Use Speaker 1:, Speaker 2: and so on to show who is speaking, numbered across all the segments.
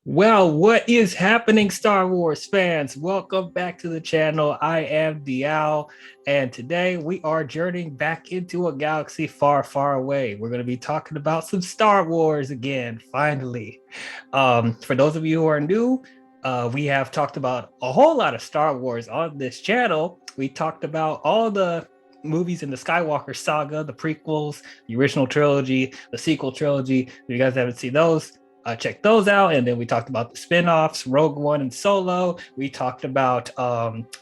Speaker 1: Well, what is happening, Star Wars fans? Welcome back to the channel. I am DUEL, and today we are journeying back into a galaxy far, far away. We're going to be talking about some Star Wars again, finally. For those of you who are new, we have talked about a whole lot of Star Wars on this channel. We talked about all the movies in the Skywalker saga, the prequels, the original trilogy, the sequel trilogy. If you guys haven't seen those, check those out. And then we talked about the spin-offs, Rogue One and Solo. We talked about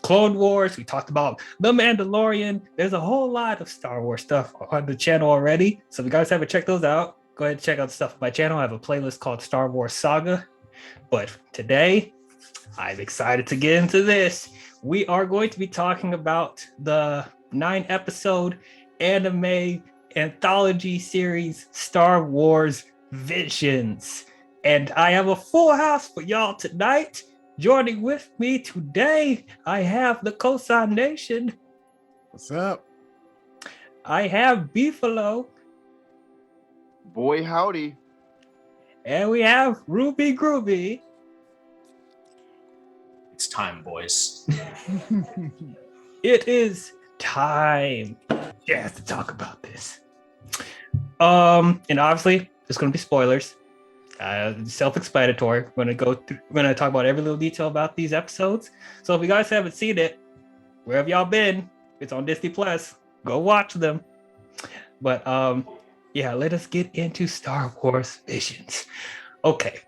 Speaker 1: Clone Wars. We talked about The Mandalorian. There's a whole lot of Star Wars stuff on the channel already. So if you guys haven't checked those out, go ahead and check out the stuff on my channel. I have a playlist called Star Wars Saga. But today, I'm excited to get into this. We are going to be talking about the 9-episode anime anthology series, Star Wars Visions. And I have a full house for y'all tonight. Joining with me today, I have the Cosign Nation.
Speaker 2: What's up?
Speaker 1: I have Beefalo.
Speaker 3: Boy, howdy.
Speaker 1: And we have Ruby Groovy.
Speaker 4: It's time, boys.
Speaker 1: It is time. Yeah, to talk about this. And obviously, there's going to be spoilers. Self-explanatory. We're gonna talk about every little detail about these episodes. So if you guys haven't seen it, wherever y'all been, it's on Disney Plus. Go watch them. But yeah, let us get into Star Wars Visions. Okay,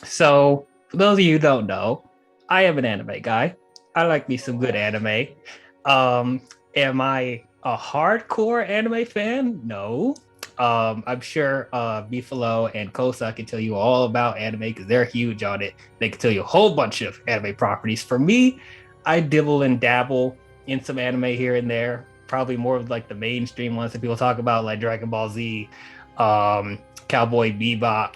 Speaker 1: so for those of you who don't know, I am an anime guy. I like me some good anime. Am I a hardcore anime fan? No. I'm sure Beefalo and Kosa can tell you all about anime because they're huge on it. They can tell you a whole bunch of anime properties. For me, I dibble and dabble in some anime here and there. Probably more of like the mainstream ones that people talk about, like Dragon Ball Z, Cowboy Bebop,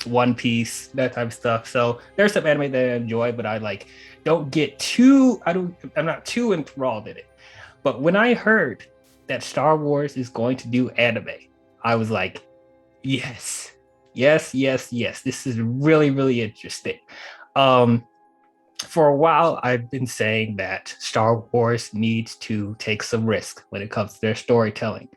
Speaker 1: One Piece, that type of stuff. So there's some anime that I enjoy, but I like don't get too. I'm not too enthralled in it. But when I heard that Star Wars is going to do anime, I was like, yes. This is really, really interesting. For a while, I've been saying that Star Wars needs to take some risk when it comes to their storytelling,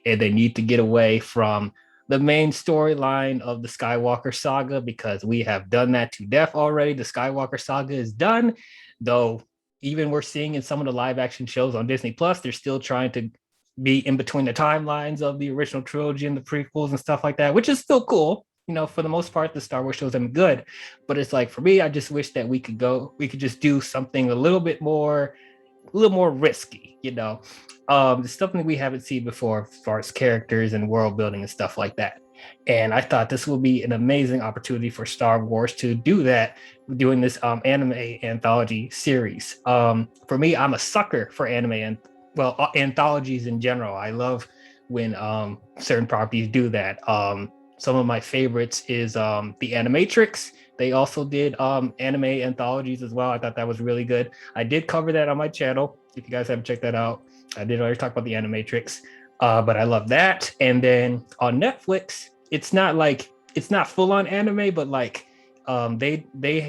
Speaker 1: and they need to get away from the main storyline of the Skywalker saga because we have done that to death already. The Skywalker saga is done, though. Even we're seeing in some of the live action shows on Disney Plus, they're still trying to be in between the timelines of the original trilogy and the prequels and stuff like that, which is still cool. You know, for the most part, the Star Wars shows have been good, but it's like for me, I just wish that we could just do something a little more risky. You know, it's something we haven't seen before as far as characters and world building and stuff like that. And I thought this would be an amazing opportunity for Star Wars to do that, doing this anime anthology series. For me, I'm a sucker for anime and anthologies in general. I love when certain properties do that. Some of my favorites is the Animatrix. They also did anime anthologies as well. I thought that was really good. I did cover that on my channel. If you guys haven't checked that out, I did already talk about the Animatrix. But I love that. And then on Netflix, it's not full on anime, but like they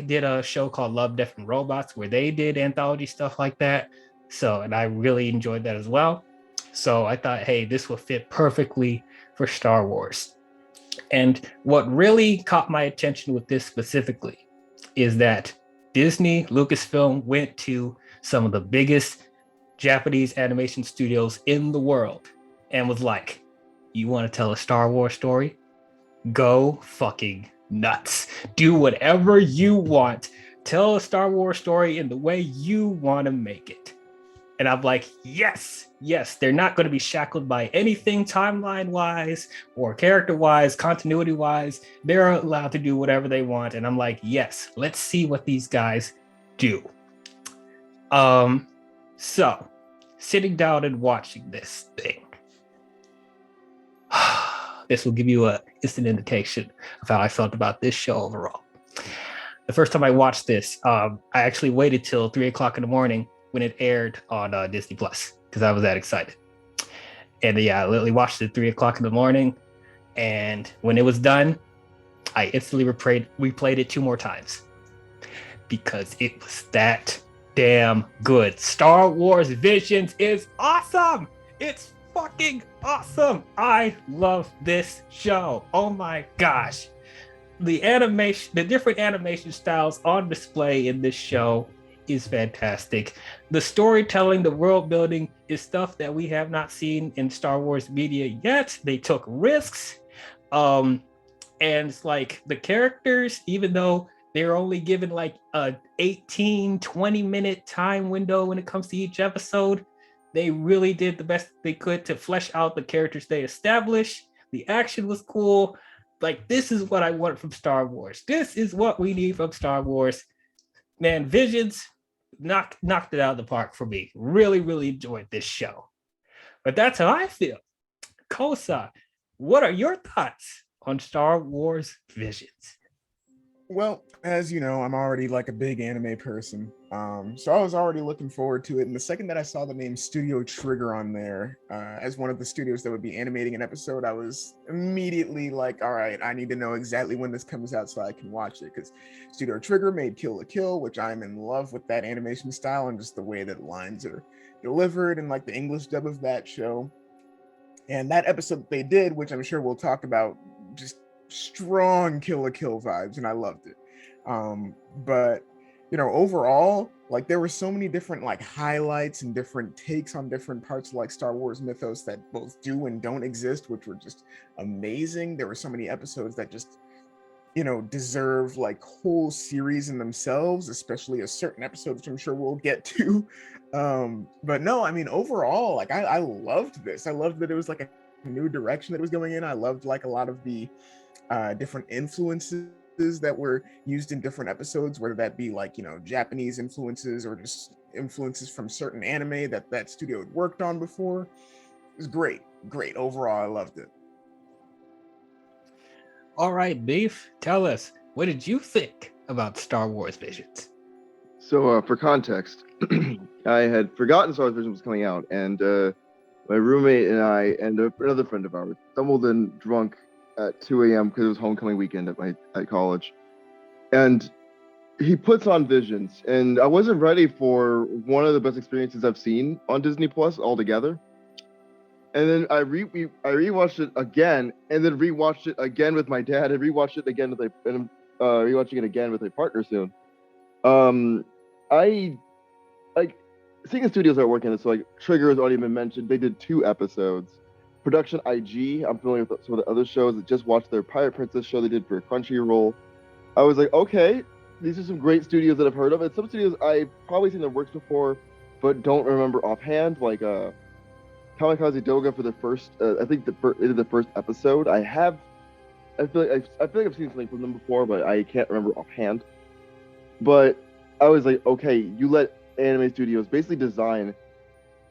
Speaker 1: did a show called Love, Death, and Robots where they did anthology stuff like that. So, and I really enjoyed that as well. So I thought, hey, this will fit perfectly for Star Wars. And what really caught my attention with this specifically is that Disney Lucasfilm went to some of the biggest Japanese animation studios in the world and was like, you want to tell a Star Wars story? Go fucking nuts. Do whatever you want. Tell a Star Wars story in the way you want to make it. And I'm like, yes, they're not going to be shackled by anything timeline-wise or character-wise, continuity-wise. They're allowed to do whatever they want. And I'm like, yes, let's see what these guys do. So, sitting down and watching this thing, this will give you an instant indication of how I felt about this show overall. The first time I watched this, I actually waited till 3 o'clock in the morning when it aired on Disney Plus because I was that excited. And yeah, I literally watched it at 3 o'clock in the morning. And when it was done, I instantly replayed it 2 more times because it was that damn good. Star Wars Visions is awesome. It's fucking awesome. I love this show. Oh my gosh. The animation, the different animation styles on display in this show is fantastic. The storytelling, the world building is stuff that we have not seen in Star Wars media yet. They took risks. And it's like the characters, even though they're only given like a 18-20 minute time window when it comes to each episode, they really did the best they could to flesh out the characters they established. The action was cool. Like, this is what I want from Star Wars. This is what we need from Star Wars. Man, Visions knocked it out of the park for me. Really, really enjoyed this show. But that's how I feel. Kosa, what are your thoughts on Star Wars Visions?
Speaker 2: Well, as you know, I'm already like a big anime person. So I was already looking forward to it. And the second that I saw the name Studio Trigger on there as one of the studios that would be animating an episode, I was immediately like, all right, I need to know exactly when this comes out so I can watch it. Because Studio Trigger made Kill la Kill, which I'm in love with that animation style and just the way that lines are delivered and like the English dub of that show. And that episode they did, which I'm sure we'll talk about, just strong Kill la Kill vibes, and I loved it. But you know, overall, like there were so many different like highlights and different takes on different parts of like Star Wars mythos that both do and don't exist, which were just amazing. There were so many episodes that just, you know, deserve like whole series in themselves, especially a certain episode, which I'm sure we'll get to. But no, I mean, overall, like I loved this. I loved that it was like a new direction that it was going in. I loved like a lot of the different influences that were used in different episodes, whether that be like, you know, Japanese influences or just influences from certain anime that studio had worked on before. It was great. Overall, I loved it.
Speaker 1: All right, Beef, tell us, what did you think about Star Wars Visions?
Speaker 3: So for context, I had forgotten Star Wars Vision was coming out, and my roommate and I and another friend of ours stumbled in drunk at 2 a.m. because it was homecoming weekend at college, and he puts on Visions, and I wasn't ready for one of the best experiences I've seen on Disney Plus altogether. And then I rewatched it again, and then rewatched it again with my dad, and rewatched it again with rewatching it again with my partner soon. I like seeing the studios that are working on this. So like Trigger has already been mentioned. They did 2 episodes. Production IG, I'm familiar with some of the other shows. I just watched their Pirate Princess show they did for Crunchyroll. I was like, okay, these are some great studios that I've heard of, and some studios I've probably seen their works before, but don't remember offhand. Like Kamikaze Doga for the first, I think the first episode. I feel like I've seen something from them before, but I can't remember offhand. But I was like, okay, you let anime studios basically design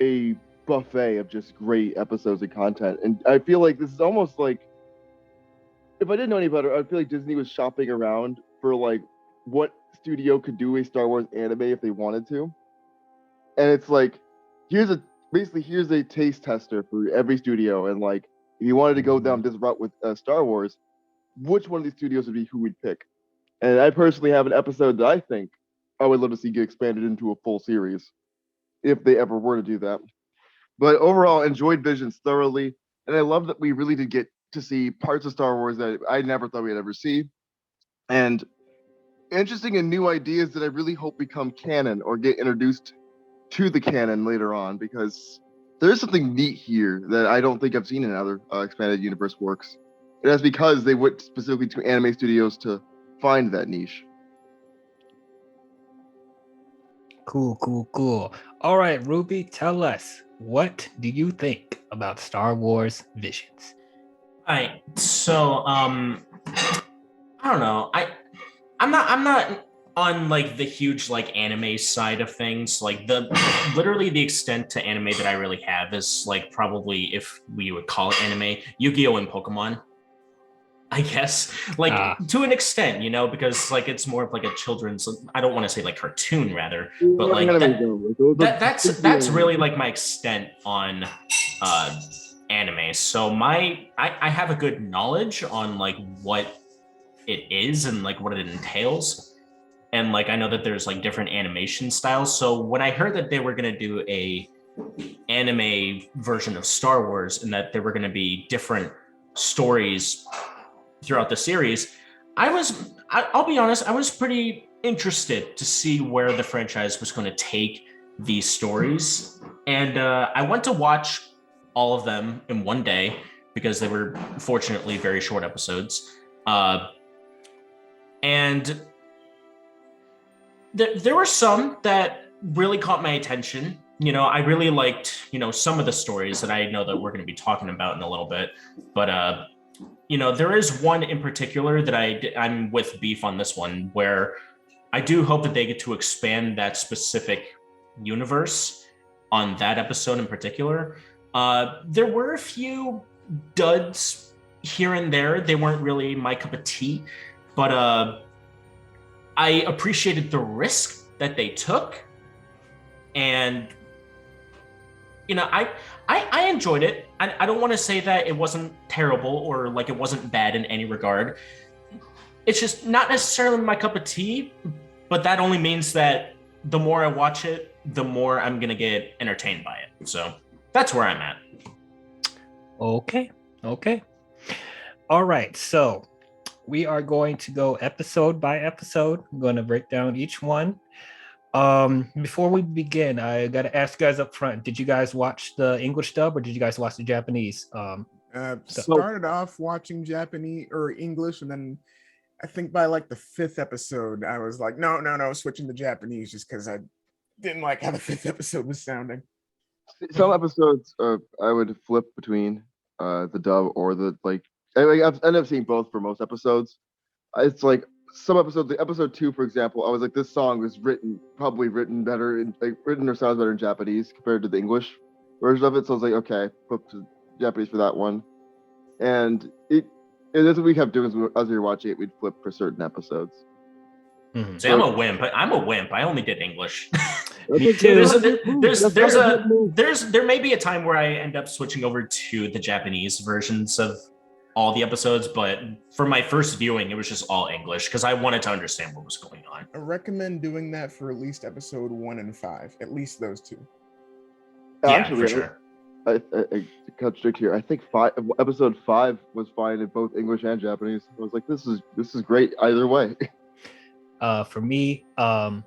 Speaker 3: a buffet of just great episodes and content, and I feel like this is almost like, if I didn't know any better, I feel like Disney was shopping around for like what studio could do a Star Wars anime if they wanted to, and it's like, here's a taste tester for every studio, and like if you wanted to go down this route with Star Wars, which one of these studios would be who we'd pick? And I personally have an episode that I think I would love to see get expanded into a full series, if they ever were to do that. But overall, enjoyed Visions thoroughly, and I love that we really did get to see parts of Star Wars that I never thought we'd ever see, and interesting and new ideas that I really hope become canon or get introduced to the canon later on, because there's something neat here that I don't think I've seen in other expanded universe works. And that's because they went specifically to anime studios to find that niche.
Speaker 1: Cool. All right, Ruby, tell us, what do you think about Star Wars Visions?
Speaker 4: All right, so I don't know. I'm not on like the huge like anime side of things. Like literally the extent to anime that I really have is like probably, if we would call it anime, Yu-Gi-Oh! And Pokemon, I guess, like to an extent, you know, because like it's more of like a children's, I don't want to say like cartoon rather, but like that's really like my extent on anime. So I have a good knowledge on like what it is and like what it entails. And like I know that there's like different animation styles. So when I heard that they were gonna do a anime version of Star Wars and that there were gonna be different stories throughout the series, I'll be honest, I was pretty interested to see where the franchise was going to take these stories. And I went to watch all of them in one day because they were fortunately very short episodes. And there were some that really caught my attention. You know, I really liked, you know, some of the stories that I know that we're going to be talking about in a little bit. But you know, there is one in particular that I'm with beef on this one, where I do hope that they get to expand that specific universe on that episode in particular. There were a few duds here and there. They weren't really my cup of tea, but I appreciated the risk that they took. And, you know, I enjoyed it. I don't want to say that it wasn't terrible or like it wasn't bad in any regard. It's just not necessarily my cup of tea, but that only means that the more I watch it, the more I'm going to get entertained by it. So that's where I'm at.
Speaker 1: Okay. All right. So we are going to go episode by episode. I'm going to break down each one. Before we begin, I got to ask you guys up front, did you guys watch the English dub or did you guys watch the Japanese?
Speaker 2: Started off watching Japanese or English, and then I think by like the 5th episode, I was like, no, switching to Japanese just because I didn't like how the 5th episode was sounding.
Speaker 3: Some episodes I would flip between the dub or the like. I've ended up seeing both for most episodes. It's like some episodes, like episode 2, for example, I was like, this song was probably written better, written or sounds better in Japanese compared to the English version of it. So I was like, okay, flip to Japanese for that one. And that's what we kept doing as we were watching it. We'd flip for certain episodes.
Speaker 1: Mm-hmm.
Speaker 4: See, I'm a wimp. I'm a wimp. I only did English.
Speaker 1: Me too.
Speaker 4: There may be a time where I end up switching over to the Japanese versions of all the episodes, but for my first viewing, it was just all English because I wanted to understand what was going on.
Speaker 2: I recommend doing that for at least episode 1 and 5, at least those two.
Speaker 4: Yeah,
Speaker 3: actually,
Speaker 4: for sure.
Speaker 3: I cut strict here. I think episode 5 was fine in both English and Japanese. I was like, this is great either way.
Speaker 1: For me, I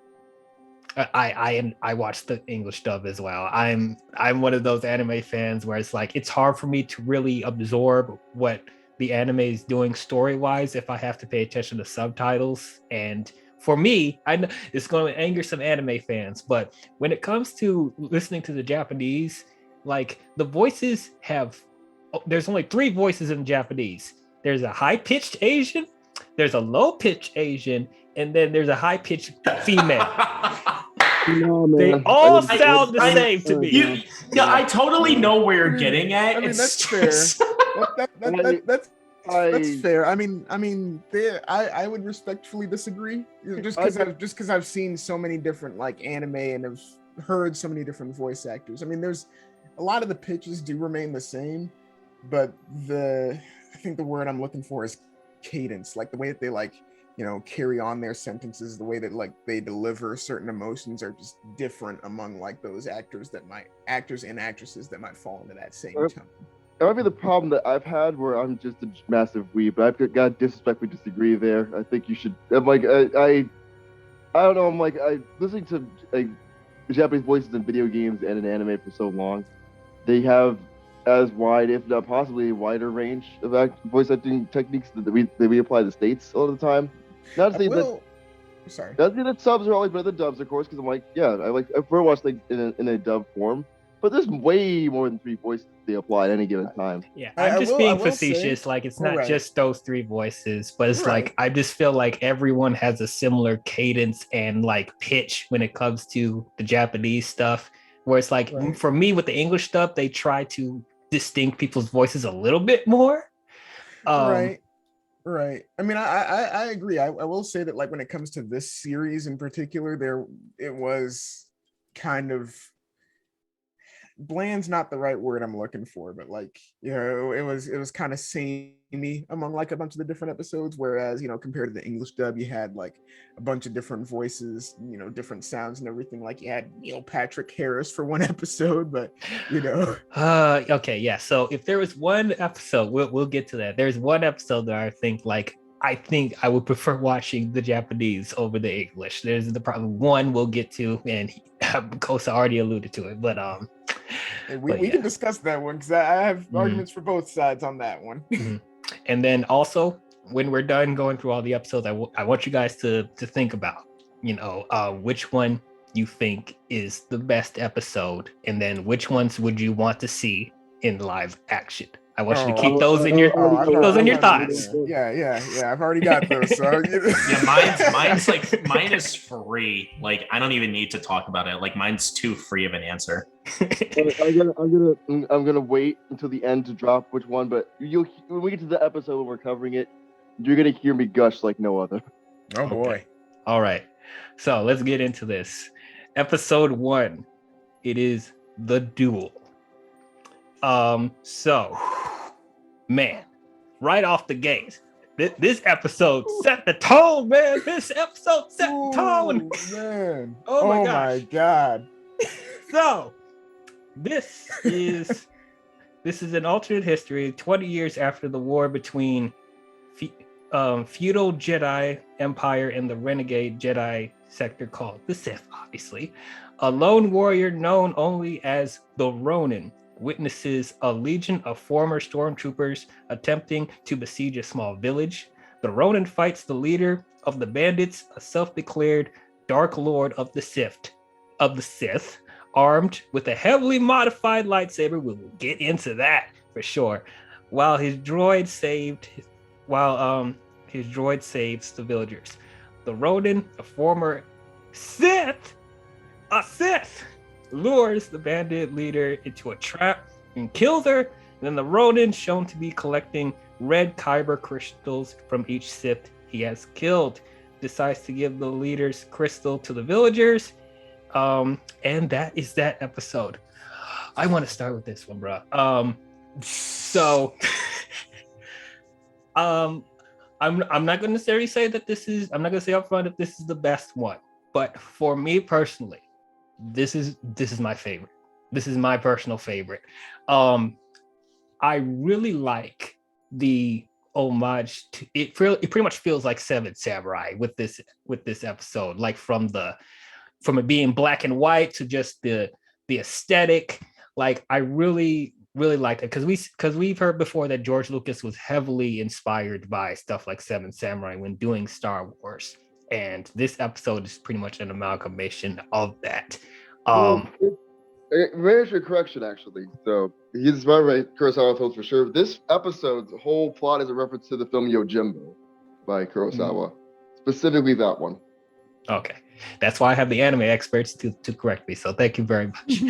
Speaker 1: watched the English dub as well. I'm one of those anime fans where it's like it's hard for me to really absorb what the anime is doing story-wise if I have to pay attention to subtitles. And for me, I know it's going to anger some anime fans, but when it comes to listening to the Japanese, like the voices there's only 3 voices in Japanese. There's a high-pitched Asian, there's a low-pitched Asian, and then there's a high-pitched female.
Speaker 3: No, man.
Speaker 1: They all sound the same to me.
Speaker 4: Yeah, I totally know where you're getting at.
Speaker 2: I mean, that's fair. That's fair. I mean, I would respectfully disagree, just because I've seen so many different like anime and have heard so many different voice actors. I mean, there's a lot of the pitches do remain the same, but I think the word I'm looking for is cadence, like the way that they like, you know, carry on their sentences, the way that like they deliver certain emotions are just different among like those actors and actresses that might fall into that same tone.
Speaker 3: That might be the problem that I've had where I'm just a massive weeb, but I've got to disrespectfully disagree there. I think you should. I'm like, I don't know. I'm like, listening to like Japanese voices in video games and in anime for so long. They have as wide, if not possibly a wider range of voice acting techniques that we apply to the States a lot of the time. Not to say
Speaker 2: Sorry.
Speaker 3: Not to say that subs are always better than dubs, of course, because I'm like, yeah, I prefer watch things in a dub form. But there's way more than 3 voices they apply at any given time.
Speaker 1: Yeah, I'm just being facetious. Like, it's not just those 3 voices, but it's like, I just feel like everyone has a similar cadence and like pitch when it comes to the Japanese stuff, where it's like, for me with the English stuff, they try to distinct people's voices a little bit more.
Speaker 2: Right. I mean, I agree. I will say that like when it comes to this series in particular, it was kind of bland's not the right word I'm looking for, but like, you know, it was kind of samey among like a bunch of the different episodes, whereas, you know, compared to the English dub, you had like a bunch of different voices, you know, different sounds and everything. Like you had Neil Patrick Harris for one episode, but you know.
Speaker 1: Okay, yeah. So if there was one episode, we'll get to that. There's one episode that I think I would prefer watching the Japanese over the English. There's the problem one we'll get to, and Kosa already alluded to it, but
Speaker 2: we can discuss that one because I have arguments for both sides on that one.
Speaker 1: And then also, when we're done going through all the episodes, I want you guys to think about, you know, which one you think is the best episode, and then which ones would you want to see in live action. I want you to keep those in your thoughts.
Speaker 2: Yeah. I've already got those. So
Speaker 4: mine is free. Like I don't even need to talk about it. Like mine's too free of an answer.
Speaker 3: I'm gonna wait until the end to drop which one. But when we get to the episode when we're covering it, you're gonna hear me gush like no other.
Speaker 2: Oh boy!
Speaker 1: All right, so let's get into this. Episode 1. It is the duel. So, man, right off the gate, this episode set the tone, man. This episode set the tone.
Speaker 2: Man.
Speaker 1: Oh
Speaker 2: my god.
Speaker 1: So, this is an alternate history 20 years after the war between feudal Jedi Empire and the renegade Jedi sector called the Sith, obviously. A lone warrior known only as the Ronin witnesses a legion of former stormtroopers attempting to besiege a small village. The Ronin fights the leader of the bandits, a self-declared Dark Lord of the Sith, armed with a heavily modified lightsaber. We will get into that for sure. While his droid saves the villagers. The Ronin, a former Sith, lures the bandit leader into a trap and kills her. Then the Ronin, shown to be collecting red kyber crystals from each Sith he has killed, decides to give the leader's crystal to the villagers. And that is that episode. I want to start with this one, bro. I'm not going to necessarily say that I'm not going to say up front that this is the best one, but for me personally, this is my favorite. This is my personal favorite. I really like the homage to it. It pretty much feels like Seven Samurai with this episode, like from it being black and white to just the aesthetic. Like I really liked it because we've heard before that George Lucas was heavily inspired by stuff like Seven Samurai when doing Star Wars, and this episode is pretty much an amalgamation of that.
Speaker 3: Very good correction, actually. So he's inspired by Kurosawa films for sure. This episode's whole plot is a reference to the film Yojimbo by Kurosawa, specifically that one.
Speaker 1: Okay, that's why I have the anime experts to correct me. So thank you very much.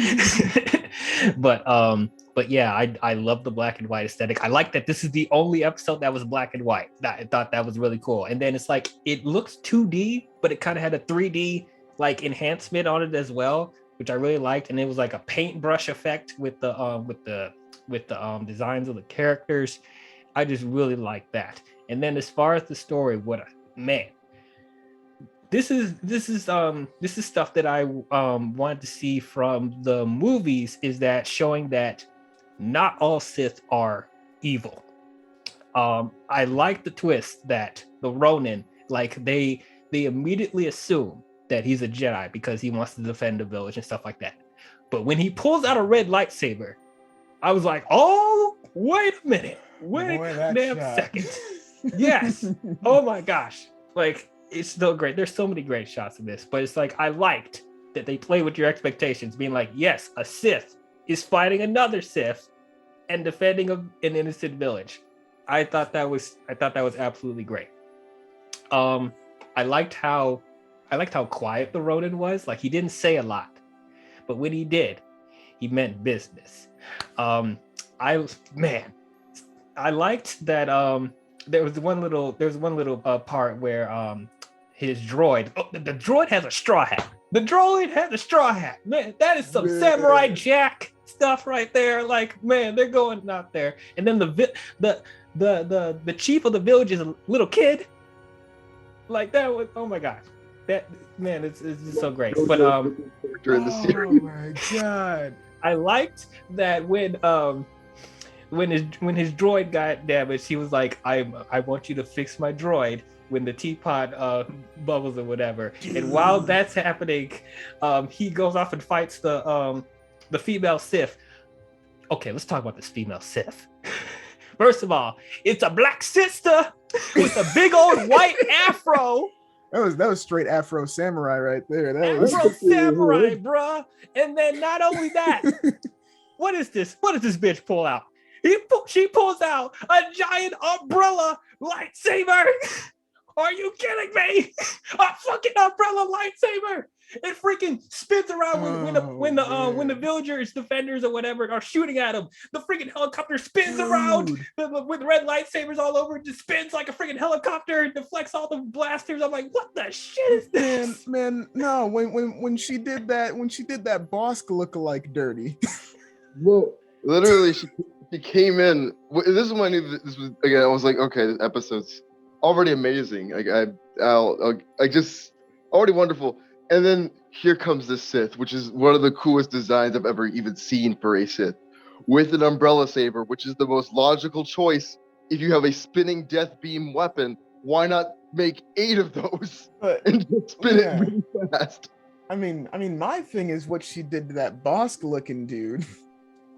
Speaker 1: But yeah, I love the black and white aesthetic. I like that this is the only episode that was black and white. I thought that was really cool. And then it's like it looks 2D, but it kind of had a 3D like enhancement on it as well, which I really liked. And it was like a paintbrush effect with the designs of the characters. I just really like that. And then as far as the story, this is stuff that I wanted to see from the movies, is that showing that not all Sith are evil. I like the twist that the Ronin, like they immediately assume that he's a Jedi because he wants to defend the village and stuff like that. But when he pulls out a red lightsaber, I was like, oh, wait a minute. Wait a damn second. Yes. Oh my gosh. Like, it's so great. There's so many great shots of this, but it's like, I liked that they play with your expectations, being like, yes, a Sith is fighting another Sith and defending an innocent village. I thought that was absolutely great. I liked how quiet the Ronin was. Like, he didn't say a lot, but when he did, he meant business. I liked that there was one little part where his droid, the droid has a straw hat. The droid had the straw hat. Man, that is some Samurai Jack stuff right there. Like, man, they're going out there. And then the chief of the village is a little kid. Like that was, oh my gosh. That man, it's just so great. But
Speaker 3: during the series.
Speaker 2: Oh my god.
Speaker 1: I liked that when his droid got damaged, he was like, I want you to fix my droid when the teapot bubbles or whatever.
Speaker 2: Dude.
Speaker 1: And while that's happening, he goes off and fights the female Sith. Okay, let's talk about this female Sith. First of all, it's a black sister with a big old white afro.
Speaker 2: That was straight Afro Samurai right there. That
Speaker 1: Afro
Speaker 2: was
Speaker 1: Samurai, bruh. And then not only that, what is this? What does this bitch pull out? She pulls out a giant umbrella lightsaber. Are you kidding me? A fucking umbrella lightsaber. It freaking spins around when the villagers, defenders, or whatever are shooting at him. The freaking helicopter spins around with red lightsabers all over. It just spins like a freaking helicopter and deflects all the blasters. I'm like, what the shit is this?
Speaker 2: Man, no. When she did that Bosk lookalike dirty.
Speaker 3: Well, literally, she came in. This is when I knew that this was again. I was like, okay, this episode's already amazing. Like I just already wonderful. And then here comes the Sith, which is one of the coolest designs I've ever even seen for a Sith, with an umbrella saber, which is the most logical choice. If you have a spinning death beam weapon, why not make 8 of those and just spin it really fast?
Speaker 2: I mean, my thing is what she did to that Bosk looking dude.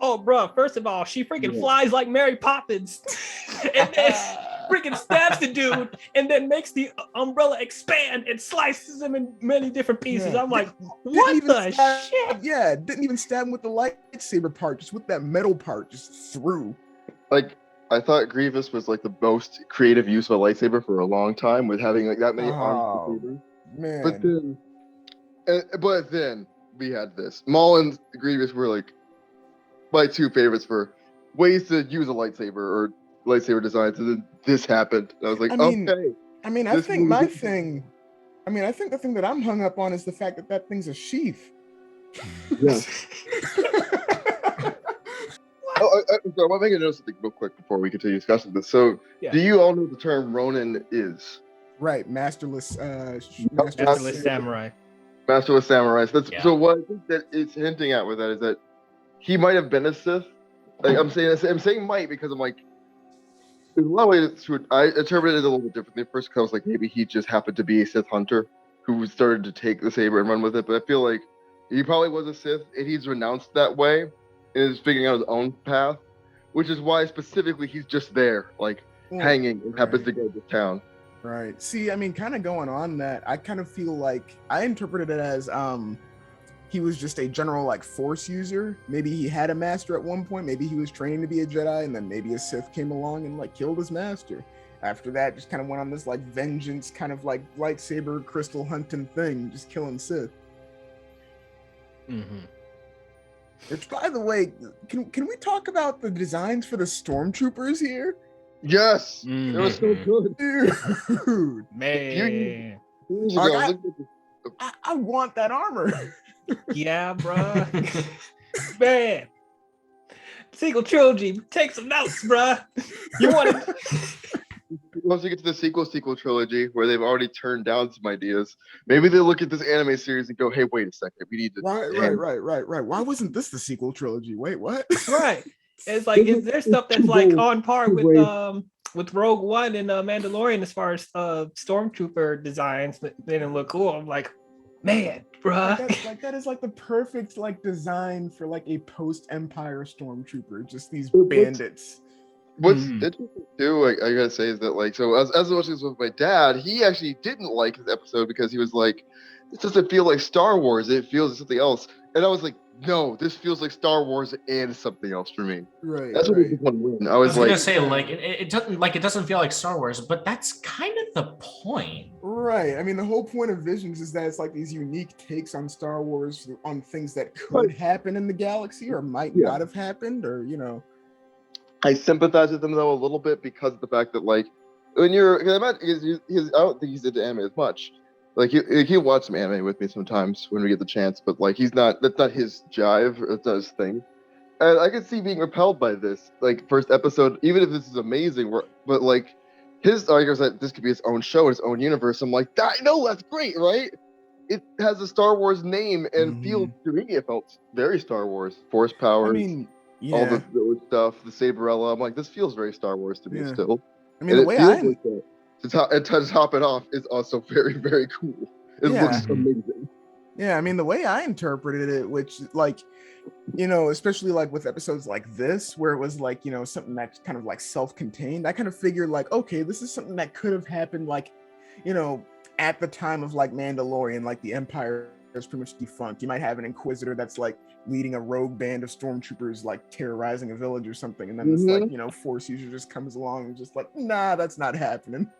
Speaker 1: Oh, bro, first of all, she freaking flies like Mary Poppins and then freaking stabs the dude and then makes the umbrella expand and slices him in many different pieces. I'm like, what the shit?
Speaker 2: Yeah, didn't even stab him with the lightsaber part, just with that metal part, just through.
Speaker 3: Like, I thought Grievous was like the most creative use of a lightsaber for a long time, with having like that many arms.
Speaker 2: Man.
Speaker 3: But then we had this. Maul and Grievous were like my 2 favorites for ways to use a lightsaber or lightsaber designs, and then this happened. And I was like, okay.
Speaker 2: I think the thing that I'm hung up on is the fact that thing's a sheath.
Speaker 3: Yes. I want to make a note something real quick before we continue discussing this. So, do you all know what the term Ronin is?
Speaker 2: Right, masterless
Speaker 1: samurai.
Speaker 3: Masterless samurai. So what I think that it's hinting at with that is that he might have been a Sith. Like I'm saying might because I'm like, there's a lot of ways to it. I interpreted it a little bit differently at first because I was like, maybe he just happened to be a Sith hunter who started to take the saber and run with it. But I feel like he probably was a Sith and he's renounced that way and is figuring out his own path, which is why specifically he's just there, like hanging and happens to go to town.
Speaker 2: Right. See, I mean, kind of going on that, I kind of feel like I interpreted it as he was just a general like force user. Maybe he had a master at one point. Maybe he was training to be a Jedi, and then maybe a Sith came along and like killed his master. After that, just kind of went on this like vengeance kind of like lightsaber crystal hunting thing, just killing Sith.
Speaker 1: Mm-hmm.
Speaker 2: Which, by the way, can we talk about the designs for the stormtroopers here?
Speaker 3: Yes,
Speaker 1: Mm-hmm.
Speaker 3: it was so good,
Speaker 2: dude.
Speaker 1: Man,
Speaker 2: I want that armor.
Speaker 1: Yeah, bro. Man, sequel trilogy. Take some notes, bro. You want it?
Speaker 3: Once we get to the sequel trilogy, where they've already turned down some ideas, maybe they look at this anime series and go, "Hey, wait a second, we need to."
Speaker 2: Right. Why wasn't this the sequel trilogy? Wait, what?
Speaker 1: Right. It's like, is there stuff that's like on par with Rogue One and Mandalorian as far as stormtrooper designs that didn't look cool? I'm like, man, bruh.
Speaker 2: That is like the perfect like design for like a post-Empire stormtrooper. Just these bandits.
Speaker 3: What's interesting too, I gotta say, is that like, so as I was watching this with my dad, he actually didn't like this episode because he was like, "This doesn't feel like Star Wars. It feels like something else." And I was like, "No, this feels like Star Wars and something else for me."
Speaker 2: Right.
Speaker 3: That's what made one win. I was like,
Speaker 4: gonna say like it doesn't feel like Star Wars, but that's kind of the point.
Speaker 2: Right. I mean, the whole point of Visions is that it's like these unique takes on Star Wars, on things that could happen in the galaxy or might not have happened, or you know.
Speaker 3: I sympathize with him though a little bit because of the fact that like when you're, I don't think he's into anime as much, Like he'll watch some anime with me sometimes when we get the chance, but like that's not his jive, or that's not his thing. And I could see being repelled by this, like first episode, even if this is amazing. But like his argument that this could be its own show, its own universe. I'm like, I know that's great, right? It has a Star Wars name and feels to me it felt very Star Wars. Force powers,
Speaker 2: I mean, yeah.
Speaker 3: all the stuff, the Saberella. I'm like, this feels very Star Wars to me still.
Speaker 2: I mean, the way I
Speaker 3: to top it off is also very, very cool. It looks amazing.
Speaker 2: Yeah, I mean, the way I interpreted it, which like, you know, especially like with episodes like this, where it was like, you know, something that's kind of like self-contained, I kind of figured like, okay, this is something that could have happened like, you know, at the time of like Mandalorian, like the Empire is pretty much defunct. You might have an Inquisitor that's like leading a rogue band of stormtroopers, like terrorizing a village or something, and then this like, you know, Force user just comes along and just like, nah, that's not happening.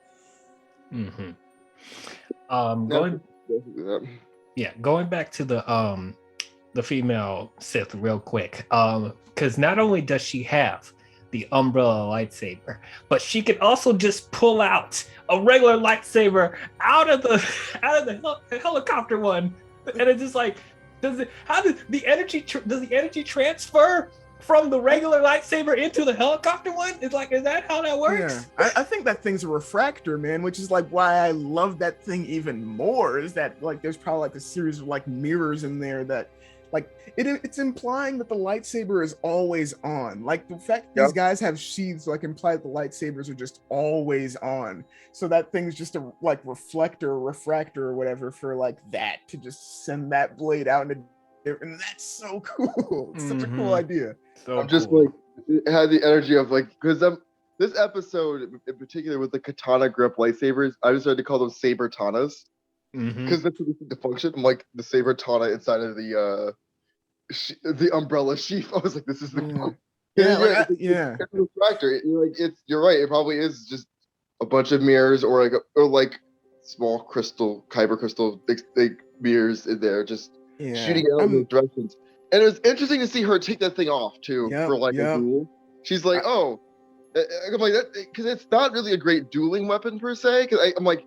Speaker 1: Going back to the female Sith real quick, because not only does she have the umbrella lightsaber, but she can also just pull out a regular lightsaber out of the helicopter one, and it's just like, does the energy transfer from the regular lightsaber into the helicopter one? It's like, is that how that works?
Speaker 2: Yeah, I think that thing's a refractor, man, which is like why I love that thing even more, is that like there's probably like a series of like mirrors in there that like it's implying that the lightsaber is always on. Like the fact these guys have sheaths like imply that the lightsabers are just always on. So that thing's just a like reflector, refractor or whatever for like that to just send that blade out into, and that's so cool. It's such a cool idea.
Speaker 3: So I'm just like, it had the energy of like, because this episode in particular with the katana grip lightsabers, I decided to call them saber tanas, because that's the function. I'm like the saber tana inside of the umbrella sheath. I was like, this is the it's a refractor. You're right. It probably is just a bunch of mirrors or like small crystal, kyber crystal, big mirrors in there, just shooting out in those directions. And it was interesting to see her take that thing off too for like a duel. She's like, I'm like that, because it's not really a great dueling weapon per se. Because I'm like,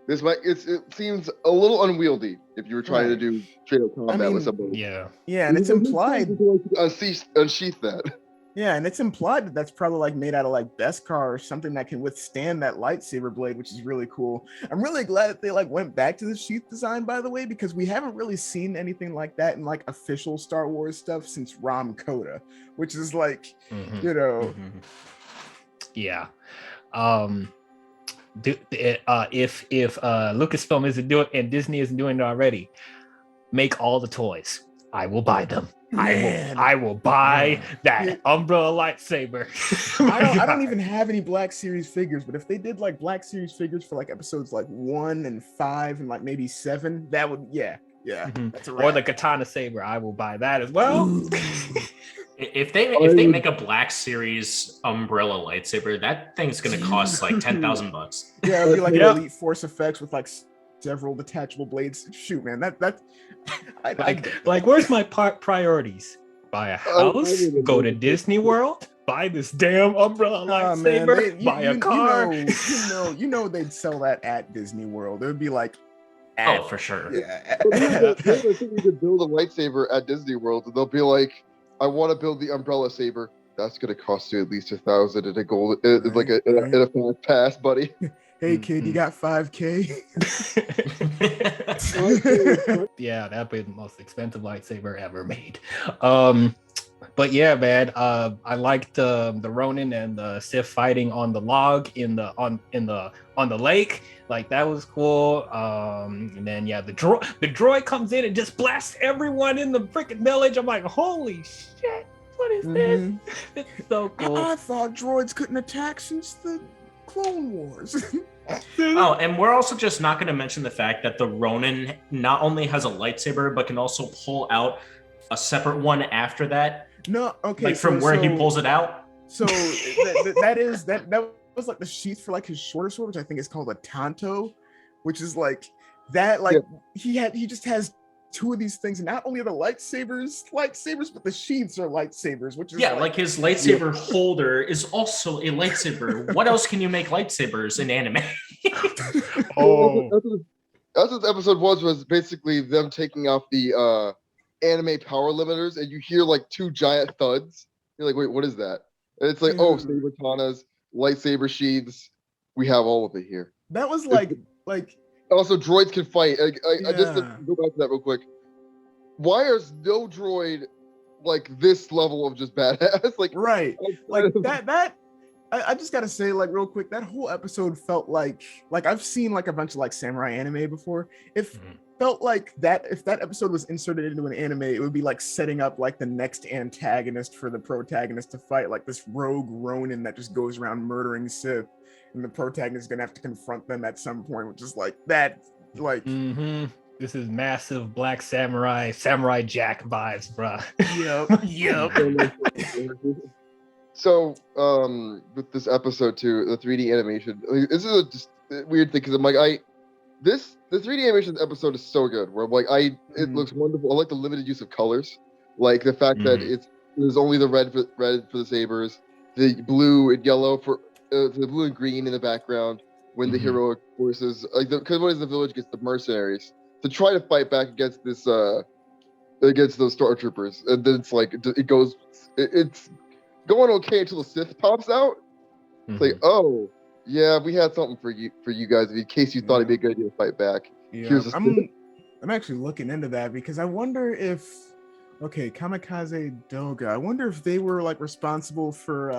Speaker 3: it seems a little unwieldy if you were trying to do straight up combat with somebody.
Speaker 2: Yeah, and it's implied
Speaker 3: unsheath that.
Speaker 2: Yeah, and it's implied that that's probably like made out of like Beskar or something that can withstand that lightsaber blade, which is really cool. I'm really glad that they like went back to the sheath design, by the way, because we haven't really seen anything like that in like official Star Wars stuff since Ram Koda, which is like, you know.
Speaker 1: Yeah. If Lucasfilm isn't doing and Disney isn't doing it already, make all the toys. I will buy them. I will buy that umbrella lightsaber.
Speaker 2: I don't even have any Black Series figures, but if they did like Black Series figures for like episodes like 1 and 5 and like maybe 7, that would that's a wrap.
Speaker 1: Or the katana saber, I will buy that as well.
Speaker 4: If they make a Black Series umbrella lightsaber, that thing's gonna cost like $10,000.
Speaker 2: Yeah, it'll be like Elite Force effects with like several detachable blades. Shoot, man,
Speaker 1: where's my priorities? Buy a house, go to Disney World, buy this damn umbrella lightsaber, buy a car.
Speaker 2: You know they'd sell that at Disney World. It would be like,
Speaker 4: for sure.
Speaker 2: Yeah.
Speaker 3: You could build a lightsaber at Disney World, and they'll be like, I want to build the umbrella saber. That's gonna cost you at least $1,000 in a gold, like a fast pass, buddy.
Speaker 2: Hey kid, you got 5K?
Speaker 1: Yeah, that'd be the most expensive lightsaber ever made. But yeah, man, I liked the Ronin and the Sith fighting on the log on the lake. Like that was cool. And then the droid comes in and just blasts everyone in the freaking village. I'm like, holy shit, what is this? It's so cool.
Speaker 2: I thought droids couldn't attack since the Clone Wars.
Speaker 4: And we're also just not going to mention the fact that the Ronin not only has a lightsaber but can also pull out a separate one after that.
Speaker 2: No, okay.
Speaker 4: Like from where he pulls it out.
Speaker 2: So that was like the sheath for like his shorter sword, which I think is called a Tanto, which is like that. Like he just has 2 of these things, and not only are the lightsabers, but the sheaths are lightsabers, which is
Speaker 4: like his lightsaber holder is also a lightsaber. What else can you make lightsabers in anime?
Speaker 3: That's what the episode was basically them taking off the anime power limiters, and you hear like two giant thuds. You're like, wait, what is that? And it's like, oh, saber katanas, lightsaber sheaths. We have all of it here.
Speaker 2: That was like
Speaker 3: also droids can fight. I just
Speaker 2: Yeah.
Speaker 3: go back to that real quick. Why is no droid like this level of just badass? Like
Speaker 2: right, like that. I just gotta say, like, real quick, that whole episode felt like I've seen like a bunch of like samurai anime before. It felt like that if that episode was inserted into an anime, it would be like setting up like the next antagonist for the protagonist to fight, like this rogue Ronin that just goes around murdering Sith, and the protagonist is gonna have to confront them at some point, which is like that, like.
Speaker 1: This is massive black samurai Jack vibes, bruh.
Speaker 2: Yep.
Speaker 3: So, with this episode too, the 3D animation, like, this is just a weird thing because I'm like, the 3D animation episode is so good. Where I'm like, it looks wonderful. I like the limited use of colors, like the fact that there's only the red for the sabers, the blue and yellow for the blue and green in the background when the heroic forces, like because what is the village gets the mercenaries to try to fight back against this against those stormtroopers, and then it's like it's going okay until the Sith pops out. It's like, oh yeah, we had something for you guys in case you thought it'd be a good idea to fight back.
Speaker 2: Yeah, I'm actually looking into that because I wonder if Kamikaze Doga. I wonder if they were like responsible for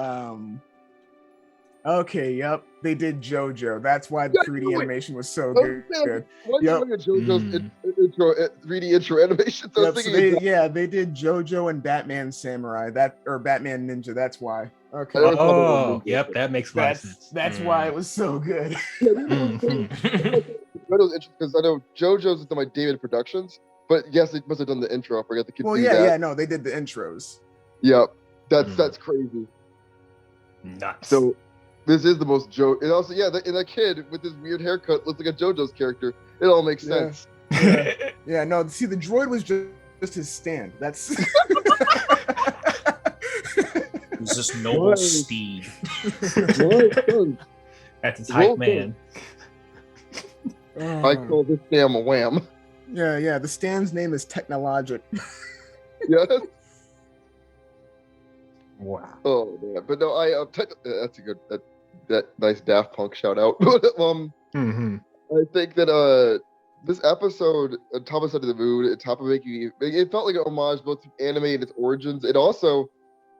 Speaker 2: they did JoJo. That's why the 3D animation was so good.
Speaker 3: JoJo's intro 3D intro animation.
Speaker 2: So they did JoJo and Batman Samurai. Batman Ninja. That's why. Okay.
Speaker 1: Oh, yep, that makes a lot of sense.
Speaker 2: That's why it was so good.
Speaker 3: Because I know JoJo's with my David Productions, but yes, they must have done the intro. I forgot the kids.
Speaker 2: Well, yeah, no, they did the intros.
Speaker 3: Yep, that's crazy.
Speaker 1: Nuts.
Speaker 3: So this is the most and also and that kid with this weird haircut looks like a JoJo's character. It all makes sense.
Speaker 2: Yeah, no, see, the droid was just his stand. That's.
Speaker 4: It's just noble steed.
Speaker 1: That's his hype man.
Speaker 3: I call this damn a wham.
Speaker 2: Yeah. The stand's name is Technologic.
Speaker 3: Yes.
Speaker 1: Wow.
Speaker 3: Oh man, but no, that's a good that nice Daft Punk shout out. I think that this episode, on top of setting the mood, on top of making it felt like an homage both to anime and its origins, and also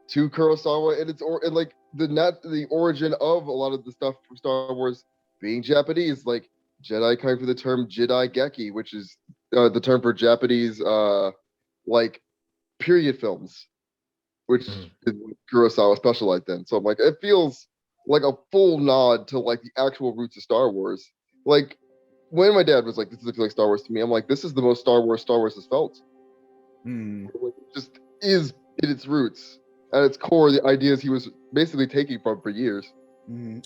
Speaker 3: to Kurosawa and the origin of a lot of the stuff from Star Wars being Japanese, like Jedi coming from the term Jedi Geki, which is the term for Japanese like period films, which is what Kurosawa specialized in. So I'm like, it feels like a full nod to like the actual roots of Star Wars. Like when my dad was like, "This looks like Star Wars to me," I'm like, "This is the most Star Wars has felt." It just is in its roots. At its core, the ideas he was basically taking from for years.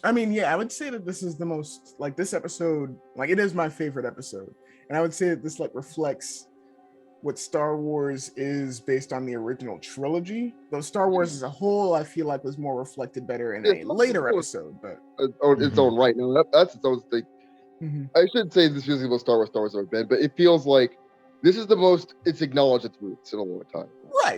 Speaker 2: I mean, yeah, I would say that this is the most, like, this episode, like, it is my favorite episode. And I would say that this, like, reflects what Star Wars is based on the original trilogy. Though Star Wars as a whole, I feel like was more reflected better in a later episode. But
Speaker 3: its own right. Now, that's its own thing. I shouldn't say this feels like the most Star Wars ever been, but it feels like this is the most it's acknowledged its roots in a long time.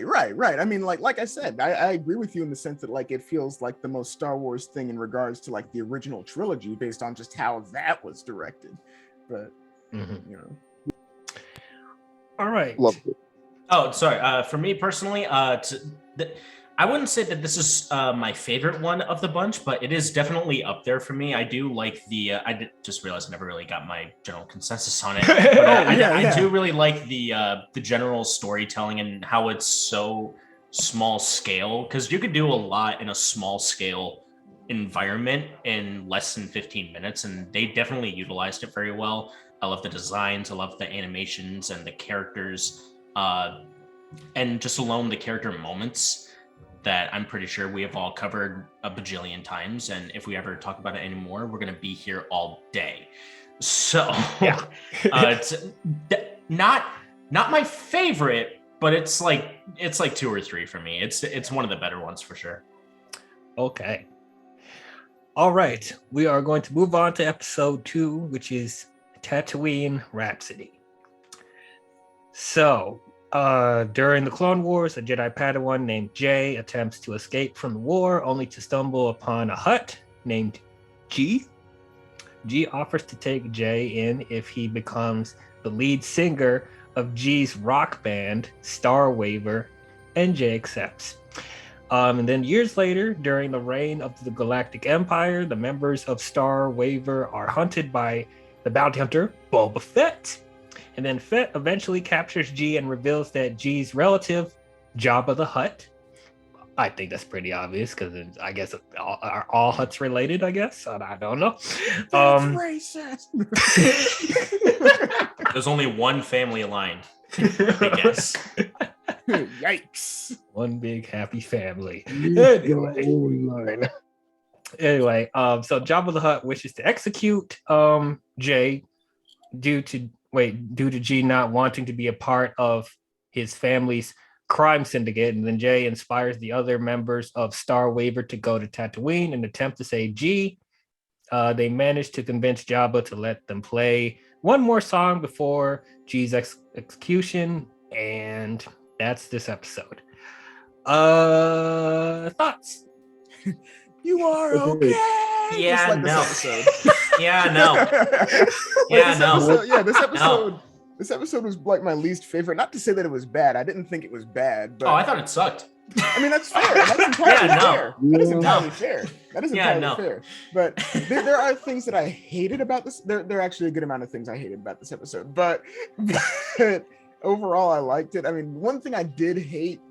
Speaker 2: Right. I mean, like I said, I agree with you in the sense that like it feels like the most Star Wars thing in regards to like the original trilogy based on just how that was directed. But you know.
Speaker 1: All right.
Speaker 3: Love it.
Speaker 4: Oh, sorry. For me personally, I wouldn't say that this is my favorite one of the bunch, but it is definitely up there for me. I do like the. Just realized I never really got my general consensus on it. But, I do really like the general storytelling and how it's so small scale, because you could do a lot in a small scale environment in less than 15 minutes, and they definitely utilized it very well. I love the designs, I love the animations and the characters, and just alone the character moments that I'm pretty sure we have all covered a bajillion times. And if we ever talk about it anymore, we're going to be here all day. So yeah, it's not my favorite, but it's like 2 or 3 for me. It's one of the better ones for sure.
Speaker 1: Okay. All right. We are going to move on to episode 2, which is Tatooine Rhapsody. So, during the Clone Wars, a Jedi Padawan named Jay attempts to escape from the war, only to stumble upon a Hutt named G. G offers to take Jay in if he becomes the lead singer of G's rock band, Star Waver, and Jay accepts. And then years later, during the reign of the Galactic Empire, the members of Star Waver are hunted by the bounty hunter, Boba Fett. And then Fett eventually captures G and reveals that G's relative, Jabba the Hutt. I think that's pretty obvious because I guess are all Hutts related, I guess. I don't know.
Speaker 2: That's racist.
Speaker 4: There's only one family line, I guess.
Speaker 2: Yikes.
Speaker 1: One big happy family.
Speaker 3: Anyway.
Speaker 1: Anyway, so Jabba the Hutt wishes to execute Jay due to G not wanting to be a part of his family's crime syndicate, and then Jay inspires the other members of Star Waver to go to Tatooine and attempt to save G. They manage to convince Jabba to let them play one more song before G's execution, and that's this episode. Thoughts?
Speaker 2: You are okay.
Speaker 4: Yeah,
Speaker 2: Just like
Speaker 4: no.
Speaker 2: this episode.
Speaker 4: Yeah, no.
Speaker 2: Yeah,
Speaker 4: no.
Speaker 2: This episode. This episode was like my least favorite. Not to say that it was bad. I didn't think it was bad. But
Speaker 4: Oh, I thought it sucked.
Speaker 2: I mean, that's fair. That's entirely
Speaker 4: Yeah, no.
Speaker 2: fair. That is
Speaker 3: No.
Speaker 2: entirely fair. That is
Speaker 4: Yeah,
Speaker 2: entirely
Speaker 4: no.
Speaker 2: fair. But there are things that I hated about this. There are actually a good amount of things I hated about this episode. But overall, I liked it. I mean, one thing I did hate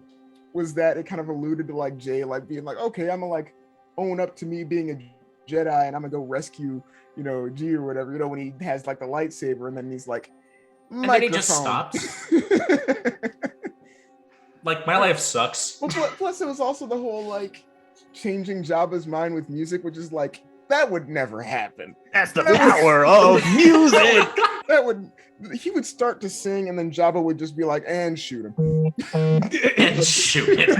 Speaker 2: was that it kind of alluded to like Jay like being like, okay, I'm gonna like own up to me being a Jedi and I'm gonna go rescue, G or whatever. When he has like the lightsaber and then he's like,
Speaker 4: And then he just
Speaker 2: microphone.
Speaker 4: stops. Like, my life sucks.
Speaker 2: Well, plus it was also the whole like changing Jabba's mind with music, which is like that would never happen.
Speaker 1: That's the power of music.
Speaker 2: He would start to sing and then Jabba would just be like, and shoot him.
Speaker 4: And shoot him.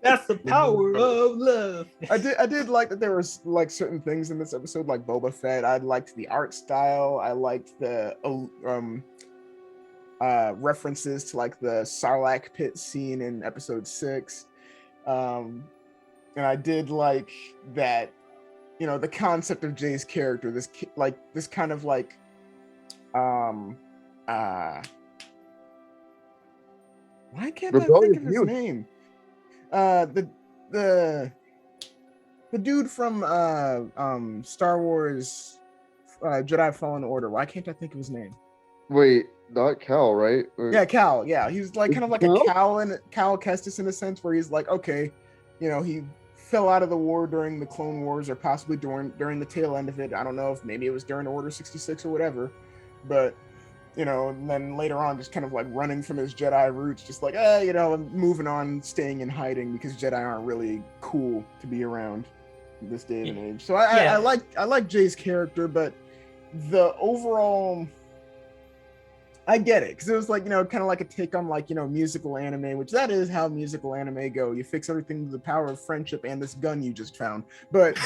Speaker 1: That's the power of love.
Speaker 2: I did like that there was like certain things in this episode, like Boba Fett. I liked the art style. I liked the references to like the Sarlacc pit scene in episode 6. And I did like that, the concept of Jay's character, this kind of like why can't I think of his name? The dude from Star Wars Jedi Fallen Order. Why can't I think of his name?
Speaker 3: Wait, not Cal, right?
Speaker 2: Yeah, Cal. Yeah, he's like kind of like a Cal Kestis in a sense, where he's like, okay, he fell out of the war during the Clone Wars, or possibly during the tail end of it. I don't know if maybe it was during Order 66 or whatever, but and then later on, just kind of like running from his Jedi roots, just like, moving on, staying in hiding because Jedi aren't really cool to be around in this day and age. So I like Jay's character, but the overall, I get it, because it was like, kind of like a take on like, musical anime, which that is how musical anime go. You fix everything with the power of friendship and this gun you just found. But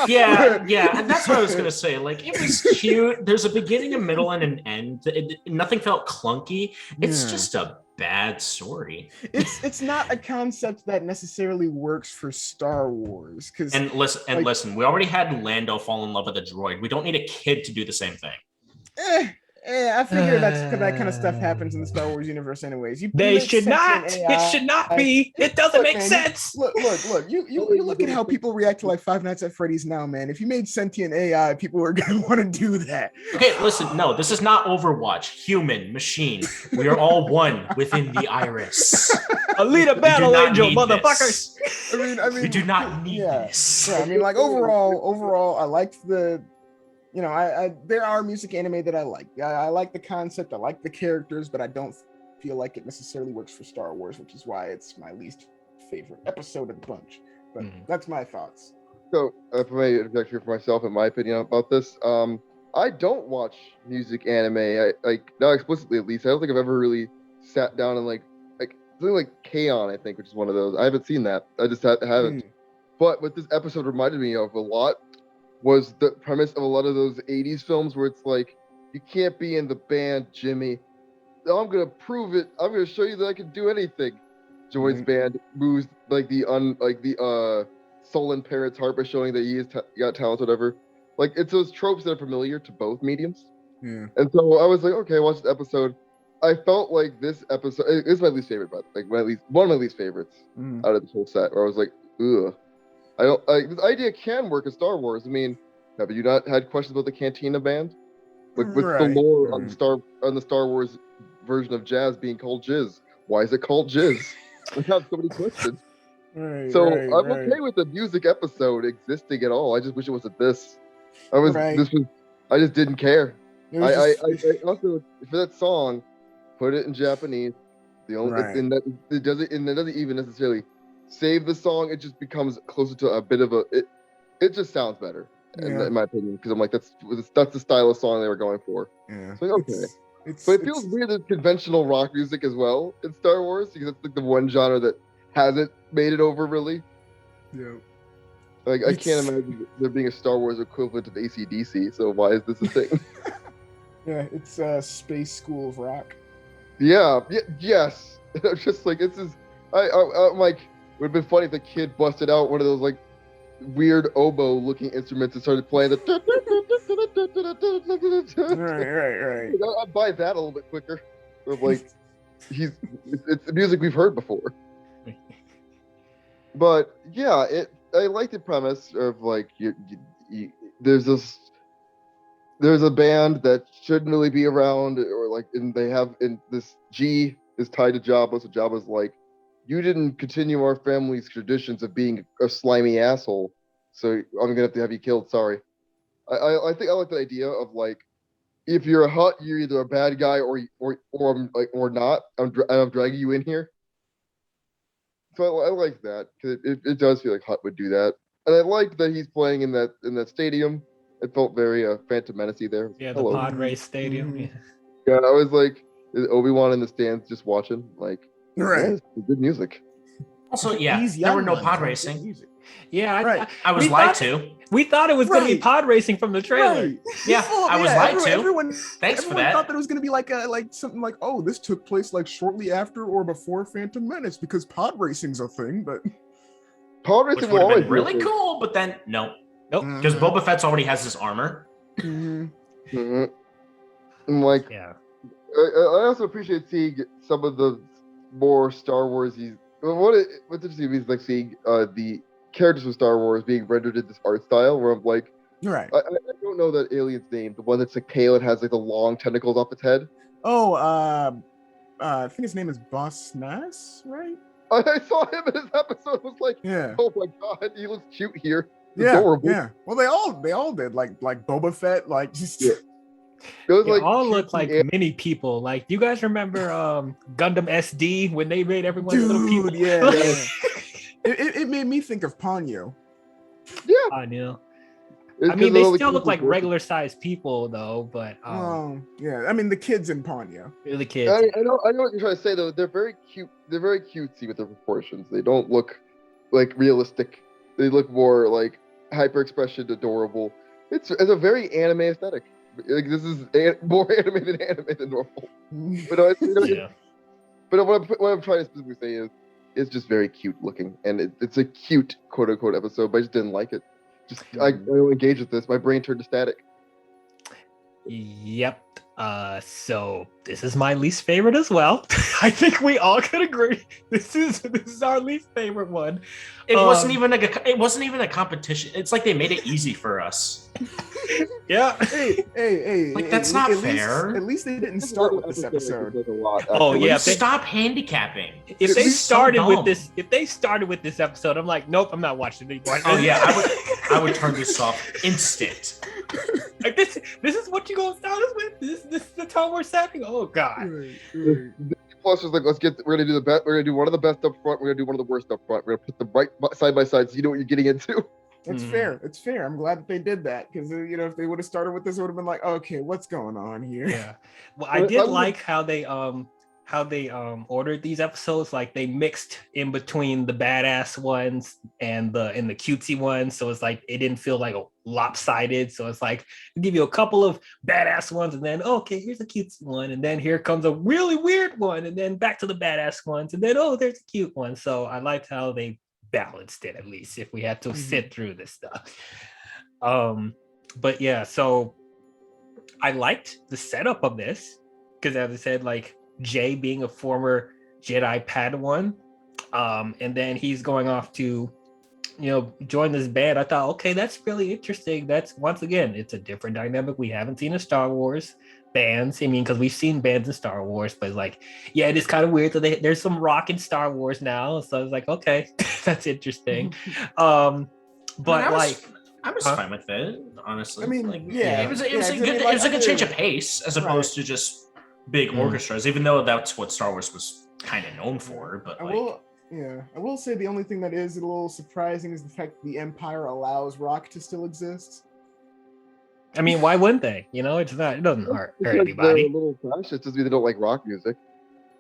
Speaker 4: yeah, and that's what I was gonna say. Like, it was cute. There's a beginning, a middle, and an end. Nothing felt clunky. It's just a bad story.
Speaker 2: It's not a concept that necessarily works for Star Wars.
Speaker 4: Listen, we already had Lando fall in love with a droid. We don't need a kid to do the same thing.
Speaker 2: I figure that's because that kind of stuff happens in the Star Wars universe, anyways.
Speaker 1: They should not. It should not be. It doesn't make sense.
Speaker 2: Look. You look at how people react to like Five Nights at Freddy's now, man. If you made sentient AI, people are gonna want to do that.
Speaker 4: Okay, listen. No, this is not Overwatch. Human, machine. We are all one within the iris.
Speaker 1: Alita Battle Angel, motherfuckers.
Speaker 2: I mean,
Speaker 4: we do not need this.
Speaker 2: Yeah, I mean, like overall, I liked the. There are music anime that I like. I like the concept. I like the characters, but I don't feel like it necessarily works for Star Wars, which is why it's my least favorite episode of the bunch. But that's my thoughts.
Speaker 3: So, if I may interject here for myself, in my opinion about this, I don't watch music anime. Not explicitly at least. I don't think I've ever really sat down and like something like K-On! I think, which is one of those. I haven't seen that. I just haven't. But what this episode reminded me of a lot was the premise of a lot of those 80s films where it's like, you can't be in the band, Jimmy. I'm gonna prove it. I'm gonna show you that I can do anything. Joy's band moves like the sullen parent's heart by showing that he is got talent, whatever. Like, it's those tropes that are familiar to both mediums.
Speaker 2: Yeah.
Speaker 3: And so I was like, okay, watch this episode. I felt like this episode is my least favorite, but like one of my least favorites out of the whole set. Where I was like, ugh, I don't like this idea can work in Star Wars. I mean, have you not had questions about the Cantina band? With the lore on the Star Wars version of jazz being called Jizz. Why is it called Jizz? I have so many questions. I'm okay with the music episode existing at all. I just wish it wasn't this. I just didn't care. I also, for that song, put it in Japanese. The only and that it doesn't even necessarily save the song. It just becomes closer to a bit of a. It just sounds better in my opinion, because I'm like, that's the style of song they were going for. Yeah. So okay. But it feels weird that conventional rock music as well in Star Wars, because it's like the one genre that hasn't made it over really. Yeah. Like, I can't imagine there being a Star Wars equivalent of AC/DC, so why is this a thing?
Speaker 2: Yeah, it's Space School of Rock.
Speaker 3: Yes. I'm just like, I'm like, it would have been funny if the kid busted out one of those like weird oboe looking instruments and started playing the right. I'd buy that a little bit quicker. Of like, it's music we've heard before. But yeah, I like the premise of like there's a band that shouldn't really be around, or like, and this G is tied to Jabba, so Jabba's like, you didn't continue our family's traditions of being a slimy asshole, so I'm gonna have to have you killed. Sorry. I think I like the idea of like, if you're a Hutt, you're either a bad guy or not. I'm dragging you in here. So I like that, because it does feel like Hutt would do that, and I like that he's playing in that stadium. It felt very Phantom Menace-y there.
Speaker 1: Yeah, the pod race stadium.
Speaker 3: Yeah, I was like, is Obi-Wan in the stands just watching? Like, yeah, good music.
Speaker 4: Also, yeah, there were no pod racing.
Speaker 1: Yeah,
Speaker 4: I was lied to.
Speaker 1: We thought it was going to be pod racing from the trailer.
Speaker 4: Right. Yeah, I was lied to.
Speaker 2: Everyone
Speaker 4: for that.
Speaker 2: thought that it was going to be like something like, oh, this took place like shortly after or before Phantom Menace, because pod racing's a thing. But
Speaker 3: pod racing
Speaker 4: would have been really cool. But then nope, because Boba Fett's already has his armor.
Speaker 3: I'm like, I also appreciate seeing some of the more Star Wars-y. What's interesting is like seeing the characters from Star Wars being rendered in this art style, where I'm like, I don't know that alien's name, the one that's like pale and has like the long tentacles off its head.
Speaker 2: Oh, I think his name is Boss Nass, right?
Speaker 3: I saw him in his episode. I was like, oh my god, he looks cute here.
Speaker 2: Adorable. Yeah. Well, they all did, like Boba Fett, like just.
Speaker 3: Yeah. It was like
Speaker 1: all look like many people. Like, you guys remember Gundam SD when they made everyone little people?
Speaker 2: Yeah. It made me think of Ponyo.
Speaker 3: Yeah.
Speaker 1: Ponyo. I mean, they still look like regular sized people though, but
Speaker 2: yeah. I mean, the kids in Ponyo.
Speaker 1: The kids.
Speaker 3: I know what you're trying to say though. They're very cute. They're very cutesy with their proportions. They don't look like realistic. They look more like hyper expression, adorable. It's a very anime aesthetic. Like, this is more anime than normal. But but what I'm trying to specifically say is, it's just very cute looking, and it's a cute quote unquote episode. But I just didn't like it. I don't engage with this. My brain turned to static.
Speaker 1: Yep. So this is my least favorite as well. I think we all could agree. This is our least favorite one.
Speaker 4: It wasn't even a competition. It's like they made it easy for us.
Speaker 1: Yeah.
Speaker 2: Hey.
Speaker 4: Like, that's not fair.
Speaker 2: At least they didn't start with this episode.
Speaker 1: Oh yeah.
Speaker 4: Stop handicapping.
Speaker 1: If they started with this episode, I'm like, nope, I'm not watching it anymore.
Speaker 4: Oh yeah, I would turn this off instant.
Speaker 1: Like, this is what you gonna start us with? This is the tone we're setting? Oh god.
Speaker 3: Plus was like, we're gonna do the best. We're gonna do one of the best up front. We're gonna do one of the worst up front. We're gonna put them right side by side, so you know what you're getting into.
Speaker 2: It's fair. It's fair. I'm glad that they did that, because if they would have started with this, it would have been like, okay, what's going on here?
Speaker 1: Yeah. Well, I did like how they ordered these episodes. Like they mixed in between the badass ones and the cutesy ones, so it's like it didn't feel like a lopsided. So it's like we give you a couple of badass ones, and then okay, here's a cutesy one, and then here comes a really weird one, and then back to the badass ones, and then oh, there's a cute one. So I liked how they balanced it, at least if we had to sit through this stuff. But yeah, so I liked the setup of this because, as I said, like Jay being a former Jedi Padawan, and then he's going off to, join this band. I thought, okay, that's really interesting. That's, once again, it's a different dynamic we haven't seen in Star Wars bands. I mean, because we've seen bands in Star Wars, but like, yeah, it is kind of weird that there's some rock in Star Wars now. So I was like, okay, that's interesting. But
Speaker 4: I was fine with it, honestly.
Speaker 2: I mean,
Speaker 4: like,
Speaker 2: yeah,
Speaker 4: it was a good change of pace as opposed to just big orchestras, even though that's what Star Wars was kind of known for. But I
Speaker 2: will say the only thing that is a little surprising is the fact that the Empire allows rock to still exist.
Speaker 1: I mean, why wouldn't they? It doesn't hurt anybody.
Speaker 3: They're a little fascist, just mean they don't like rock music.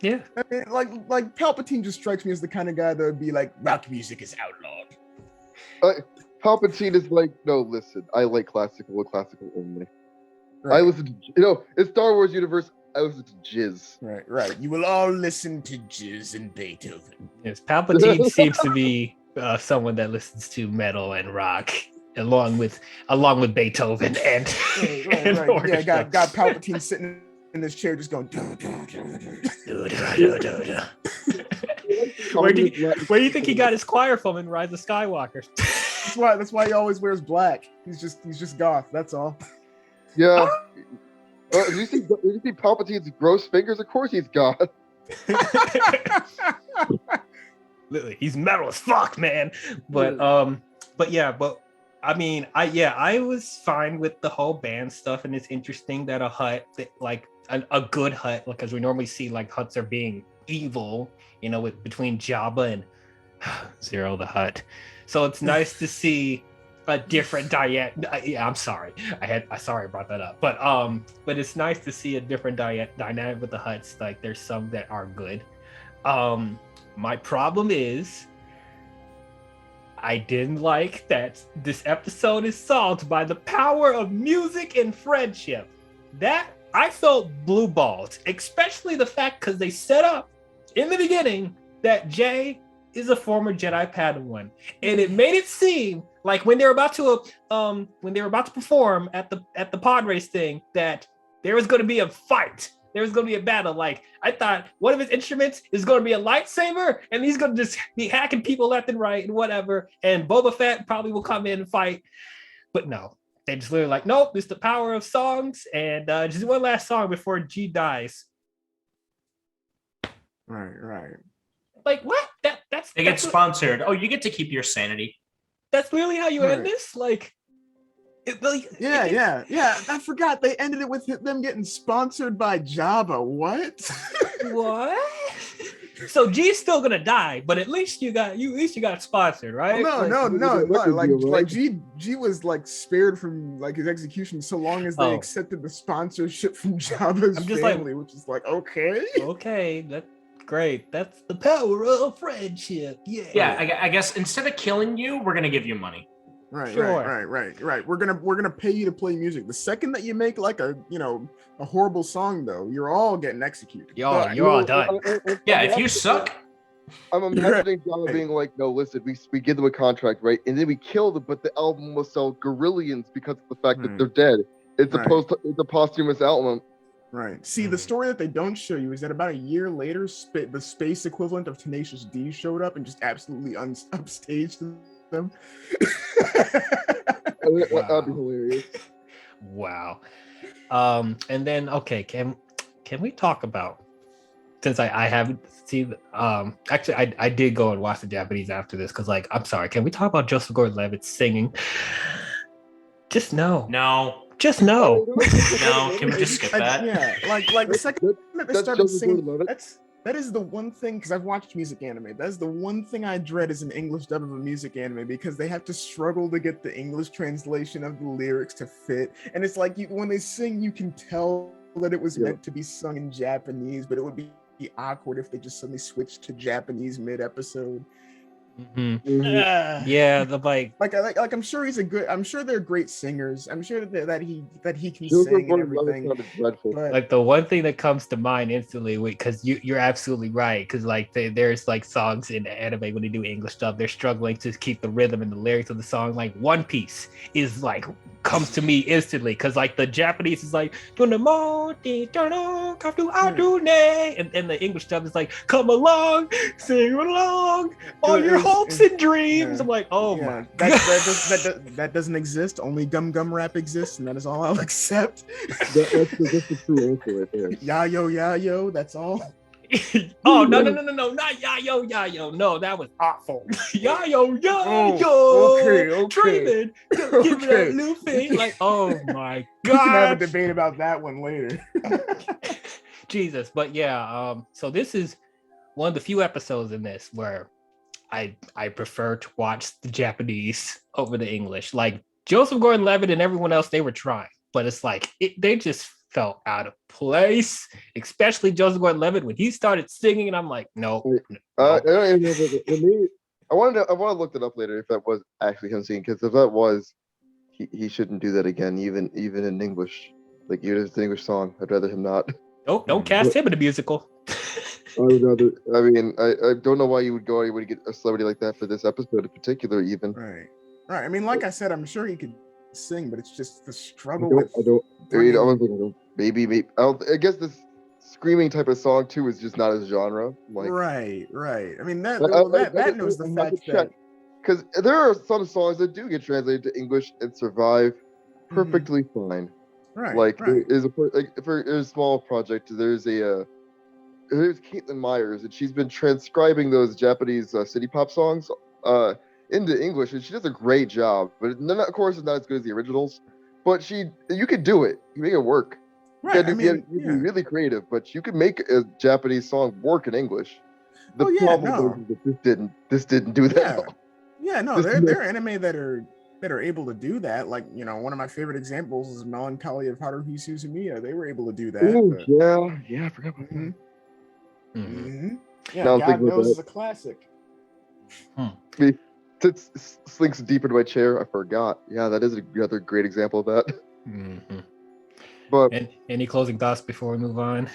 Speaker 1: Yeah.
Speaker 2: I mean, like Palpatine just strikes me as the kind of guy that would be like, rock music is outlawed.
Speaker 3: Palpatine is like, no, listen, I like classical only.
Speaker 2: Right.
Speaker 3: I listen to, in Star Wars universe, I listen to jizz.
Speaker 2: Right. You will all listen to jizz and Beethoven.
Speaker 1: Yes, Palpatine seems to be someone that listens to metal and rock, along with Beethoven and
Speaker 2: right. Yeah, got Palpatine sitting in this chair just going.
Speaker 1: Where do you think he got his choir from in Rise of Skywalker?
Speaker 2: That's why he always wears black. He's just goth. That's all.
Speaker 3: Yeah. Did you see Palpatine's gross fingers? Of course he's goth.
Speaker 1: He's metal as fuck, man. But I mean, I was fine with the whole band stuff, and it's interesting that a Hutt, like a good Hutt, because we normally see like Hutts are being evil, between Jabba and Zero the Hutt. So it's nice to see a different yeah, I'm sorry. I brought that up. But it's nice to see a different dynamic with the Hutts. Like there's some that are good. My problem is I didn't like that this episode is solved by the power of music and friendship. That I felt blue balls, especially the fact because they set up in the beginning that Jay is a former Jedi Padawan, and it made it seem like when they were about to perform at the pod race thing that there was going to be a fight. There was going to be a battle. Like I thought one of his instruments is going to be a lightsaber, and he's going to just be hacking people left and right and whatever. And Boba Fett probably will come in and fight, but no, they just literally like, nope, it's the power of songs, and just one last song before G dies.
Speaker 2: Right.
Speaker 1: Like what?
Speaker 4: They get sponsored. Oh, you get to keep your sanity.
Speaker 1: That's literally how you end this? Like,
Speaker 2: yeah. I forgot they ended it with them getting sponsored by Jabba. What?
Speaker 1: What? So G's still gonna die, but at least you got sponsored, right?
Speaker 2: Well, no. Like G was like spared from like his execution so long as they accepted the sponsorship from Jabba's family, which is like okay,
Speaker 1: that's great. That's the power of friendship.
Speaker 4: Yeah. I guess instead of killing you, we're gonna give you money.
Speaker 2: Right. We're gonna pay you to play music. The second that you make like a horrible song, though, you're all getting executed.
Speaker 1: You're all done.
Speaker 4: Yeah, if you suck.
Speaker 3: I'm imagining Jabba being like, no, listen, we give them a contract, right? And then we kill them, but the album will sell Gorillions because of the fact that they're dead. It's a posthumous album.
Speaker 2: Right. See, the story that they don't show you is that about a year later, the space equivalent of Tenacious D showed up and just absolutely upstaged them.
Speaker 3: That'd be hilarious.
Speaker 1: Wow. And then can we talk about, since I haven't seen actually I did go and watch the Japanese after this because like I'm sorry, can we talk about Joseph Gordon-Levitt singing? Just no. Just no.
Speaker 4: No, can we just skip that?
Speaker 2: Yeah, like the second that they started singing, that is the one thing, because I've watched music anime, that's the one thing I dread is an English dub of a music anime, because they have to struggle to get the English translation of the lyrics to fit. And it's like when they sing, you can tell that it was meant to be sung in Japanese, but it would be be awkward if they just suddenly switched to Japanese mid-episode.
Speaker 1: Yeah, the
Speaker 2: Like I'm sure he's a good. I'm sure they're great singers. I'm sure that he can
Speaker 3: Joseph
Speaker 2: sing and
Speaker 3: Gordon-Levitt
Speaker 2: everything.
Speaker 3: sounded dreadful.
Speaker 2: But
Speaker 1: like the one thing that comes to mind instantly, because you're absolutely right, because like there's like songs in anime when they do English stuff, they're struggling to keep the rhythm and the lyrics of the song. Like One Piece is like comes to me instantly, because like the Japanese is like and the English stuff is like come along, sing along, all your hopes and dreams.
Speaker 2: Yeah.
Speaker 1: I'm like, oh
Speaker 2: yeah,
Speaker 1: my
Speaker 2: that doesn't exist. Only Gum Gum Rap exists, and that is all I'll accept.
Speaker 3: That's the true answer right there.
Speaker 2: Ya yo, that's all.
Speaker 1: Oh no, not yo, no, that was awful. yo,
Speaker 2: okay.
Speaker 1: dreaming, give me that new thing. Like, oh my
Speaker 2: We can have a
Speaker 1: god,
Speaker 2: debate about that one later.
Speaker 1: Jesus. But yeah, so this is one of the few episodes in this where I prefer to watch the Japanese over the English. Like Joseph Gordon-Levitt and everyone else, they were trying, but it's like they just felt out of place, especially Joseph Gordon-Levitt when he started singing, and I'm like, no.
Speaker 3: I don't even know if I want to look it up later if that was actually him singing, because if that was, he shouldn't do that again, even in English. Like even if it's an English song, I'd rather him not.
Speaker 1: Nope, don't cast him in a musical.
Speaker 3: I would rather. I mean, I don't know why you would go anywhere to get a celebrity like that for this episode in particular, even.
Speaker 2: Right. I mean, like I said, I'm sure he could sing, but it's just the struggle
Speaker 3: I was thinking maybe. I guess this screaming type of song too is just not his genre. Like,
Speaker 2: right. I mean that knows the
Speaker 3: I'm
Speaker 2: fact
Speaker 3: to
Speaker 2: that
Speaker 3: because there are some songs that do get translated to English and survive perfectly fine.
Speaker 2: right.
Speaker 3: Like
Speaker 2: right.
Speaker 3: for a small project, there's Caitlin Myers, and she's been transcribing those Japanese city pop songs into English, and she does a great job. But of course, it's not as good as the originals. But you could do it. You make it work.
Speaker 2: Right.
Speaker 3: You'd be really creative, but you could make a Japanese song work in English. The problem is that this didn't do that.
Speaker 2: Yeah, no, there are anime that are able to do that. Like, one of my favorite examples is Melancholy of Haruhi Suzumiya. They were able to do that.
Speaker 3: Ooh, yeah, I forgot about that.
Speaker 2: Yeah,
Speaker 3: Now
Speaker 2: God Knows is a classic.
Speaker 3: It slinks deep into my chair. I forgot. Yeah, that is another great example of that. But
Speaker 1: any closing thoughts before we move on?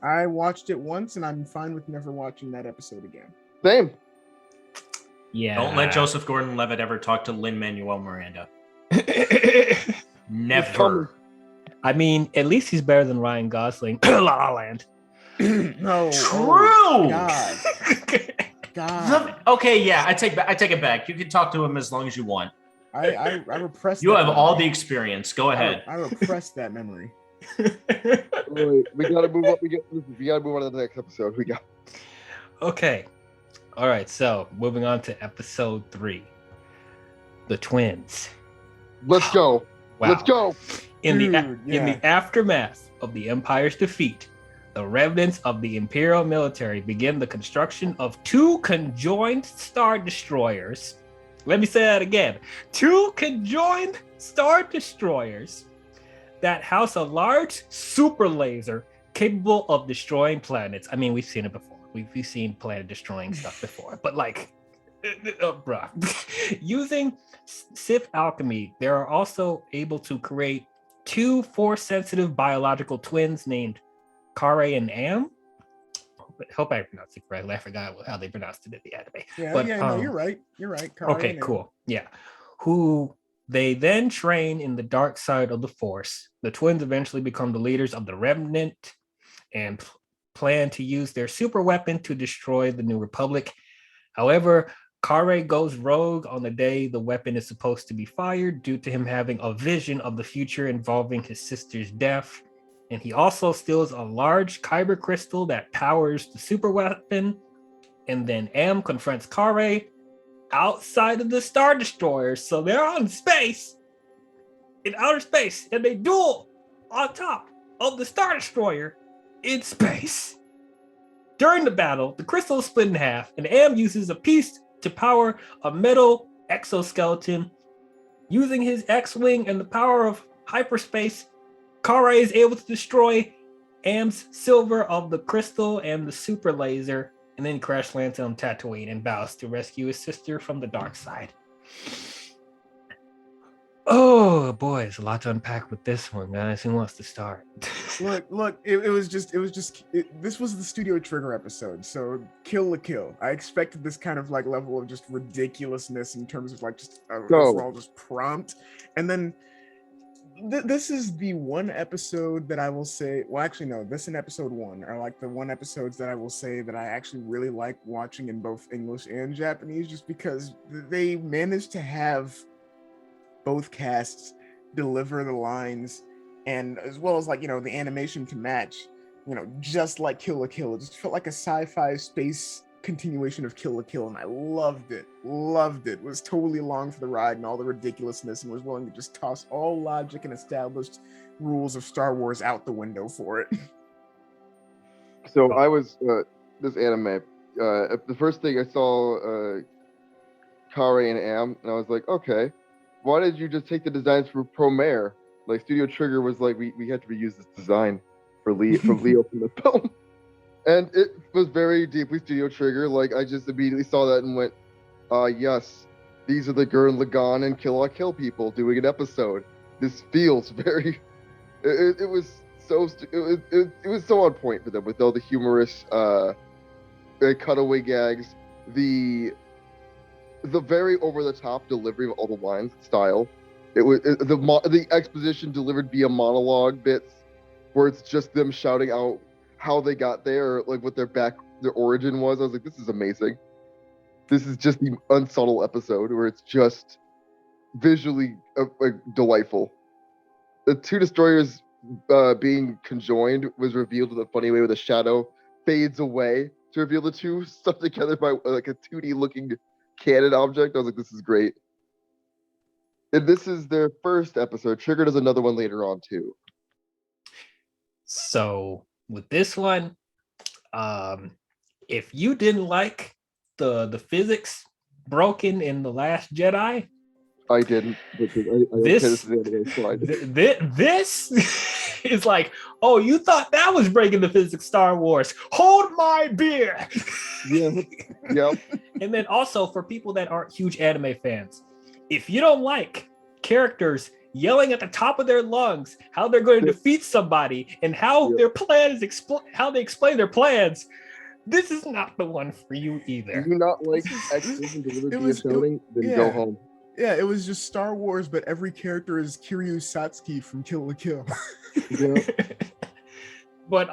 Speaker 2: I watched it once, and I'm fine with never watching that episode again.
Speaker 3: Same.
Speaker 1: Yeah.
Speaker 4: Don't let Joseph Gordon-Levitt ever talk to Lin-Manuel Miranda. Never.
Speaker 1: I mean, at least he's better than Ryan Gosling. La La Land.
Speaker 2: No.
Speaker 4: True.
Speaker 2: God.
Speaker 4: Okay, yeah, I take it back. You can talk to him as long as you want.
Speaker 2: I repressed.
Speaker 4: You have all the experience. Go ahead.
Speaker 2: I repressed that memory.
Speaker 3: Wait, we gotta move on. We gotta move on to the next episode.
Speaker 1: Okay. All right. So moving on to episode 3, the twins.
Speaker 3: Let's go.
Speaker 1: Wow.
Speaker 3: Let's go.
Speaker 1: In the aftermath of the Empire's defeat, the remnants of the Imperial military begin the construction of 2 conjoined Star Destroyers. Let me say that again. 2 conjoined Star Destroyers that house a large super laser capable of destroying planets. I mean, we've seen it before. We've seen planet destroying stuff before, but like, bruh. Using Sith alchemy, they are also able to create 2 force-sensitive biological twins named Kare and Am. Hope I pronounced it correctly. I forgot how they pronounced it in the anime.
Speaker 2: No, you're right. You're right. Kare
Speaker 1: okay, cool. Yeah. Who they then train in the dark side of the Force. The twins eventually become the leaders of the Remnant and plan to use their super weapon to destroy the New Republic. However, Kare goes rogue on the day the weapon is supposed to be fired due to him having a vision of the future involving his sister's death. And he also steals a large kyber crystal that powers the super weapon. And then Am confronts Kare outside of the Star Destroyer. So they're in outer space, and they duel on top of the Star Destroyer in space. During the battle, the crystal is split in half, and Am uses a piece to power a metal exoskeleton. Using his X-Wing and the power of hyperspace, Kare is able to destroy aims silver of the crystal and the super laser, and then crash lands on Tatooine and vows to rescue his sister from the dark side. Oh boy, it's a lot to unpack with this one, guys. Who wants to start?
Speaker 2: Look, it was just this was the Studio Trigger episode, so Kill la Kill. I expected this kind of like level of just ridiculousness in terms of like just overall just prompt, and then this is the one episode that I will say. Well, actually, no, this in episode 1 are like the one episodes that I will say that I actually really like watching in both English and Japanese, just because they managed to have both casts deliver the lines, and as well as like, you know, the animation to match, you know, just like Kill la Kill. It just felt like a sci-fi space continuation of Kill la Kill, and I loved it. Was totally along for the ride and all the ridiculousness, and was willing to just toss all logic and established rules of Star Wars out the window for it.
Speaker 3: So I was this anime. The first thing I saw Kare and Am, and I was like, okay, why did you just take the designs from Promare? Like Studio Trigger was like, we had to reuse this design from Leo from the film. And it was very deeply Studio Trigger. Like I just immediately saw that and went, yes, these are the Gurren Lagann and Kill la Kill people doing an episode. This feels very it was so it was so on point for them, with all the humorous cutaway gags, the very over-the-top delivery of all the lines, style. It was the exposition delivered via monologue bits, where it's just them shouting out how they got there, like what their origin was. I was like, this is amazing. This is just the unsubtle episode where it's just visually delightful. The two destroyers being conjoined was revealed in a funny way, where the shadow fades away to reveal the two stuck together by like a 2D looking cannon object. I was like, this is great. And this is their first episode. Trigger does another one later on too.
Speaker 1: So with this one, if you didn't like the physics broken in The Last Jedi,
Speaker 3: I didn't. This
Speaker 1: is like, oh, you thought that was breaking the physics, Star Wars. Hold my beer.
Speaker 3: Yeah. Yep.
Speaker 1: And then also for people that aren't huge anime fans, if you don't like characters yelling at the top of their lungs how they're going to defeat somebody and how their plan is how they explain their plans, this is not the one for you either.
Speaker 3: Do you not like exposition delivered via shouting? Then go home.
Speaker 2: Yeah, it was just Star Wars, but every character is Kiryu Satsuki from Kill la Kill.
Speaker 3: Yeah.
Speaker 1: But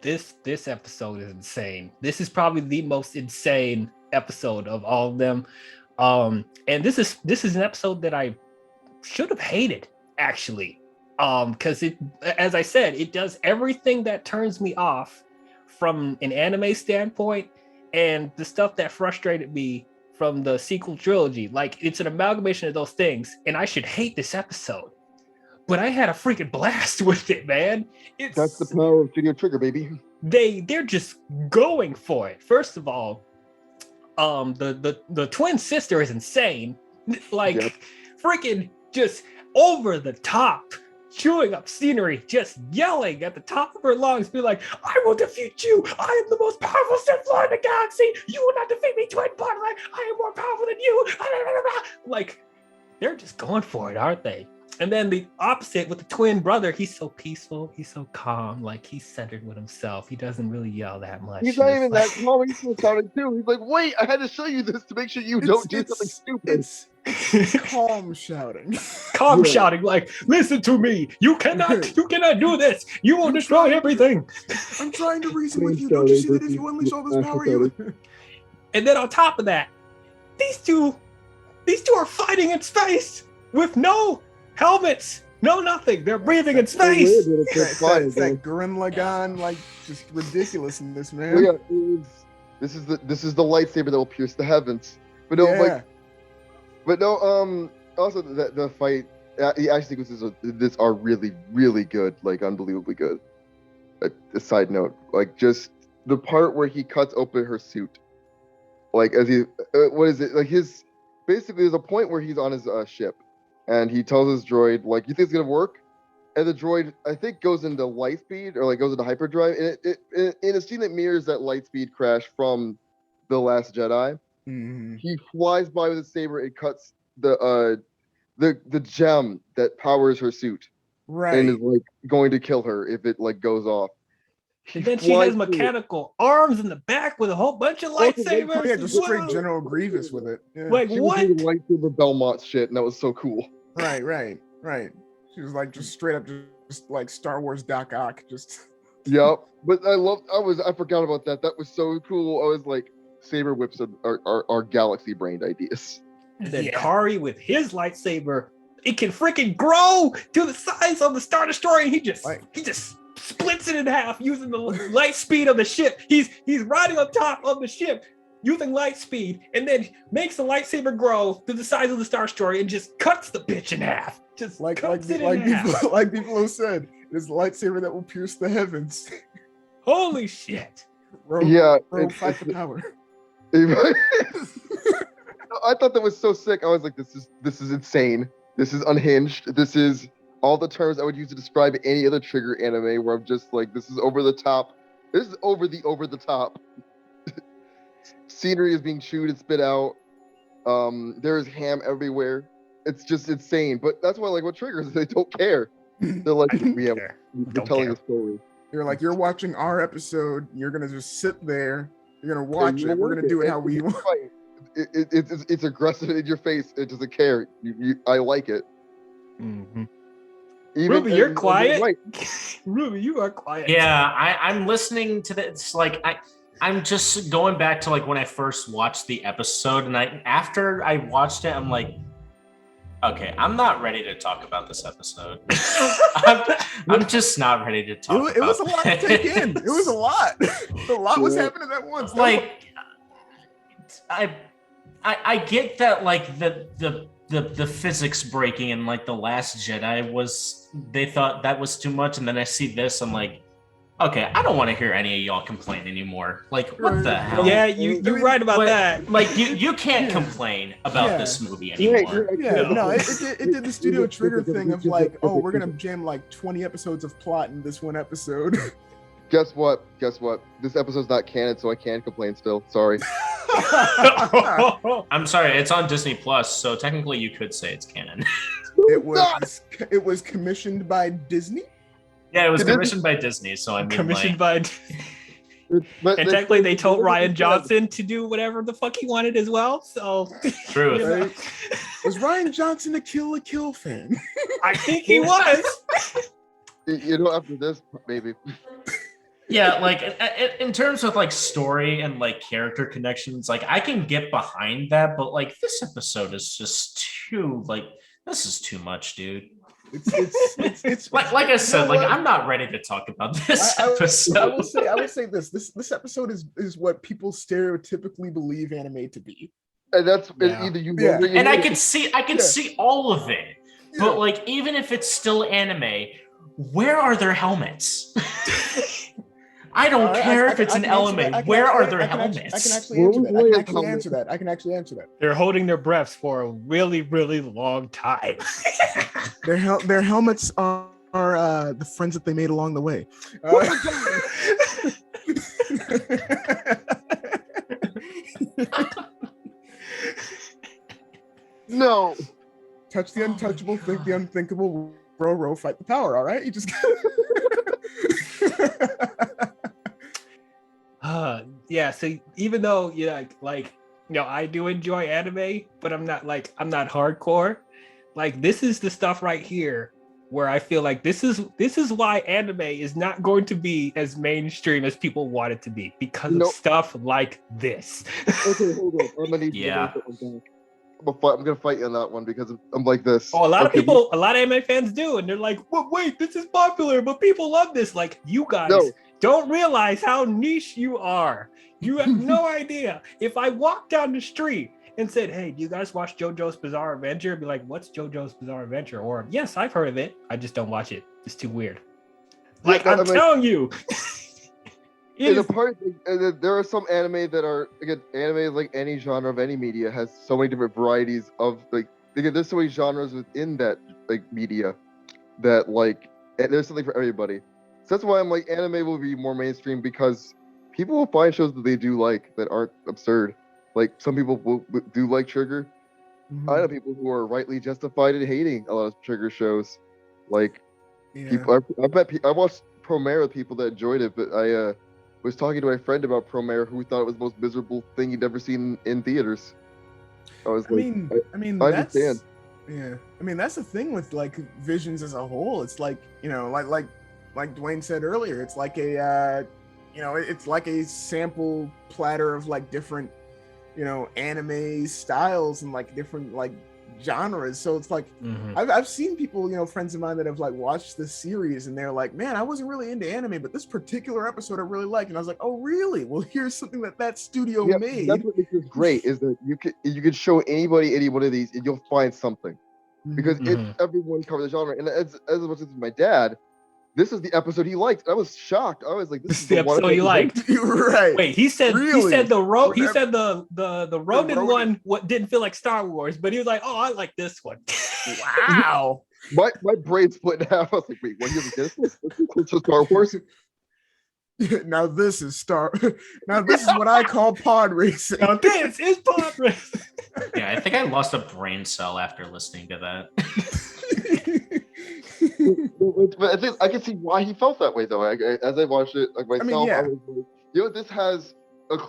Speaker 1: this episode is insane. This is probably the most insane episode of all of them. And this is an episode that I should have hated, actually. Because it, as I said, it does everything that turns me off from an anime standpoint, and the stuff that frustrated me from the sequel trilogy. Like, it's an amalgamation of those things, and I should hate this episode, but I had a freaking blast with it, man.
Speaker 3: That's the power of Studio Trigger, baby.
Speaker 1: They're just going for it. First of all, the twin sister is insane. Like, freaking just over the top, chewing up scenery, just yelling at the top of her lungs, be like, I will defeat you. I am the most powerful Sith Lord in the galaxy. You will not defeat me, twin partner. I am more powerful than you. Like, they're just going for it, aren't they? And then the opposite with the twin brother, he's so peaceful, he's so calm, like he's centered with himself. He doesn't really yell that much.
Speaker 3: He's not even that calm. He's still shouting too. He's like, wait, I had to show you this to make sure you don't do something stupid.
Speaker 2: It's calm shouting.
Speaker 1: Calm shouting, like, listen to me. You cannot do this. You will destroy everything.
Speaker 2: I'm trying to reason with you. Don't you see that if you unleash all this power, you...
Speaker 1: And then on top of that, these two are fighting in space with no helmets, no nothing. They're breathing in space.
Speaker 2: It's that Gurren Lagann, like, just ridiculousness, man.
Speaker 3: Yeah, this is the lightsaber that will pierce the heavens. But no, also the fight, the action sequences are really, really good, like unbelievably good. A side note, like just the part where he cuts open her suit, like as he, what is it? Like basically there's a point where he's on his ship, and he tells his droid, like, you think it's gonna work? and the droid I think goes into light speed or like goes into hyperdrive, and it in a scene that mirrors that light speed crash from The Last Jedi.
Speaker 2: Mhm.
Speaker 3: He flies by with his saber and cuts the gem that powers her suit,
Speaker 2: Right.
Speaker 3: and is like going to kill her if it like goes off.
Speaker 1: And then she
Speaker 3: flies
Speaker 1: has
Speaker 3: through it.
Speaker 1: mechanical arms in the back with a whole bunch of
Speaker 3: Also,
Speaker 1: lightsabers.
Speaker 2: Oh, yeah, just straight
Speaker 1: Whoa.
Speaker 2: General Grievous with it. Yeah.
Speaker 1: Like
Speaker 3: She
Speaker 1: what?
Speaker 3: was doing lightsaber Belmont shit, and that was so cool.
Speaker 2: Right. She was like just straight up, just like Star Wars Doc Ock. Just
Speaker 3: Yep. But I forgot about that. That was so cool. I was like, saber whips are galaxy brained ideas.
Speaker 1: And then
Speaker 2: Yeah.
Speaker 1: Kari with his lightsaber, it can freaking grow to the size of the Star Destroyer. And he just splits it in half using the light speed of the ship. He's riding on top of the ship using light speed, and then makes the lightsaber grow to the size of the Star Destroyer and just cuts the bitch in half. Just cuts it in half.
Speaker 2: like people have said, it is the lightsaber that will pierce the heavens.
Speaker 1: Holy shit!
Speaker 2: Rogue,
Speaker 3: Yeah,
Speaker 2: Rogue, fight the power.
Speaker 3: I thought that was so sick. I was like, this is insane. This is unhinged. This is all the terms I would use to describe any other Trigger anime where I'm just like, this is over the top. This is over the top. Scenery is being chewed and spit out. There is ham everywhere. It's just insane. But that's why I like what Triggers, they don't care. They're like, we're telling a story.
Speaker 2: They're like, you're watching our episode. You're gonna just sit there. You're gonna watch it. We're gonna do it how we want.
Speaker 3: It's aggressive in your face. It doesn't care. I like it.
Speaker 1: Mm-hmm.
Speaker 3: Even,
Speaker 1: Ruby, you're quiet.
Speaker 3: Right.
Speaker 1: Ruby, you are quiet.
Speaker 4: Yeah, I'm listening to this. Like I'm just going back to like when I first watched the episode, and after I watched it, I'm like, okay, I'm not ready to talk about this episode. I'm just not ready to talk about
Speaker 2: it. It was a lot to take in. It was a lot. A lot was happening at once.
Speaker 4: Like, I get that like the physics breaking in like The Last Jedi was, they thought that was too much, and then I see this, I'm like, okay, I don't want to hear any of y'all complain anymore. Like, what the hell?
Speaker 1: Yeah, you're right about that.
Speaker 4: Like, you can't complain about this movie anymore.
Speaker 2: No, it did the Studio Trigger thing of like, oh, we're gonna jam like 20 episodes of plot in this one episode.
Speaker 3: Guess what? This episode's not canon, so I can complain still. Sorry.
Speaker 4: I'm sorry, it's on Disney Plus, so technically you could say it's canon.
Speaker 2: It was commissioned by Disney.
Speaker 4: Yeah, it was commissioned by Disney, so I mean,
Speaker 1: commissioned
Speaker 4: like,
Speaker 1: by. And technically, they told Ryan Johnson to do whatever the fuck he wanted as well. So
Speaker 4: true.
Speaker 2: Right? Was Ryan Johnson a Kill la Kill fan?
Speaker 1: I think he was.
Speaker 3: After this, maybe.
Speaker 4: Yeah, like in terms of like story and like character connections, like I can get behind that, but like this episode is just too this is too much, dude. It's like I said, like I'm not ready to talk about this episode.
Speaker 2: I will say this episode is what people stereotypically believe anime to be.
Speaker 3: And that's either you love it,
Speaker 4: and I can see all of it. Yeah. But like even if it's still anime, where are their helmets? I don't care if it's an element. Where are their helmets?
Speaker 2: I can actually answer that. I can actually answer that.
Speaker 1: They're holding their breaths for a really, really long time.
Speaker 2: Their helmets are the friends that they made along the way.
Speaker 3: No.
Speaker 2: Touch the untouchable, think the unthinkable, row, fight the power, all right? You just
Speaker 1: yeah, so even though I do enjoy anime, but I'm not hardcore. Like this is the stuff right here where I feel like this is why anime is not going to be as mainstream as people want it to be, because of stuff like this.
Speaker 3: Okay, hold on. I'm gonna need I'm gonna fight you on that one because I'm like this.
Speaker 1: Oh, a lot of anime fans do, and they're like, well, wait, this is popular, but people love this. Like, you guys don't realize how niche you are. You have no idea. If I walked down the street and said, hey, do you guys watch JoJo's Bizarre Adventure? I'd be like, what's JoJo's Bizarre Adventure? Or, yes, I've heard of it. I just don't watch it. It's too weird. Like, I'm telling you.
Speaker 3: There are some anime that are, again, anime is like any genre of any media, has so many different varieties of, like, again, there's so many genres within that, like, media that, like, and there's something for everybody. So that's why I'm like, anime will be more mainstream because people will find shows that they do like that aren't absurd. Like some people do like Trigger. I know people who are rightly justified in hating a lot of Trigger shows. Like people, I bet I watched Promare with people that enjoyed it, but I was talking to my friend about Promare who thought it was the most miserable thing he'd ever seen in theaters. I was I understand.
Speaker 2: I mean, that's the thing with like Visions as a whole. It's like, you know, like Dwayne said earlier, it's like a, you know, it's like a sample platter of like different, you know, anime styles and like different like genres. So it's like I've seen people, you know, friends of mine that have like watched this series and they're like, man, I wasn't really into anime, but this particular episode I really liked. And I was like, oh really? Well, here's something that studio made.
Speaker 3: That's what makes this great is that you could show anybody any one of these and you'll find something because it's everyone covers the genre. And as much as my dad, this is the episode he liked. I was shocked. I was like, "This is
Speaker 1: the episode you liked."
Speaker 2: Right?
Speaker 1: Wait, he said the Ronin one. What didn't feel like Star Wars, but he was like, "Oh, I like this one."
Speaker 2: Wow.
Speaker 3: my brain split in half. I was like, "Wait, what? You have this? It's Star Wars."
Speaker 2: Now this is Now this is what I call pod racing.
Speaker 1: Now this is pod racing.
Speaker 4: Yeah, I think I lost a brain cell after listening to that.
Speaker 3: But I can see why he felt that way though. As I watched it, like myself, I was like, you know,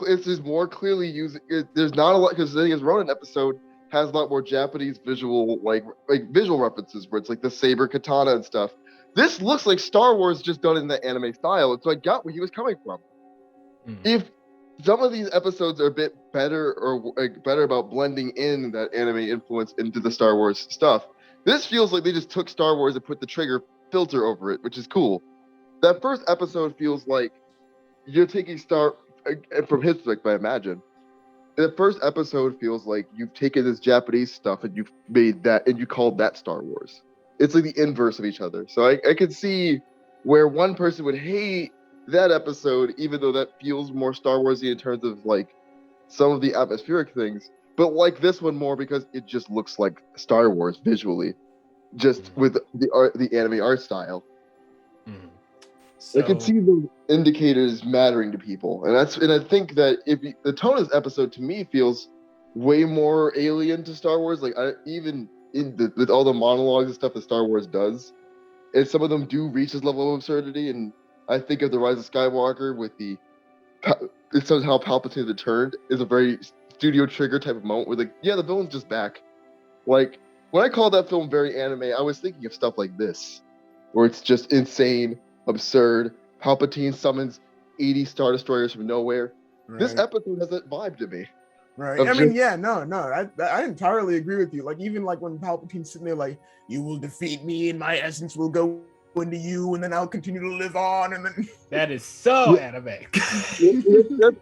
Speaker 3: this is more clearly using. There's not a lot because the thing is, Ronin episode has a lot more Japanese visual, like visual references, where it's like the saber katana and stuff. This looks like Star Wars just done in the anime style, and so I got where he was coming from. If some of these episodes are a bit better or better about blending in that anime influence into the Star Wars stuff, this feels like they just took Star Wars and put the Trigger filter over it, which is cool. That first episode feels like you're taking from his perspective, I imagine. The first episode feels like you've taken this Japanese stuff and you've made that and you called that Star Wars. It's like the inverse of each other. So I could see where one person would hate that episode, even though that feels more Star Warsy in terms of like some of the atmospheric things, but like this one more because it just looks like Star Wars visually, just with the anime art style. So, I can see the indicators mattering to people, and I think that the tone of this episode to me feels way more alien to Star Wars. Like even with all the monologues and stuff that Star Wars does, and some of them do reach this level of absurdity. And I think of the Rise of Skywalker with it's how Palpatine returned is a very Studio Trigger type of moment where like, yeah, the villain's just back. Like when I call that film very anime, I was thinking of stuff like this, where it's just insane, absurd. Palpatine summons 80 Star Destroyers from nowhere. Right. This episode has that vibe to me.
Speaker 2: Right. I mean, yeah, no, I entirely agree with you. Like even like when Palpatine's sitting there, like, you will defeat me, and my essence will go into you, and then I'll continue to live on, and then
Speaker 1: that is so anime.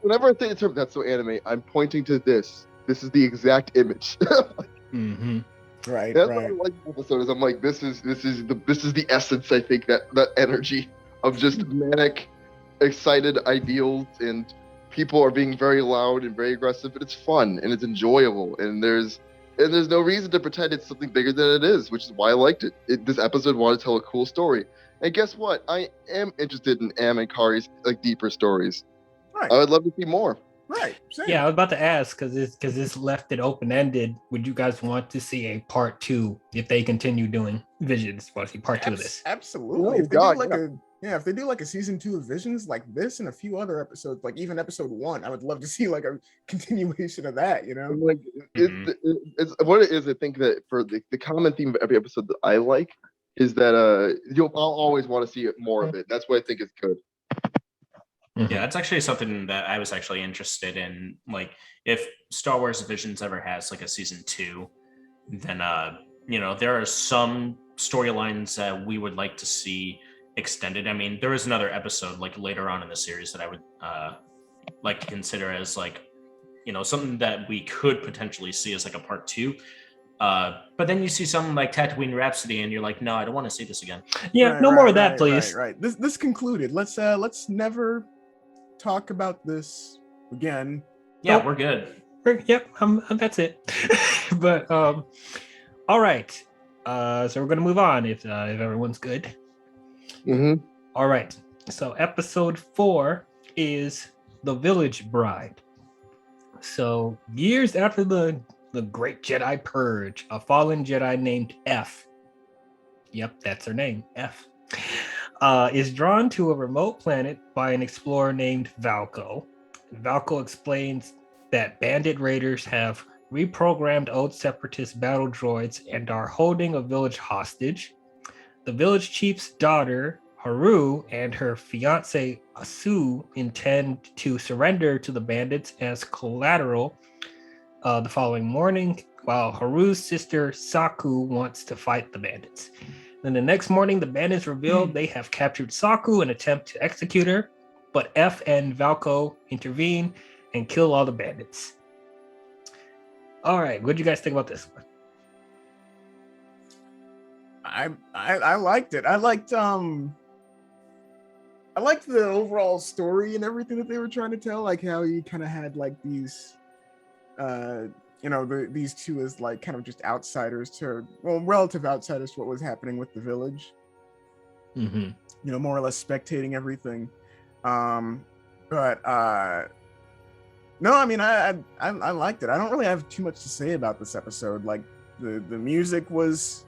Speaker 3: Whenever I say the term "that's so anime," I'm pointing to this. This is the exact image.
Speaker 2: Right.
Speaker 3: That's what I like the episode is. I'm like, this is the essence. I think that energy of just manic, excited ideals, and people are being very loud and very aggressive, but it's fun and it's enjoyable, and there's no reason to pretend it's something bigger than it is, which is why I liked it. This episode wanted to tell a cool story, and guess what? I am interested in Kari's like deeper stories. Right. I would love to see more.
Speaker 2: Right. Same.
Speaker 1: Yeah, I was about to ask because this left it open ended. Would you guys want to see a part 2 if they continue doing Visions? Want to see part 2 of this?
Speaker 2: Absolutely. If they do like a season 2 of Visions like this and a few other episodes, like even episode 1, I would love to see like a continuation of that, you know?
Speaker 3: Like it's what it is. I think that for the common theme of every episode that I like is that I'll always want to see more of it. That's what I think is good.
Speaker 4: Yeah, that's actually something that I was actually interested in. Like if Star Wars Visions ever has like a season 2, then there are some storylines that we would like to see extended. I mean, there is another episode like later on in the series that I would like to consider as like, something that we could potentially see as like a part 2. But then you see something like Tatooine Rhapsody and you're like, no, I don't want to see this again.
Speaker 1: Yeah, no more of that, please.
Speaker 2: Right. This concluded. Let's never talk about this again.
Speaker 4: Yeah, we're good.
Speaker 1: Yep, that's it. But all right. So we're gonna move on if everyone's good.
Speaker 3: Mm-hmm.
Speaker 1: All right. So episode 4 is The Village Bride. So years after the Great Jedi Purge, a fallen Jedi named F, yep, that's her name, F, is drawn to a remote planet by an explorer named Valko. Valko explains that bandit raiders have reprogrammed old separatist battle droids and are holding a village hostage. The village chief's daughter, Haru, and her fiance, Asu, intend to surrender to the bandits as collateral the following morning, while Haru's sister, Saku, wants to fight the bandits. Then the next morning, the bandits reveal they have captured Saku and attempt to execute her, but F and Valko intervene and kill all the bandits. All right, what do you guys think about this one?
Speaker 2: I liked it. I liked the overall story and everything that they were trying to tell, like how you kind of had like these these two as like kind of just outsiders to, well, relative outsiders to what was happening with the village.
Speaker 1: Mm-hmm.
Speaker 2: You know, more or less spectating everything. No, I mean, I liked it. I don't really have too much to say about this episode. Like the music was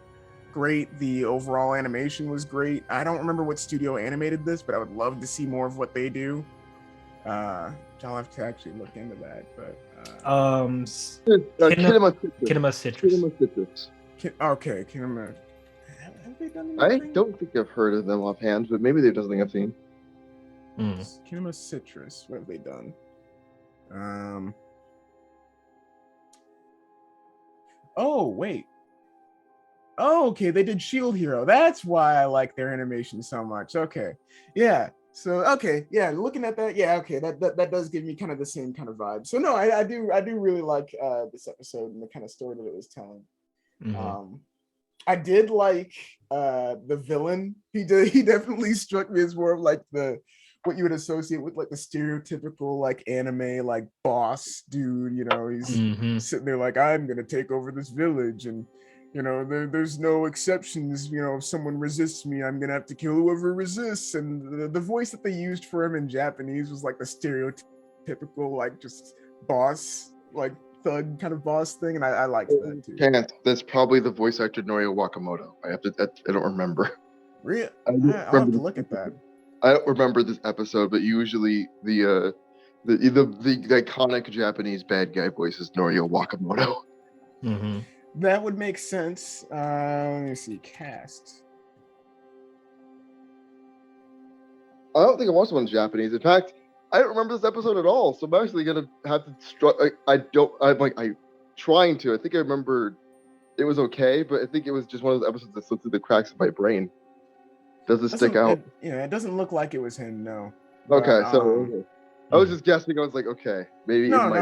Speaker 2: great. The overall animation was great. I don't remember what studio animated this, but I would love to see more of what they do. I'll have to actually look into that. But
Speaker 1: Kinema Citrus.
Speaker 2: Okay, Kinema. Have they done
Speaker 3: I
Speaker 2: anything?
Speaker 3: don't think I've heard of them offhand, but maybe they've done something I've seen.
Speaker 2: Kinema Citrus. What have they done? Oh wait. Oh, okay. They did Shield Hero. That's why I like their animation so much. Okay, yeah. So okay, yeah. Looking at that, yeah. Okay, that does give me kind of the same kind of vibe. So no, I do really like this episode and the kind of story that it was telling.
Speaker 1: Mm-hmm.
Speaker 2: I did like the villain. He definitely struck me as more of like what you would associate with like the stereotypical like anime like boss dude. You know, he's sitting there like, I'm gonna take over this village, and you know, there's no exceptions. You know, if someone resists me, I'm gonna have to kill whoever resists. And the voice that they used for him in Japanese was like the stereotypical like just boss, like thug kind of boss thing, and I liked that too.
Speaker 3: Can't. That's probably the voice actor Norio Wakamoto. I don't remember.
Speaker 2: Really? I'll have to look at that.
Speaker 3: I don't remember this episode, but usually the iconic Japanese bad guy voice is Norio Wakamoto.
Speaker 1: Mm-hmm.
Speaker 2: That would make sense. Let me see. Cast.
Speaker 3: I don't think I watched one in Japanese. In fact, I don't remember this episode at all. So I'm actually gonna have to. I'm trying to. I think I remember it was okay, but I think it was just one of those episodes that slipped through the cracks of my brain. Does it stick out?
Speaker 2: It doesn't look like it was him. No.
Speaker 3: Okay,
Speaker 2: but,
Speaker 3: so I was just guessing. I was like, okay, maybe.
Speaker 2: No,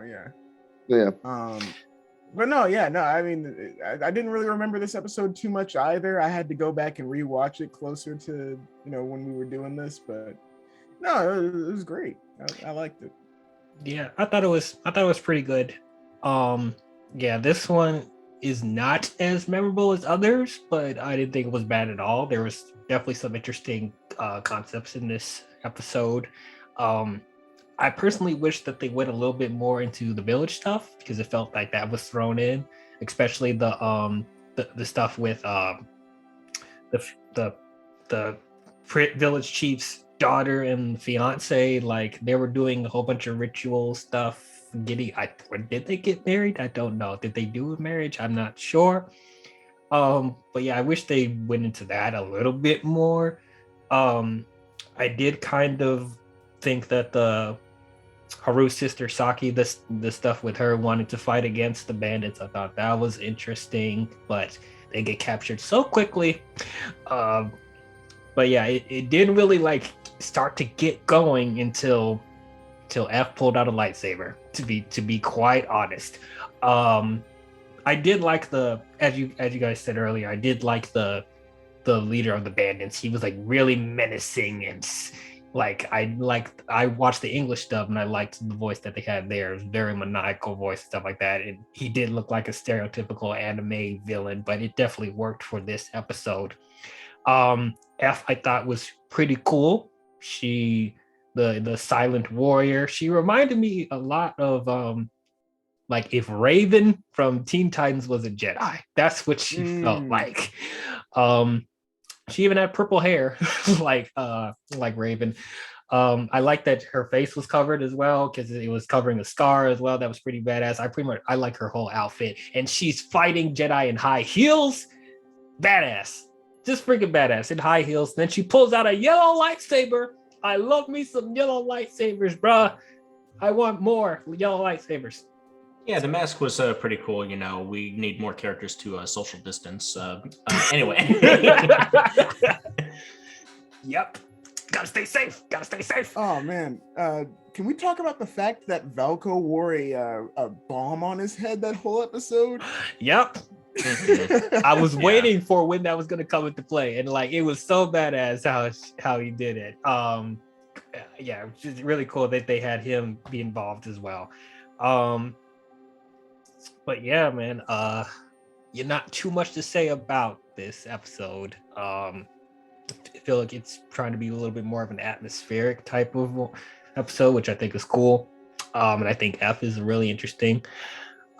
Speaker 3: yeah.
Speaker 2: Yeah. But no, yeah, no. I mean, I didn't really remember this episode too much either. I had to go back and rewatch it closer to when we were doing this. But no, it was great. I liked it.
Speaker 1: Yeah, I thought it was pretty good. Yeah, this one is not as memorable as others, but I didn't think it was bad at all. There was definitely some interesting concepts in this episode. I personally wish that they went a little bit more into the village stuff, because it felt like that was thrown in, especially the stuff with the village chief's daughter and fiance. Like, they were doing a whole bunch of ritual stuff. Did they get married? I don't know. Did they do a marriage? I'm not sure. But yeah, I wish they went into that a little bit more. I did kind of think that the Haru's sister Saki, the stuff with her wanting to fight against the bandits, I thought that was interesting, but they get captured so quickly. But yeah, it didn't really like start to get going until F pulled out a lightsaber, to be quite honest. I did like as you guys said earlier, I did like the leader of the bandits. He was like really menacing, and like I watched the English dub and I liked the voice that they had there. It was very maniacal voice and stuff like that. And he did look like a stereotypical anime villain, but it definitely worked for this episode. F I thought was pretty cool. She the silent warrior. She reminded me a lot of like if Raven from Teen Titans was a Jedi. That's what she felt like. She even had purple hair, like Raven. I like that her face was covered as well because it was covering a scar as well. That was pretty badass. I like her whole outfit, and she's fighting Jedi in high heels. Badass, just freaking badass in high heels. Then she pulls out a yellow lightsaber. I love me some yellow lightsabers, bruh. I want more yellow lightsabers.
Speaker 4: Yeah, the mask was pretty cool. You know, we need more characters to social distance. Anyway.
Speaker 1: Yep. Gotta stay safe. Gotta stay safe.
Speaker 2: Oh man, can we talk about the fact that Valko wore a bomb on his head that whole episode?
Speaker 1: Yep. I was waiting for when that was gonna come into play, and like it was so badass how he did it. Yeah, it's just really cool that they had him be involved as well. But yeah, man, you're not too much to say about this episode. I feel like it's trying to be a little bit more of an atmospheric type of episode, which I think is cool. And I think F is really interesting.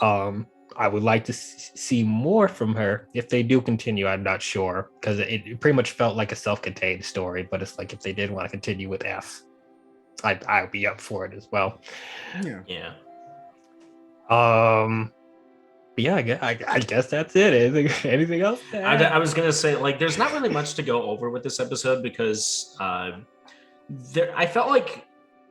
Speaker 1: I would like to see more from her. If they do continue, I'm not sure, because it pretty much felt like a self-contained story, but it's like if they did want to continue with F, I'd be up for it as well.
Speaker 4: Yeah.
Speaker 1: But yeah, I guess that's it. Anything else?
Speaker 4: I was gonna say, like, there's not really much to go over with this episode because I felt like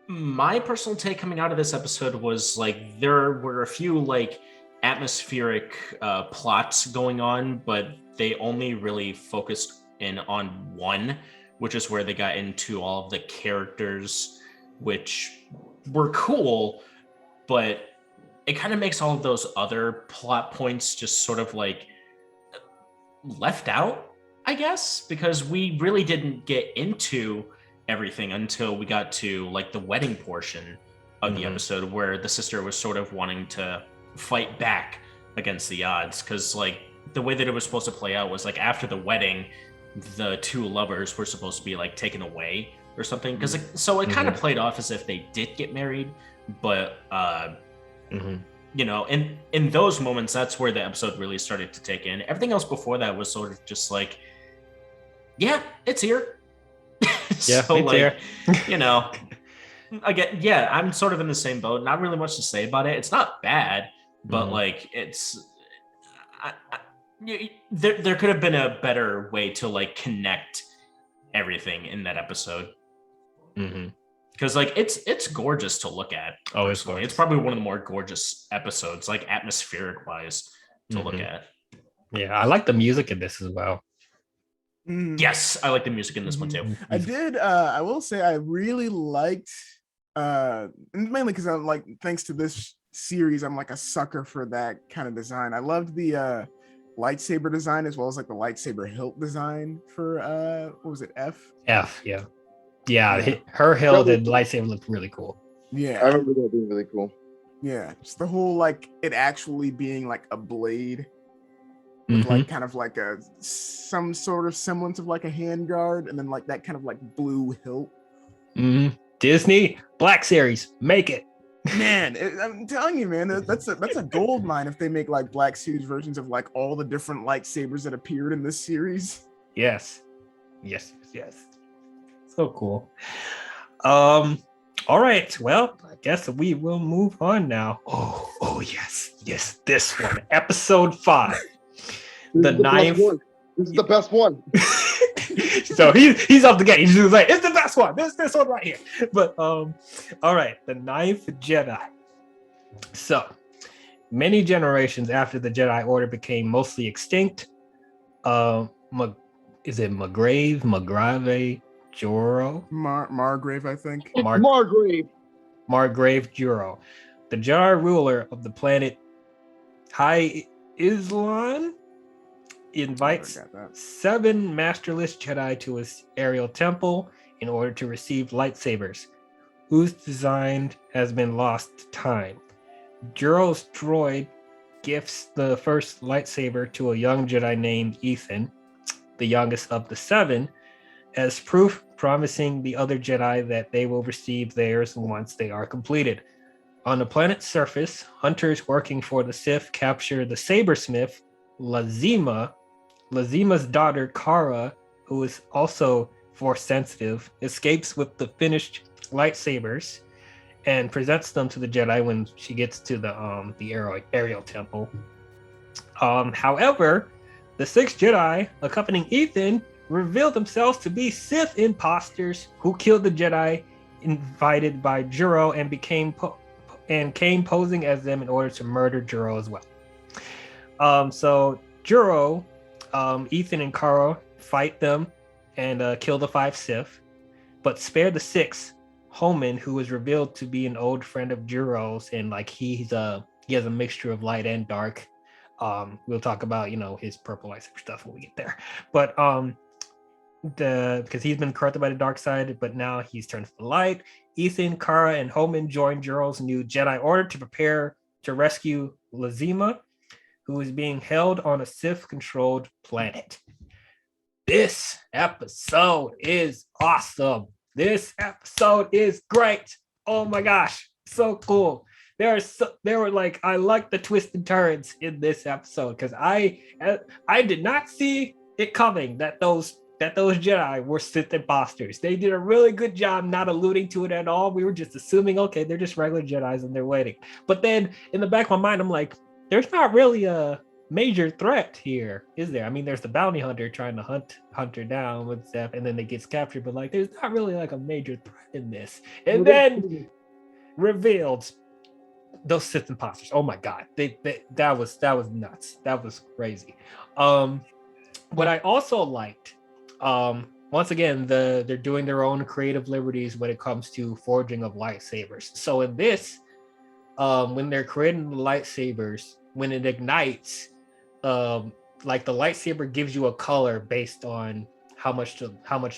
Speaker 4: my personal take coming out of this episode was like there were a few like atmospheric plots going on, but they only really focused in on one, which is where they got into all of the characters, which were cool, but it kind of makes all of those other plot points just sort of like left out, I guess, because we really didn't get into everything until we got to like the wedding portion of the episode, where the sister was sort of wanting to fight back against the odds, because like the way that it was supposed to play out was like after the wedding the two lovers were supposed to be like taken away or something, because so it kind of played off as if they did get married, but you know, in those moments, that's where the episode really started to take in. Everything else before that was sort of just like, yeah, it's here.
Speaker 1: Yeah,
Speaker 4: so
Speaker 1: it's
Speaker 4: like,
Speaker 1: here.
Speaker 4: You know, again, yeah, I'm sort of in the same boat. Not really much to say about it. It's not bad, but like, it's there could have been a better way to like connect everything in that episode. Because like it's gorgeous to look at.
Speaker 1: Oh, it's gorgeous.
Speaker 4: It's probably one of the more gorgeous episodes, like atmospheric wise, to look at.
Speaker 1: Yeah, I like the music in this as well.
Speaker 4: Yes, I like the music in this one too.
Speaker 2: I did. I will say I really liked, mainly because I'm like, thanks to this series, I'm like a sucker for that kind of design. I loved the lightsaber design as well as like the lightsaber hilt design for what was it, F?
Speaker 1: F, yeah. Yeah, her hilt and lightsaber looked really cool.
Speaker 2: Yeah,
Speaker 3: I remember that being really cool.
Speaker 2: Yeah, just the whole like it actually being like a blade with like kind of like some sort of semblance of like a handguard, and then like that kind of like blue hilt.
Speaker 1: Disney Black Series, make it.
Speaker 2: Man, I'm telling you, man, that's a gold mine if they make like Black Series versions of like all the different lightsabers that appeared in this series.
Speaker 1: Yes. So cool. All right. Well, I guess we will move on now. Oh yes. This one, episode 5, the ninth.
Speaker 3: This is the best one.
Speaker 1: So he's off the gate. He's just like, it's the best one. This one right here. But all right, the 9th Jedi. So many generations after the Jedi Order became mostly extinct, is it Margrave Juro?
Speaker 2: Margrave, I think.
Speaker 1: Margrave Juro, the Jedi ruler of the planet High Islan, invites 7 masterless Jedi to his aerial temple in order to receive lightsabers, whose design has been lost to time. Juro's droid gifts the first lightsaber to a young Jedi named Ethan, the youngest of the 7, as proof, promising the other Jedi that they will receive theirs once they are completed. On the planet's surface, hunters working for the Sith capture the sabersmith, Lazima. Lazima's daughter, Kara, who is also force sensitive, escapes with the finished lightsabers and presents them to the Jedi when she gets to the aerial temple. However, the 6 Jedi accompanying Ethan reveal themselves to be Sith imposters who killed the Jedi invited by Juro and came posing as them in order to murder Juro as well. So Juro, Ethan and Kara fight them and kill the 5 Sith, but spare the 6th, Homan, who is revealed to be an old friend of Juro's, and like he has a mixture of light and dark. We'll talk about his purple lightsaber stuff when we get there, but because he's been corrupted by the dark side, but now he's turned to the light. Ethan, Kara, and Homan join Juro's new Jedi Order to prepare to rescue Lazima, who is being held on a Sith-controlled planet. This episode is awesome. This episode is great. Oh my gosh, so cool. I like the twists and turns in this episode because I did not see it coming that those Jedi were Sith imposters. They did a really good job not alluding to it at all. We were just assuming, okay, they're just regular Jedis and they're waiting. But then in the back of my mind, I'm like, there's not really a major threat here, is there? I mean, there's the bounty hunter trying to hunt her down with Zeph, and then they gets captured, but like there's not really like a major threat in this. And then revealed those Sith imposters. Oh my god, that was nuts. That was crazy. What I also liked, once again, they're doing their own creative liberties when it comes to forging of lightsabers. So in this, when they're creating the lightsabers, when it ignites, like the lightsaber gives you a color based on how much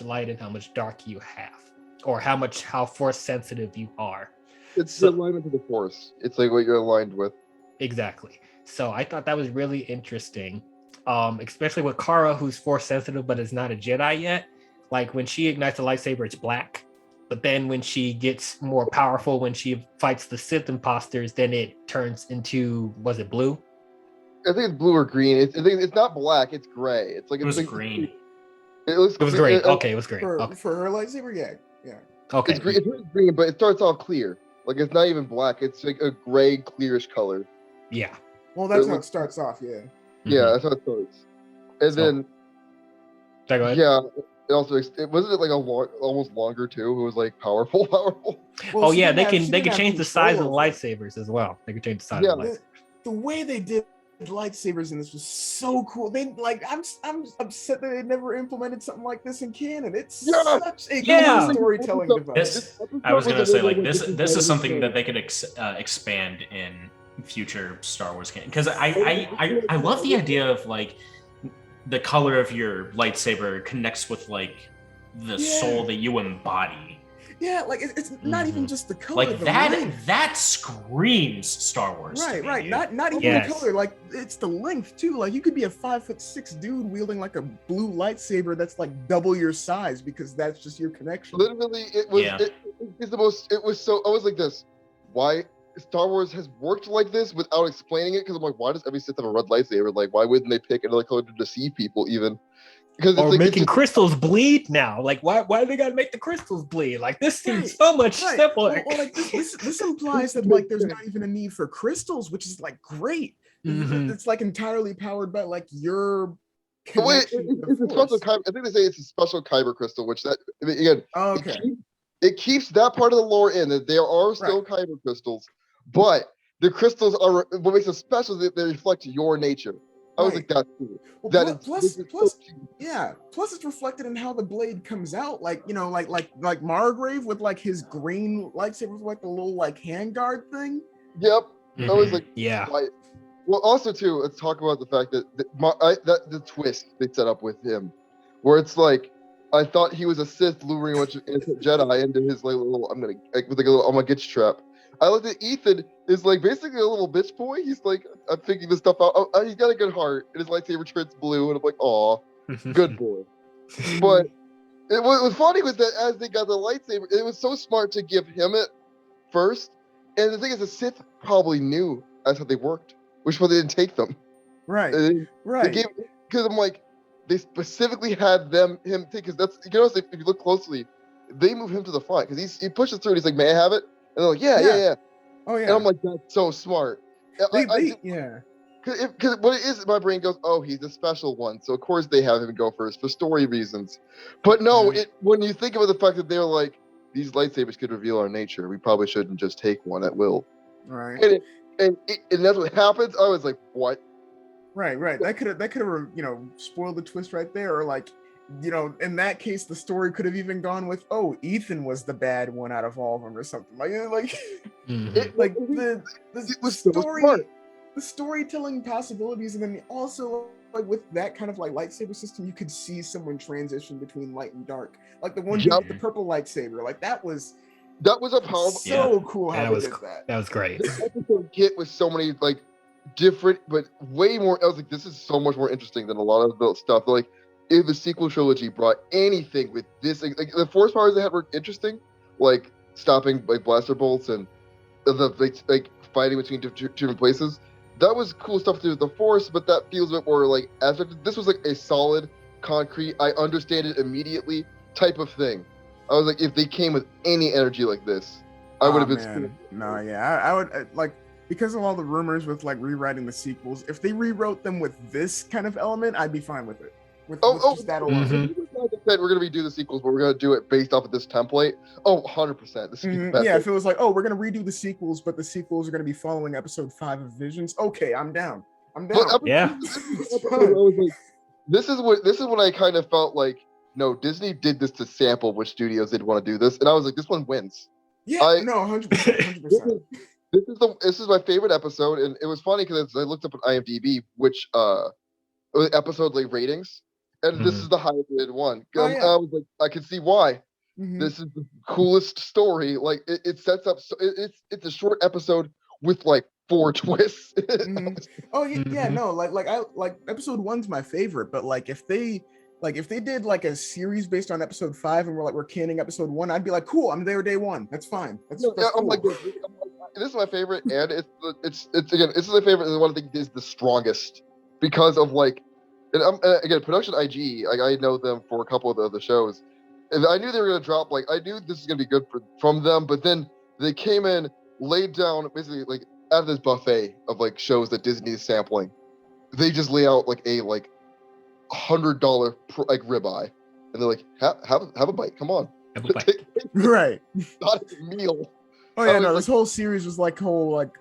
Speaker 1: light and how much dark you have, or how force sensitive you are.
Speaker 3: It's the alignment to the force. It's like what you're aligned with.
Speaker 1: Exactly. So I thought that was really interesting, especially with Kara, who's force sensitive but is not a Jedi yet. Like when she ignites a lightsaber, it's black. But then when she gets more powerful, when she fights the Sith imposters, then it turns into, was it blue?
Speaker 3: I think it's blue or green. I think it's not black. It's gray. It's like
Speaker 4: it was green.
Speaker 3: It was
Speaker 1: green. Okay, it was green.
Speaker 2: For her lightsaber, yeah.
Speaker 1: Okay.
Speaker 3: It's green, but it starts off clear. Like it's not even black. It's like a gray, clearish color.
Speaker 1: Yeah.
Speaker 2: Well, that's how it starts off. Yeah.
Speaker 3: Yeah, that's how it starts. And then.
Speaker 1: Go ahead.
Speaker 3: Yeah. It also wasn't it like almost longer too. It was like powerful.
Speaker 1: Well, yeah, they can change the size of the lightsabers as well. They can change the size of the lightsabers.
Speaker 2: The way they did lightsabers in this was so cool. I'm upset that they never implemented something like this in canon. It's such a cool storytelling device.
Speaker 4: I was gonna say like this is something that they could expand in future Star Wars canon, because I love the idea of like the color of your lightsaber connects with like the soul that you embody.
Speaker 2: Yeah, like it's not even just the color.
Speaker 4: Like that screams Star Wars.
Speaker 2: Right. Not even the color. Like it's the length too. Like you could be a 5'6" dude wielding like a blue lightsaber that's like double your size because that's just your connection.
Speaker 3: Literally, it was the most. It was so. I was like this. Why Star Wars has worked like this without explaining it? Because I'm like, why does every Sith have a red lightsaber? Like, why wouldn't they pick another color to deceive people even? Because
Speaker 1: or like, making crystals bleed now. Like, why do they gotta make the crystals bleed? Like, this seems so much simpler.
Speaker 2: Well, like this implies that like there's not even a need for crystals, which is like great. Mm-hmm. It's like entirely powered by like your.
Speaker 3: It's a special kyber. I think they say it's a special kyber crystal, which again.
Speaker 2: Oh, okay.
Speaker 3: It keeps that part of the lore in that there are still kyber crystals, but the crystals are what makes it special. That they reflect your nature. I was like, that's cool.
Speaker 2: Well, plus it's reflected in how the blade comes out. Like, you know, like Margrave with like his green lightsaber with like the little like handguard thing.
Speaker 3: Yep. I was like,
Speaker 1: yeah.
Speaker 3: Well, also too, let's talk about the fact that the twist they set up with him, where it's like, I thought he was a Sith luring a bunch of innocent Jedi into his like little, I'm gonna get you trap. I looked at Ethan is like basically a little bitch boy. He's like, I'm figuring this stuff out. Oh, he's got a good heart, and his lightsaber turns blue, and I'm like, aw, good boy. But What was funny was that as they got the lightsaber, it was so smart to give him it first. And the thing is, the Sith probably knew that's how they worked, which why they didn't take them.
Speaker 2: Right.
Speaker 3: They
Speaker 2: Right.
Speaker 3: because I'm like, they specifically had him take, because that's, you know, if you look closely, they move him to the front because he pushes through and he's like, "May I have it?" And they're like, yeah.
Speaker 2: Oh yeah.
Speaker 3: And I'm like, that's so smart.
Speaker 2: Yeah.
Speaker 3: Because what it is, my brain goes, "Oh, he's a special one," so of course they have him go first for story reasons. But no, when you think about the fact that they're like, these lightsabers could reveal our nature, we probably shouldn't just take one at will.
Speaker 2: Right.
Speaker 3: And that's what happens. I was like, what?
Speaker 2: Right. That could have spoiled the twist right there, or like, in that case, the story could have even gone with, oh, Ethan was the bad one out of all of them, or something like the
Speaker 3: was so
Speaker 2: story,
Speaker 3: smart.
Speaker 2: the storytelling possibilities, and then also like with that kind of like lightsaber system, you could see someone transition between light and dark, like the one dude with the purple lightsaber, like that was
Speaker 3: a powerful,
Speaker 2: so cool how they did that.
Speaker 1: That was great.
Speaker 3: This episode hit with so many like different, but way more. I was like, this is so much more interesting than a lot of the stuff. Like, if the sequel trilogy brought anything with this, like the force powers they had were interesting, like stopping like blaster bolts and the like fighting between different places. That was cool stuff to do with the force, but that feels a bit more like abstract. This was like a solid, concrete, I understand it immediately type of thing. I was like, if they came with any energy like this, I would have been.
Speaker 2: No, yeah, I would like, because of all the rumors with like rewriting the sequels. If they rewrote them with this kind of element, I'd be fine with it. With just that alone.
Speaker 3: Said we're gonna redo the sequels, but we're gonna do it based off of this template. Oh, 100%. This is
Speaker 2: yeah, if it was like, oh, we're gonna redo the sequels, but the sequels are gonna be following episode 5 of Visions. Okay, I'm down.
Speaker 1: Yeah.
Speaker 3: I was like, this is when I kind of felt like, no, Disney did this to sample which studios they'd want to do this, and I was like, this one wins.
Speaker 2: Yeah, 100%.
Speaker 3: This is my favorite episode, and it was funny because I looked up on IMDb which episode like ratings, and this is the highest rated one. I was like, I can see why. This is the coolest story. Like it sets up. So it's a short episode with like 4 twists.
Speaker 2: Oh yeah, no, like episode 1's my favorite, but like if they did like a series based on episode 5 and we're canning episode 1, I'd be like, cool, I'm there day 1. That's fine. That's cool.
Speaker 3: I'm like, this is my favorite, and it's again, this is my favorite, and one I think is the strongest because of like, and again, production IG. Like I know them for a couple of the other shows, and I knew they were gonna drop. Like I knew this is gonna be good from them, but then they came in, laid down basically like out of this buffet of like shows that Disney is sampling. They just lay out like a like $100 like ribeye, and they're like, have a bite. Come on,
Speaker 1: have a bite.
Speaker 2: Right?
Speaker 3: Not a meal.
Speaker 2: Oh yeah, no. This whole series was like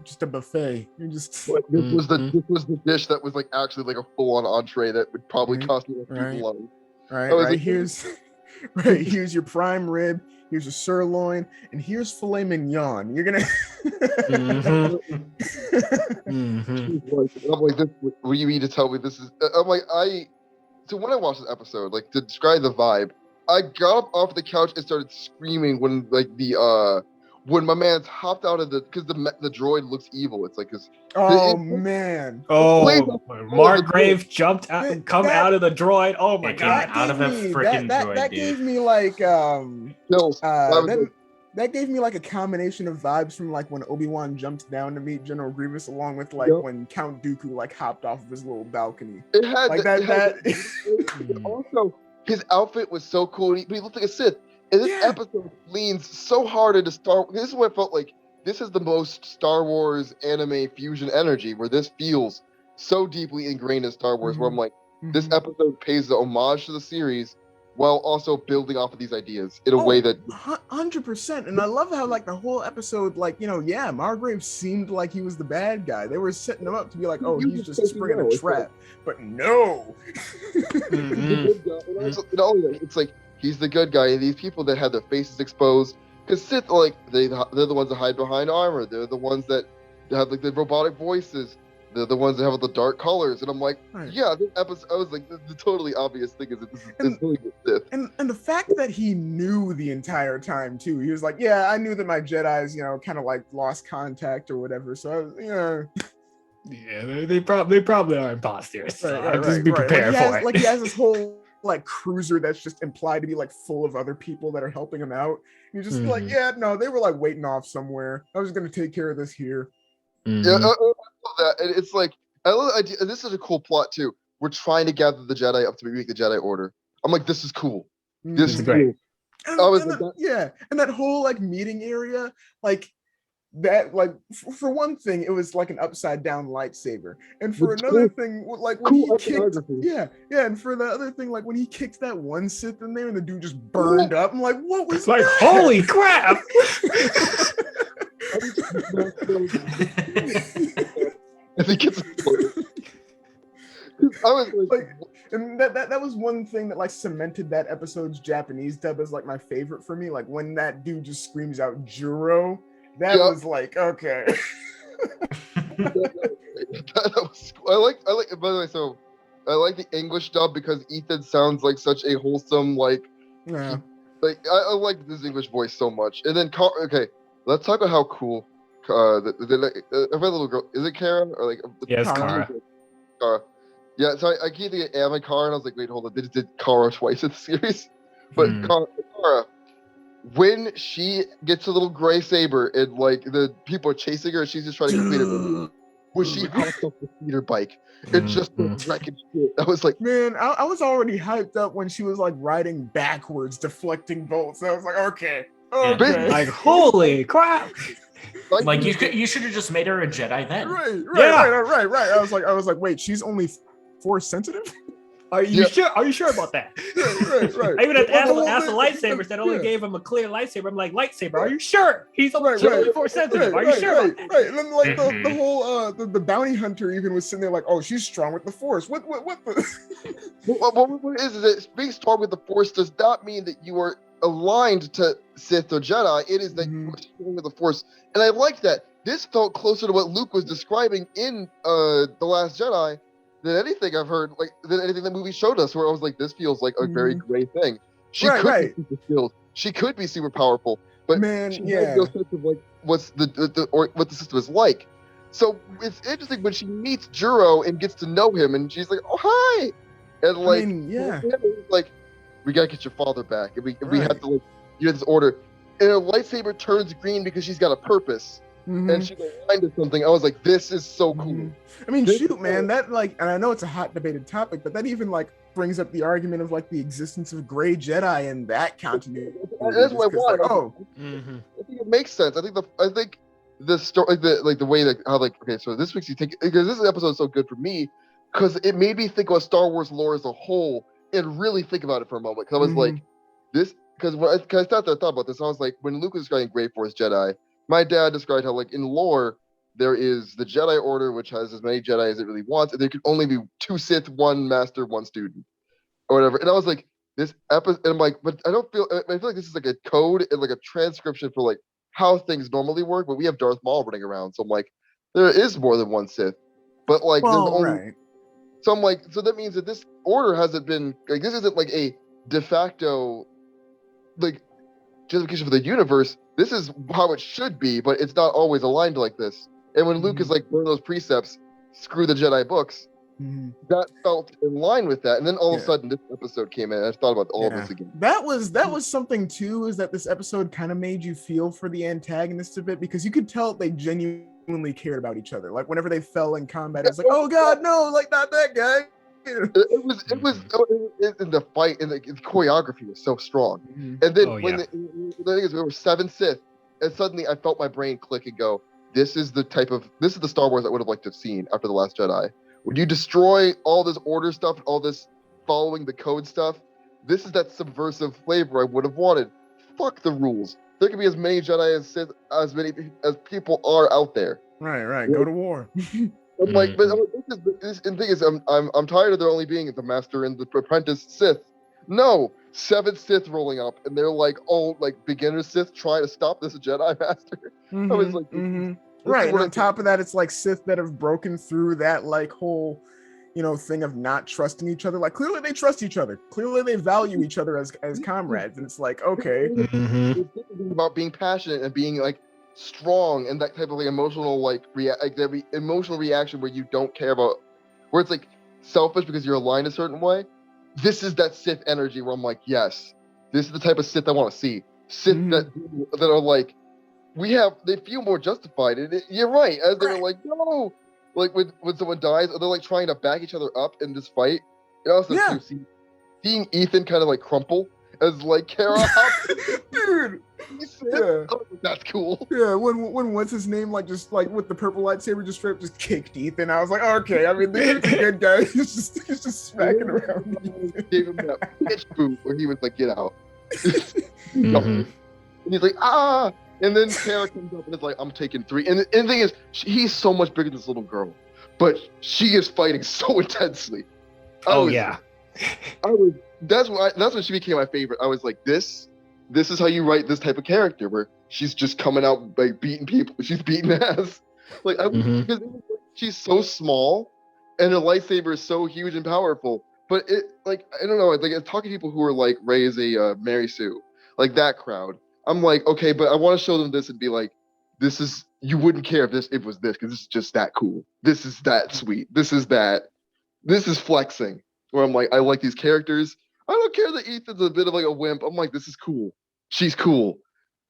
Speaker 2: just a buffet. You just
Speaker 3: this was the dish that was like actually like a full-on entree that would probably cost me people money.
Speaker 2: Right. Like, here's your prime rib. Here's a sirloin, and here's filet mignon. You're gonna. I'm like, this. What do you mean to tell me this is?
Speaker 3: I'm like, So when I watched this episode, like to describe the vibe, I got up off the couch and started screaming when like when my man's hopped out of because the droid looks evil. It's like this.
Speaker 2: Man.
Speaker 1: Margrave jumped out, out of the droid. Oh my god!
Speaker 4: Out of the freaking droid,
Speaker 2: that
Speaker 4: dude.
Speaker 2: Gave me like that gave me like a combination of vibes from like when Obi-Wan jumped down to meet General Grievous, along with like when Count Dooku like hopped off of his little balcony.
Speaker 3: It had
Speaker 2: like that.
Speaker 3: Also, his outfit was so cool. He looked like a Sith. And this episode leans so hard into Star. This is what I felt like. This is the most Star Wars anime fusion energy, where this feels so deeply ingrained in Star Wars. Where I'm like, this episode pays the homage to the series, while also building off of these ideas in a way that
Speaker 2: 100%. And I love how like the whole episode, like Margrave seemed like he was the bad guy. They were setting him up to be like, oh, he's just springing a trap, but no.
Speaker 3: It's like. He's the good guy, and these people that have their faces exposed, because Sith, like they're the ones that hide behind armor. They're the ones that have like the robotic voices. They're the ones that have the dark colors. And I'm like, yeah, this episode. I was like, the totally obvious thing is that this is really good Sith.
Speaker 2: And the fact that he knew the entire time too. He was like, yeah, I knew that my Jedi's, kind of like lost contact or whatever. So
Speaker 1: yeah, they probably are imposters. So just be prepared for it.
Speaker 2: Like he has this whole like cruiser that's just implied to be like full of other people that are helping him out. And you're just like, yeah, no, they were like waiting off somewhere. I was gonna take care of this here.
Speaker 3: Yeah, I love that. And it's like, I love the idea. And this is a cool plot too. We're trying to gather the Jedi up to make the Jedi Order. I'm like, this is cool. This is
Speaker 1: great.
Speaker 3: Cool.
Speaker 2: And that whole like meeting area, like that, like for one thing, it was like an upside down lightsaber, and for another thing, like when he kicked, and for the other thing, like when he kicked that one Sith in there and the dude just burned up. I'm like, what was
Speaker 1: like,
Speaker 2: that?
Speaker 1: holy crap!
Speaker 3: If he gets I was
Speaker 2: like, and that was one thing that like cemented that episode's Japanese dub as like my favorite for me. Like when that dude just screams out Juro, that was like, okay.
Speaker 3: I like. By the way, so I like the English dub because Ethan sounds like such a wholesome, like, like I like this English voice so much. And then, okay, let's talk about how cool. The little girl, is it Kara or like?
Speaker 1: Yes, Kara.
Speaker 3: Kara. Yeah, so I keep thinking Am and Kara, and I was like, wait, hold on, they just did Kara twice in the series. But Kara, when she gets a little gray saber and like the people are chasing her, she's just trying to complete it. When she hops off the speeder bike, it's just wrecking shit. I was like,
Speaker 2: man, I was already hyped up when she was like riding backwards, deflecting bolts. I was like, okay.
Speaker 1: Like, holy crap!
Speaker 4: Like you should have just made her a Jedi then.
Speaker 2: Right. I was like, wait, she's only force sensitive?
Speaker 1: Are you sure? Are you sure about that?
Speaker 2: Right.
Speaker 1: I even had to ask the lightsabers that only gave him a clear lightsaber. I'm like, lightsaber, are you sure? He's only force sensitive. Are you sure?
Speaker 2: Right. And then like the whole the bounty hunter even was sitting there like, oh, she's strong with the force. What the
Speaker 3: what is it? Being strong with the force does not mean that you are aligned to Sith or Jedi. It is that you are strong with the force. And I like that. This felt closer to what Luke was describing in The Last Jedi than anything I've heard, like than anything the movie showed us, where I was like, this feels like a very great thing. She could be super skilled. She could be super powerful, but she has no sense of like what the system is like. So it's interesting when she meets Juro and gets to know him, and she's like, "Oh, hi," and like, like, we gotta get your father back, and we have to like get this order. And her lightsaber turns green because she's got a purpose. And she's aligned to something. I was like, this is so cool.
Speaker 2: I mean, shoot, man, that like, and I know it's a hot debated topic, but that even like brings up the argument of like the existence of gray Jedi in that continuity.
Speaker 3: That's what I want. I think it makes sense. I think the story, like the way that how like, okay, so this makes you think, because this episode is so good for me because it made me think about Star Wars lore as a whole and really think about it for a moment. Because I was like, this, because when I thought about this, I was like, when Luke was describing Gray Force Jedi, my dad described how, like, in lore, there is the Jedi Order, which has as many Jedi as it really wants, and there can only be 2 Sith, 1 Master, 1 student, or whatever. And I was like, this episode, and I'm like, but I feel like this is like a code and like a transcription for like how things normally work. But we have Darth Maul running around, so I'm like, there is more than 1 Sith, but like, there's only. So I'm like, so that means that this order hasn't been like, this isn't like a de facto, like, justification for the universe. This is how it should be, but it's not always aligned like this. And when Luke is like, burn those precepts, screw the Jedi books, that felt in line with that. And then all of a sudden, this episode came in, and I thought about all of this again.
Speaker 2: That was something too, is that this episode kind of made you feel for the antagonists a bit, because you could tell they genuinely cared about each other. Like whenever they fell in combat, it's like, oh god, no, like not that guy.
Speaker 3: It was in the fight, and the choreography was so strong. And then the thing is, there were 7 Sith, and suddenly I felt my brain click and go, this is the Star Wars I would have liked to have seen after The Last Jedi. When you destroy all this order stuff, all this following the code stuff, this is that subversive flavor I would have wanted. Fuck the rules. There can be as many Jedi as Sith, as many as people are out there.
Speaker 2: Right. Go to war.
Speaker 3: I'm like, but the thing is, I'm tired of there only being the Master and the Apprentice Sith. No, 7 Sith rolling up, and they're like, oh, like beginner Sith trying to stop this Jedi Master. I was like,
Speaker 2: right. And on top of that, it's like Sith that have broken through that like whole, thing of not trusting each other. Like clearly they trust each other. Clearly they value each other as comrades. And it's like, okay.
Speaker 3: It's about being passionate and being like strong, and that type of like emotional emotional reaction where you don't care about, where it's like selfish because you're aligned a certain way. this is that Sith energy where I'm like, yes, this is the type of Sith I want to see. Sith that are like, they feel more justified. And you're right, as they were like, no, like when someone dies, or they're like trying to back each other up in this fight. And also too, seeing Ethan kind of like crumple as like Kara,
Speaker 2: dude. Yeah.
Speaker 3: Oh, that's cool.
Speaker 2: Yeah, when what's his name, like just like with the purple lightsaber just straight up just kicked Ethan. I was like, okay, I mean, he's a good guy. He's just smacking around.
Speaker 3: Gave him that pitch boot where he was like, get out. And he's like, ah. And then Kara comes up and is like, I'm taking 3. And the thing is, he's so much bigger than this little girl, but she is fighting so intensely. That's when she became my favorite. I was like, this is how you write this type of character, where she's just coming out like beating people. She's beating ass. Like, because she's so small, and her lightsaber is so huge and powerful. But it, like, I don't know. Like, talking to people who are like raised a Mary Sue, like that crowd. I'm like, okay, but I want to show them this and be like, this is, you wouldn't care if it was this, because this is just that cool. This is that sweet. This is flexing. Where I'm like, I like these characters. I don't care that Ethan's a bit of like a wimp. I'm like, this is cool. She's cool.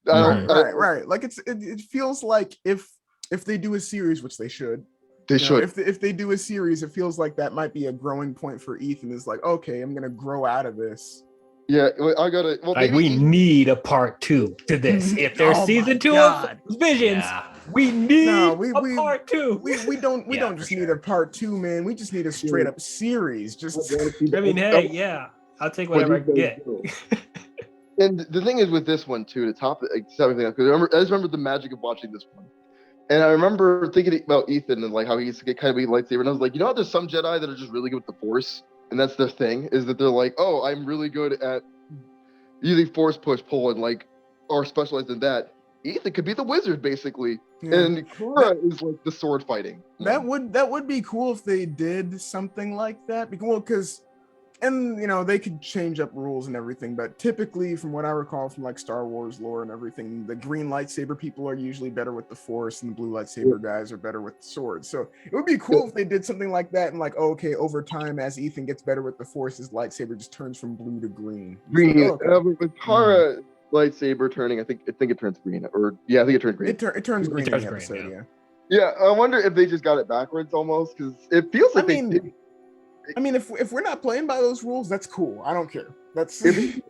Speaker 2: Right. Like it feels like if they do a series, which they should.
Speaker 3: They should.
Speaker 2: If they do a series, it feels like that might be a growing point for Ethan. Is like, okay, I'm gonna grow out of this.
Speaker 3: Yeah, I gotta. Well,
Speaker 1: like we need a part 2 to this. If there's season 2 of Visions, we need a part 2.
Speaker 2: We don't just need a part 2, man. We just need a straight up series.
Speaker 1: I mean, hey, yeah, I'll take whatever I can get.
Speaker 3: And the thing is with this one too, to top everything else, because I just remember the magic of watching this one. And I remember thinking about Ethan and like how he used to get kind of a lightsaber, and I was like, you know how there's some Jedi that are just really good with the Force, and that's their thing, is that they're like, oh, I'm really good at using Force push pull and like are specialized in that. Ethan could be the wizard basically, and Kara is like the sword fighting.
Speaker 2: That would be cool if they did something like that. Because and you know, they could change up rules and everything, but typically from what I recall from like Star Wars lore and everything, the green lightsaber people are usually better with the Force and the blue lightsaber guys are better with the swords. So it would be cool if they did something like that, and like, okay, over time as Ethan gets better with the Force, his lightsaber just turns from blue to green.
Speaker 3: With Kara lightsaber turning, I think it turns green, or I think it turns green.
Speaker 2: It turns green in the episode,
Speaker 3: yeah. I wonder if they just got it backwards almost, because it feels like
Speaker 2: I mean, if we're not playing by those rules, that's cool. I don't care. That's
Speaker 3: the thing.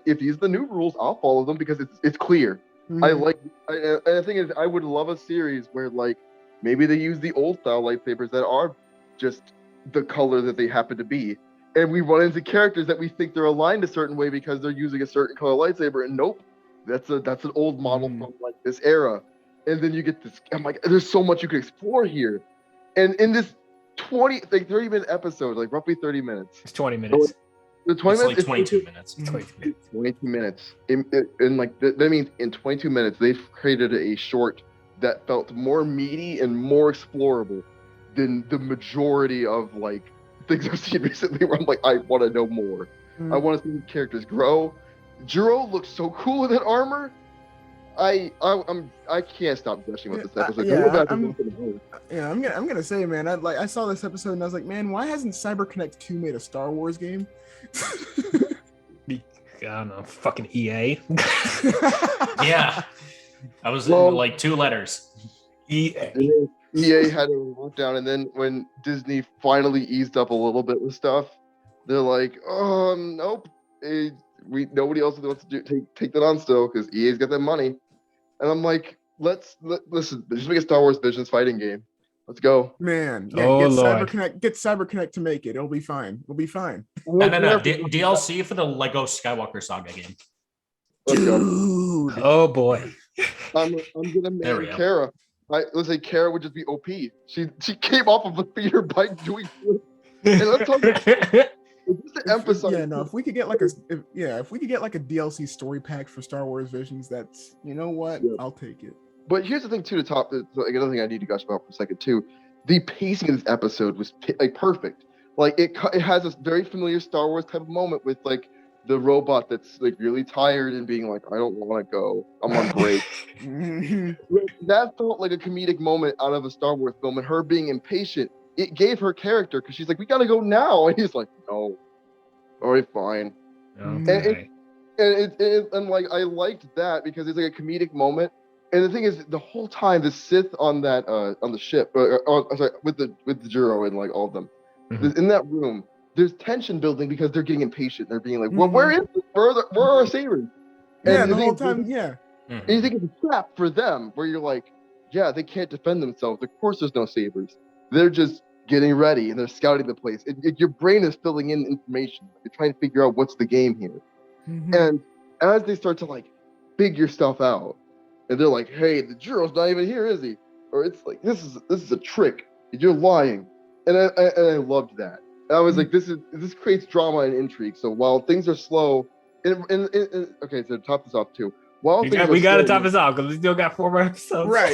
Speaker 3: If he's the new rules, I'll follow them because it's clear. And the thing is, I would love a series where like maybe they use the old style lightsabers that are just the color that they happen to be, and we run into characters that we think they're aligned a certain way because they're using a certain color lightsaber, and nope, that's an old model from like this era. And then you get this. I'm like, there's so much you could explore here, and in this 30-minute episode, like roughly 30 minutes.
Speaker 1: It's 20 minutes.
Speaker 4: The 20 minutes. Like 22 minutes.
Speaker 3: 22 minutes. In like that means in 22 minutes they've created a short that felt more meaty and more explorable than the majority of like things I've seen recently. Where I'm like, I want to know more. I want to see the characters grow. Jiro looks so cool with that armor. I can't stop gushing with this episode.
Speaker 2: I'm gonna say, man, I saw this episode and I was like, man, why hasn't CyberConnect 2 made a Star Wars game?
Speaker 1: I don't know, fucking EA.
Speaker 4: Yeah, I was like 2 letters.
Speaker 1: EA.
Speaker 3: EA had a work down, and then when Disney finally eased up a little bit with stuff, they're like, nope, nobody else wants to take that on still because EA's got that money. And I'm like, listen, just make a Star Wars Visions fighting game. Let's go,
Speaker 2: man. Yeah, get CyberConnect to make it. It'll be fine.
Speaker 4: No. DLC for the Lego Skywalker Saga game.
Speaker 2: Dude.
Speaker 1: Oh boy.
Speaker 3: I'm gonna marry Kara. Let's say Kara would just be OP. She came off of a theater bike doing flips. And let's talk about
Speaker 2: if we could get like a DLC story pack for Star Wars Visions, that's, you know what, I'll take it.
Speaker 3: But here's the thing too, another thing I need to gush about for a second too. The pacing of this episode was like perfect. Like it has this very familiar Star Wars type of moment with like the robot that's like really tired and being like, I don't want to go, I'm on break. That felt like a comedic moment out of a Star Wars film, and her being impatient, it gave her character, because she's like, we gotta go now, and he's like, no, all right, fine.
Speaker 1: Okay.
Speaker 3: And like I liked that because it's like a comedic moment. And the thing is, the whole time the Sith on that on the ship, sorry, with the Juro and like all of them,
Speaker 1: Mhm.
Speaker 3: in that room, there's tension building because they're getting impatient. They're being like, "Well, where is it? Where are our sabers?"
Speaker 2: Yeah,
Speaker 3: And
Speaker 2: the
Speaker 3: the
Speaker 2: whole
Speaker 3: thing-
Speaker 2: time, yeah.
Speaker 3: And you think it's a trap for them, where you're like, "Yeah, they can't defend themselves. Of course, there's no sabers. They're just getting ready and they're scouting the place. Your brain is filling in information. You're trying to figure out what's the game here."
Speaker 2: Mhm.
Speaker 3: And as they start to like figure stuff out, and they're like, "Hey, the Juro's not even here, is he?" Or it's like, "This is a trick. You're lying." And I loved that. And I was like, "This creates drama and intrigue." So while things are slow, okay, so to top this off too. While
Speaker 1: We
Speaker 3: things
Speaker 1: got, we
Speaker 3: are
Speaker 1: got to
Speaker 3: slow,
Speaker 1: top this out because we still got 4 more episodes.
Speaker 2: Right.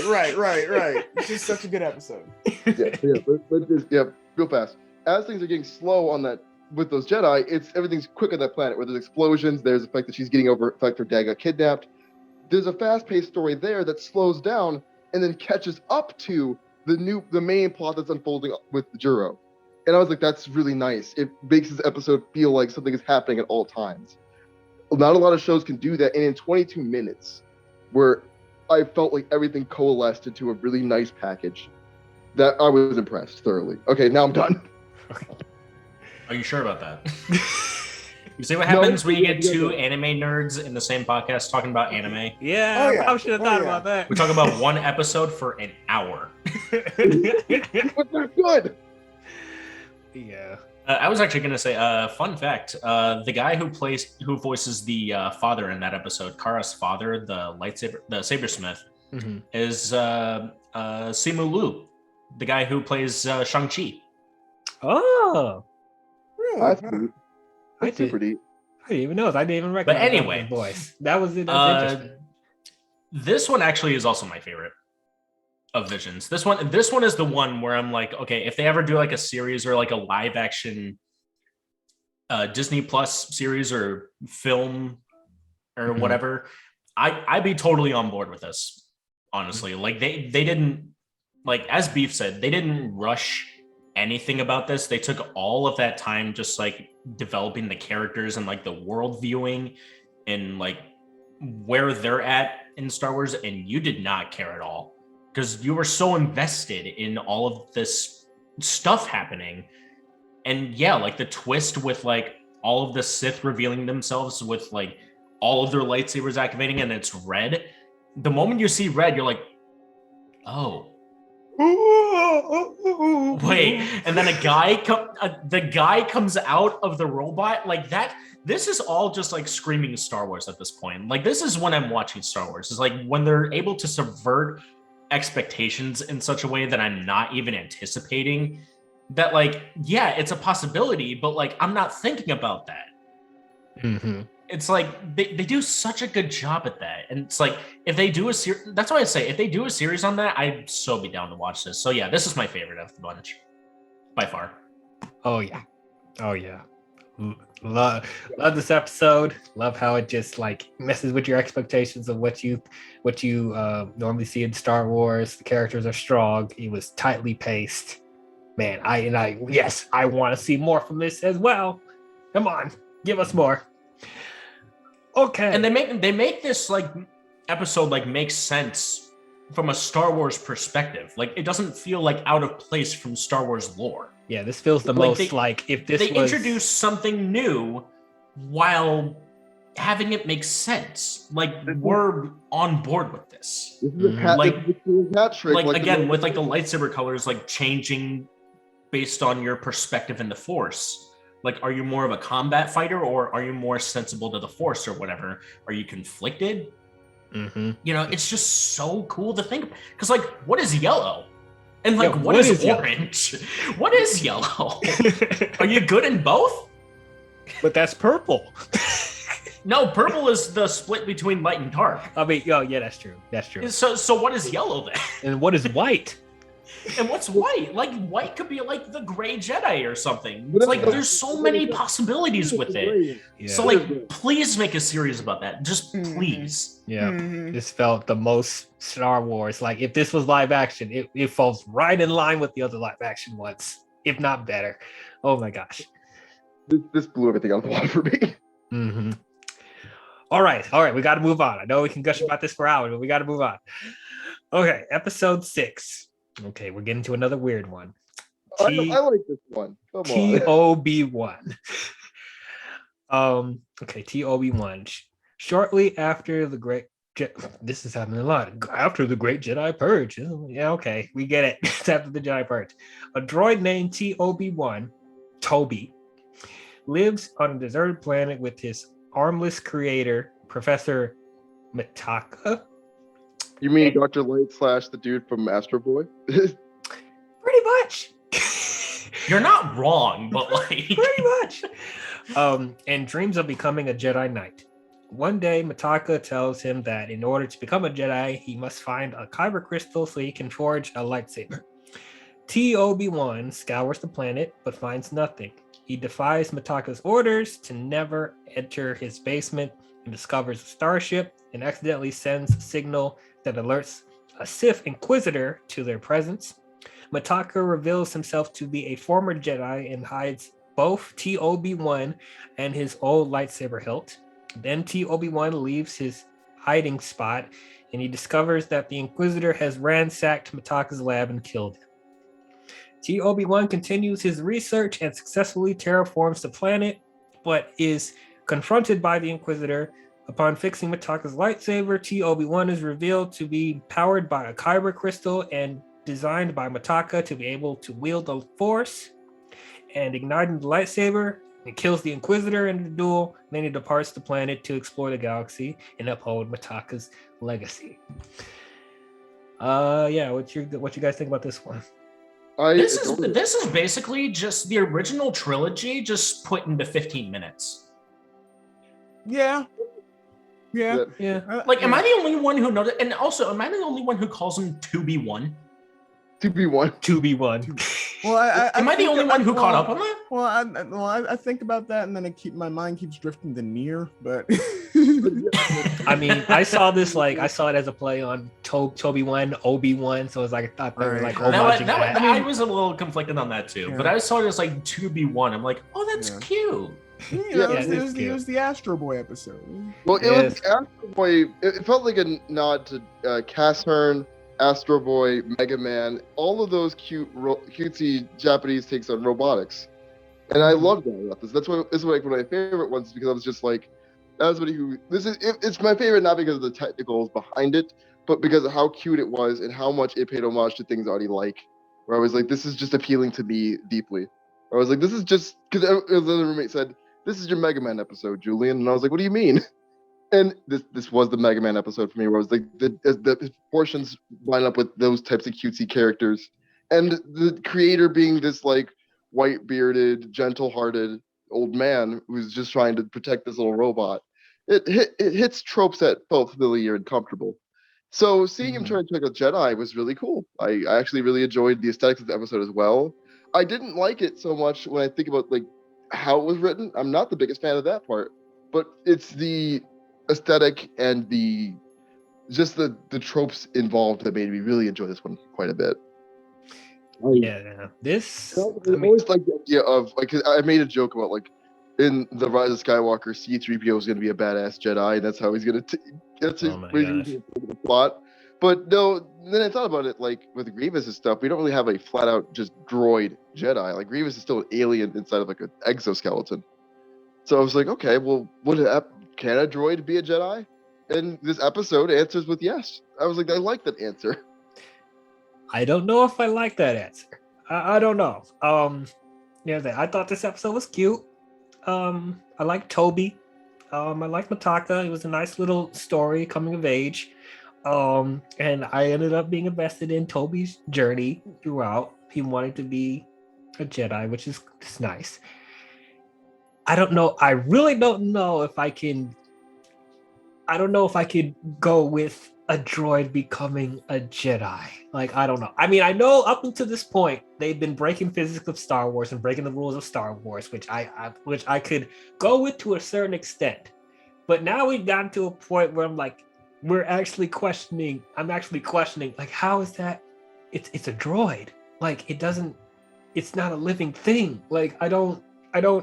Speaker 2: It's just such a good episode.
Speaker 3: let's just real fast. As things are getting slow on that with those Jedi, everything's quick on that planet where there's explosions. There's the fact that she's getting over the fact her dad got kidnapped. There's a fast-paced story there that slows down and then catches up to the main plot that's unfolding with the Juro. And I was like, that's really nice. It makes this episode feel like something is happening at all times. Not a lot of shows can do that, and in 22 minutes, where I felt like everything coalesced into a really nice package, that I was impressed thoroughly. Okay, now I'm done.
Speaker 4: Are you sure about that? You see what happens when you get two anime nerds in the same podcast talking about anime?
Speaker 1: Yeah,
Speaker 2: Oh, yeah.
Speaker 1: I probably should have thought
Speaker 2: Oh, yeah.
Speaker 1: about that.
Speaker 4: We talk about one episode for an hour.
Speaker 3: But they're good.
Speaker 1: Yeah.
Speaker 4: I was actually going to say, fun fact: the guy who voices the father in that episode, Kara's father, the sabersmith, is Simu Liu, the guy who plays Shang-Chi.
Speaker 1: Oh,
Speaker 2: Really?
Speaker 3: That's
Speaker 2: Huh.
Speaker 3: deep.
Speaker 1: I
Speaker 3: That's super deep.
Speaker 1: I didn't even know. I didn't even recognize
Speaker 4: anyway,
Speaker 1: his voice. That was it. That's interesting.
Speaker 4: This one actually is also my favorite of Visions. This one is the one where I'm like, okay, if they ever do like a series or like a live action Disney Plus series or film or whatever, I'd be totally on board with this. Honestly, like they didn't, like as Beef said, they didn't rush anything about this. They took all of that time just like developing the characters and like the world viewing and like where they're at in Star Wars, and you did not care at all because you were so invested in all of this stuff happening. And yeah, like the twist with like all of the Sith revealing themselves with like all of their lightsabers activating and it's red. The moment you see red, you're like, oh, wait. And then the guy comes out of the robot like that. This is all just like screaming Star Wars at this point. Like this is when I'm watching Star Wars. It's like when they're able to subvert expectations in such a way that I'm not even anticipating that, like, yeah, it's a possibility, but like I'm not thinking about that. It's like they do such a good job at that. And it's like if they do a series, that's why I say if they do a series on that, I'd so be down to watch this. So yeah, this is my favorite of the bunch by far.
Speaker 1: Oh yeah. Love this episode. Love how it just like messes with your expectations of what you normally see in Star Wars. The characters are strong. It was tightly paced. Man, I want to see more from this as well. Come on, give us more. Okay.
Speaker 4: And they make this like episode like make sense from a Star Wars perspective. Like it doesn't feel like out of place from Star Wars lore.
Speaker 1: Yeah, this feels the
Speaker 4: Like,
Speaker 1: most like if this
Speaker 4: they
Speaker 1: was
Speaker 4: introduce something new while having it make sense. Like we're on board with this.
Speaker 3: This is a hat trick.
Speaker 4: Like again, with like the lightsaber colors like changing based on your perspective in the Force. Like, are you more of a combat fighter or are you more sensible to the Force or whatever? Are you conflicted? You know, it's just so cool to think. Because, like, what is yellow? And, like, what is orange? What is yellow? Are you good in both?
Speaker 1: But that's purple.
Speaker 4: No, purple is the split between light and dark.
Speaker 1: I mean, oh, yeah, that's true. That's true.
Speaker 4: So what is yellow then?
Speaker 1: And what is white?
Speaker 4: And what's white? Like white could be like the gray Jedi or something. It's like there's so many possibilities with it.
Speaker 1: Yeah.
Speaker 4: So like, please make a series about that. Just please.
Speaker 1: Yeah, this felt the most Star Wars. Like if this was live action, it falls right in line with the other live action ones, if not better. Oh my gosh.
Speaker 3: This blew everything out of the water for me.
Speaker 1: Mm-hmm. All right. We got to move on. I know we can gush about this for hours, but we got to move on. Okay, episode 6. Okay, we're getting to another weird one.
Speaker 3: I like this one. Come on.
Speaker 1: TOB1. Okay, TOB1. Shortly after the Great this is happening a lot. After the Great Jedi Purge. Yeah, okay, we get it. It's after the Jedi Purge. A droid named TOB1, Toby, lives on a deserted planet with his armless creator, Professor Mitaka.
Speaker 3: You mean Dr. Light / the dude from Astro Boy?
Speaker 1: Pretty much.
Speaker 4: You're not wrong, but like
Speaker 1: pretty much. And dreams of becoming a Jedi Knight. One day, Mitaka tells him that in order to become a Jedi, he must find a kyber crystal so he can forge a lightsaber. TOB1 scours the planet but finds nothing. He defies Mitaka's orders to never enter his basement and discovers a starship and accidentally sends a signal that alerts a Sith Inquisitor to their presence. Mitaka reveals himself to be a former Jedi and hides both TOB1 and his old lightsaber hilt. Then TOB1 leaves his hiding spot and he discovers that the Inquisitor has ransacked Mitaka's lab and killed him. TOB1 continues his research and successfully terraforms the planet, but is confronted by the Inquisitor. Upon fixing Mitaka's lightsaber, TOB1 is revealed to be powered by a kyber crystal and designed by Mitaka to be able to wield the Force, and igniting the lightsaber, and kills the Inquisitor in the duel. Then he departs the planet to explore the galaxy and uphold Mitaka's legacy. Yeah, what you guys think about this one?
Speaker 4: This is basically just the original trilogy just put into 15 minutes.
Speaker 2: Yeah.
Speaker 4: Like, am I the only one who noticed? And also, am I the only one who calls him 2B1?
Speaker 3: 2B1.
Speaker 2: Well,
Speaker 4: am I the only one who caught up on that?
Speaker 2: Well, I think about that, and then my mind keeps drifting to near. But
Speaker 1: I mean, I saw it as a play on Toby1, Obi-Wan, so it's like I thought they were like homaging that.
Speaker 4: I was a little conflicted on that too, but I saw it as like 2B1. I'm like, oh, that's cute.
Speaker 2: It was the Astro Boy episode.
Speaker 3: Well, it was Astro Boy. It felt like a nod to Cass Hearn, Astro Boy, Mega Man, all of those cutesy Japanese takes on robotics, and I loved that about this. That's why this is like one of my favorite ones, because I was just like, as somebody who it's my favorite not because of the technicals behind it, but because of how cute it was and how much it paid homage to things I already like. Where I was like, this is just appealing to me deeply. I was like, this is just because the other roommate said, "This is your Mega Man episode, Julian," and I was like, "What do you mean?" And this was the Mega Man episode for me, where I was like, the portions line up with those types of cutesy characters, and the creator being this like white bearded, gentle hearted old man who's just trying to protect this little robot. It hits tropes that felt familiar and comfortable. So seeing him turn into like a Jedi was really cool. I actually really enjoyed the aesthetics of the episode as well. I didn't like it so much when I think about like how it was written. I'm not the biggest fan of that part, but it's the aesthetic and the tropes involved that made me really enjoy this one quite a bit.
Speaker 1: I
Speaker 3: always like the idea of like, I made a joke about like in the Rise of Skywalker, C-3PO is going to be a badass Jedi, and that's how he's going to that's the plot. But no, then I thought about it, like with Grievous and stuff, we don't really have a flat out just droid Jedi. Like Grievous is still an alien inside of like an exoskeleton. So I was like, okay, well, can a droid be a Jedi? And this episode answers with yes. I was like, I like that answer.
Speaker 1: I don't know if I like that answer. I don't know. I thought this episode was cute. I like Toby. I like Mitaka. It was a nice little story, coming of age. And I ended up being invested in Toby's journey throughout. He wanted to be a Jedi, which is nice. I don't know. I really don't know if I can. I don't know if I could go with a droid becoming a Jedi. Like, I don't know. I mean, I know up until this point, they've been breaking physics of Star Wars and breaking the rules of Star Wars, which I could go with to a certain extent. But now we've gotten to a point where I'm like, I'm actually questioning, like, how is that? It's a droid. Like, it's not a living thing. Like, I don't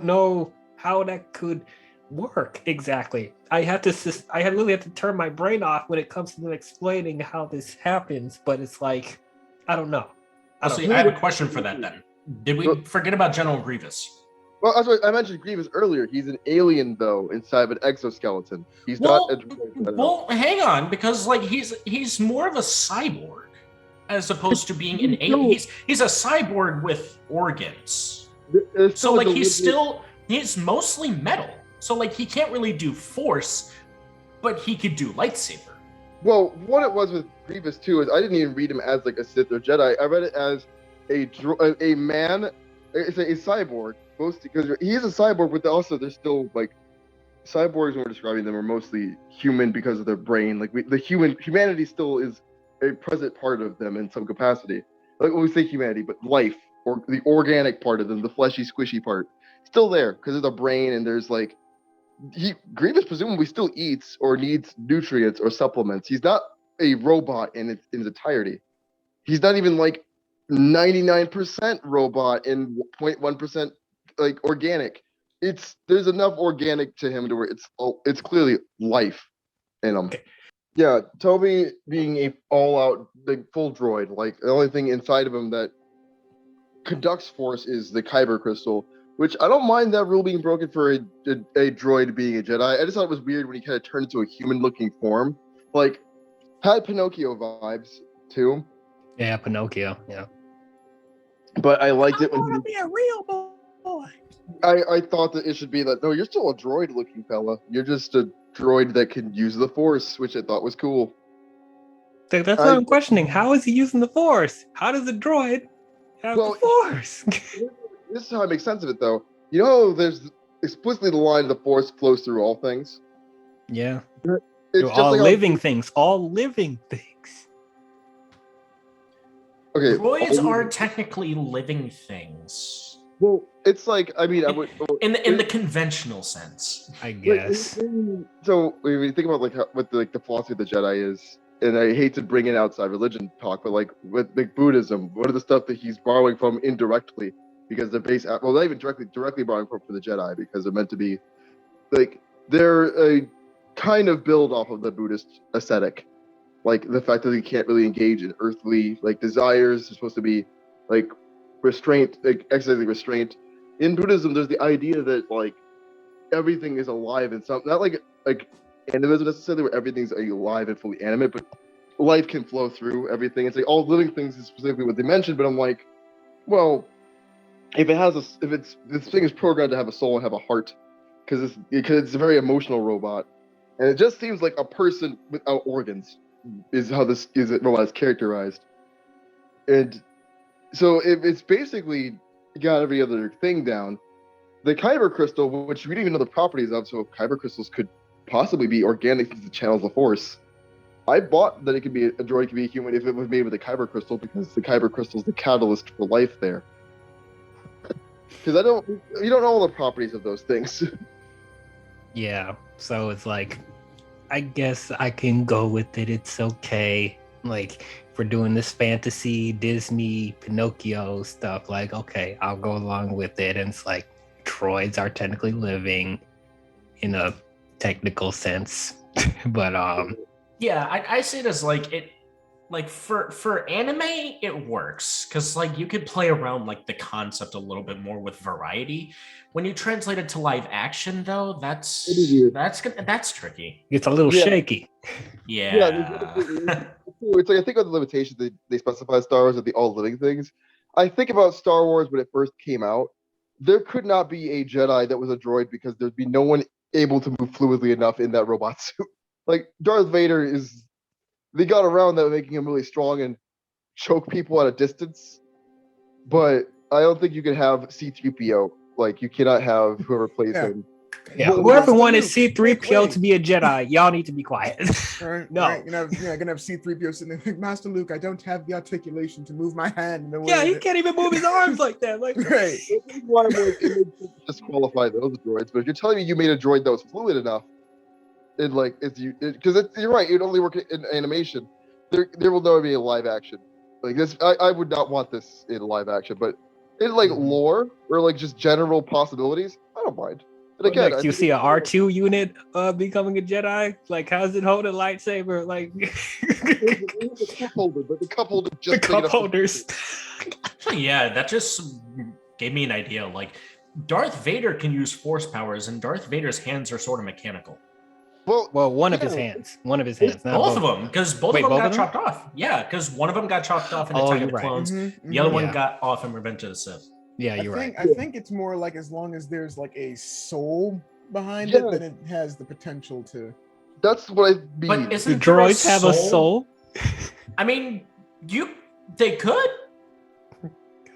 Speaker 1: know how that could work exactly. I literally have to turn my brain off when it comes to them explaining how this happens, but it's like, I don't know.
Speaker 4: I have a question for that then. Did we forget about General Grievous?
Speaker 3: Well, that's what I mentioned Grievous earlier. He's an alien though, inside of an exoskeleton. He's not a droid.
Speaker 4: Well, hang on, because like he's more of a cyborg as opposed to being an alien. He's a cyborg with organs. So like he's mostly metal. So like he can't really do force, but he could do lightsaber.
Speaker 3: Well, what it was with Grievous too is I didn't even read him as like a Sith or Jedi. I read it as a man, it's a cyborg, mostly because he is a cyborg, but also they're still like cyborgs. When we're describing them are mostly human because of their brain. Like humanity still is a present part of them in some capacity. Like when we say humanity, but life or the organic part of them, the fleshy, squishy part, still there because there's a brain and there's like. Grievous presumably still eats or needs nutrients or supplements. He's not a robot in its entirety. He's not even like 99% robot and 0.1% like organic. There's enough organic to him to where it's clearly life in him. Yeah, Toby being a all-out like full droid, like the only thing inside of him that conducts force is the kyber crystal. Which I don't mind that rule being broken for a droid being a Jedi. I just thought it was weird when he kind of turned into a human-looking form. Like, had Pinocchio vibes, too.
Speaker 1: Yeah, Pinocchio, yeah.
Speaker 3: But I liked it when
Speaker 1: I want to be a real boy.
Speaker 3: I thought that it should be that, no, you're still a droid-looking fella. You're just a droid that can use the Force, which I thought was cool.
Speaker 1: That's what I'm questioning. How is he using the Force? How does a droid have the Force?
Speaker 3: This is how I make sense of it, though. You know, there's explicitly the line, the Force flows through all things.
Speaker 1: Yeah.
Speaker 3: It's
Speaker 1: through
Speaker 3: just
Speaker 1: all
Speaker 3: like
Speaker 1: living things. All living things.
Speaker 3: Okay.
Speaker 4: Droids are technically living things.
Speaker 3: Well, it's like, I mean, I would...
Speaker 4: In the conventional sense.
Speaker 1: I guess.
Speaker 3: So, when you think about, like, what the philosophy of the Jedi is, and I hate to bring in outside religion talk, but, like, with like, Buddhism, what are the stuff that he's borrowing from indirectly? Because they're based, well, not even directly borrowing from the Jedi, because they're meant to be, like, they're a kind of build off of the Buddhist aesthetic. Like, the fact that you can't really engage in earthly, like, desires. They're supposed to be, like, restraint, like, exercising restraint. In Buddhism, there's the idea that, like, everything is alive and something, not like animism necessarily, where everything's alive and fully animate, but life can flow through everything. It's like all living things is specifically what they mentioned, but I'm like, well, if this thing is programmed to have a soul and have a heart, because it's a very emotional robot, and it just seems like a person without organs is how this robot is characterized. And so if it's basically got every other thing down, the kyber crystal, which we didn't even know the properties of, so kyber crystals could possibly be organic through the channels of force. I bought that it could be a droid, could be a human if it was made with a kyber crystal, because the kyber crystal is the catalyst for life there. Because you don't know all the properties of those things.
Speaker 1: Yeah, so it's like, I guess I can go with it. It's okay. Like, if we're doing this fantasy, Disney, Pinocchio stuff, like, okay, I'll go along with it. And it's like, droids are technically living in a technical sense. But,
Speaker 4: yeah, I see it as like it. Like for anime, it works because like you could play around like the concept a little bit more with variety. When you translate it to live action, though, that's tricky.
Speaker 1: It's a little shaky.
Speaker 4: Yeah.
Speaker 3: It's like I think of the limitations they specify Star Wars as the all living things. I think about Star Wars when it first came out. There could not be a Jedi that was a droid because there'd be no one able to move fluidly enough in that robot suit. Like Darth Vader is. They got around that, making him really strong and choke people at a distance. But I don't think you can have C-3PO. Like, you cannot have whoever plays him.
Speaker 1: Yeah, whoever wanted C-3PO to be a Jedi, y'all need to be quiet.
Speaker 2: Right,
Speaker 1: no.
Speaker 2: Right. Gonna have C-3PO sitting there like, Master Luke, I don't have the articulation to move my hand in the way.
Speaker 1: Yeah, he can't even move his arms like that. Like,
Speaker 2: right.
Speaker 3: Why I'm like, disqualify those droids. But if you're telling me you made a droid that was fluid enough, and like you're right, it'd only work in animation. There will never be a live action like this. I would not want this in live action, but in like lore or like just general possibilities, I don't mind. And again,
Speaker 1: Next, you see a R2 unit becoming a Jedi. Like, how's it hold a lightsaber? Like
Speaker 3: the cup holder, but the cup holder just
Speaker 1: the
Speaker 3: big
Speaker 1: cup
Speaker 3: enough to-
Speaker 1: holders.
Speaker 4: Actually, yeah, that just gave me an idea. Like, Darth Vader can use force powers, and Darth Vader's hands are sort of mechanical.
Speaker 3: Well,
Speaker 1: One of his hands. One of his hands. Not
Speaker 4: Both of them, because both
Speaker 1: Wait,
Speaker 4: of them
Speaker 1: both
Speaker 4: got
Speaker 1: of them?
Speaker 4: chopped off. Yeah, because one of them got chopped off in
Speaker 1: Oh,
Speaker 4: Attack
Speaker 1: you're
Speaker 4: of the
Speaker 1: right.
Speaker 4: Clones.
Speaker 2: Mhm,
Speaker 4: The other
Speaker 2: mhm.
Speaker 4: one
Speaker 1: Yeah.
Speaker 4: got off in Revenge of the Sith.
Speaker 1: Yeah,
Speaker 2: I
Speaker 1: you're
Speaker 2: think
Speaker 1: right.
Speaker 2: I think it's more like as long as there's like a soul behind
Speaker 3: Yeah.
Speaker 2: it, then it has the potential to.
Speaker 3: that's what I mean.
Speaker 4: But
Speaker 1: Do
Speaker 4: isn't there
Speaker 1: droids have a soul?
Speaker 4: I mean, they could.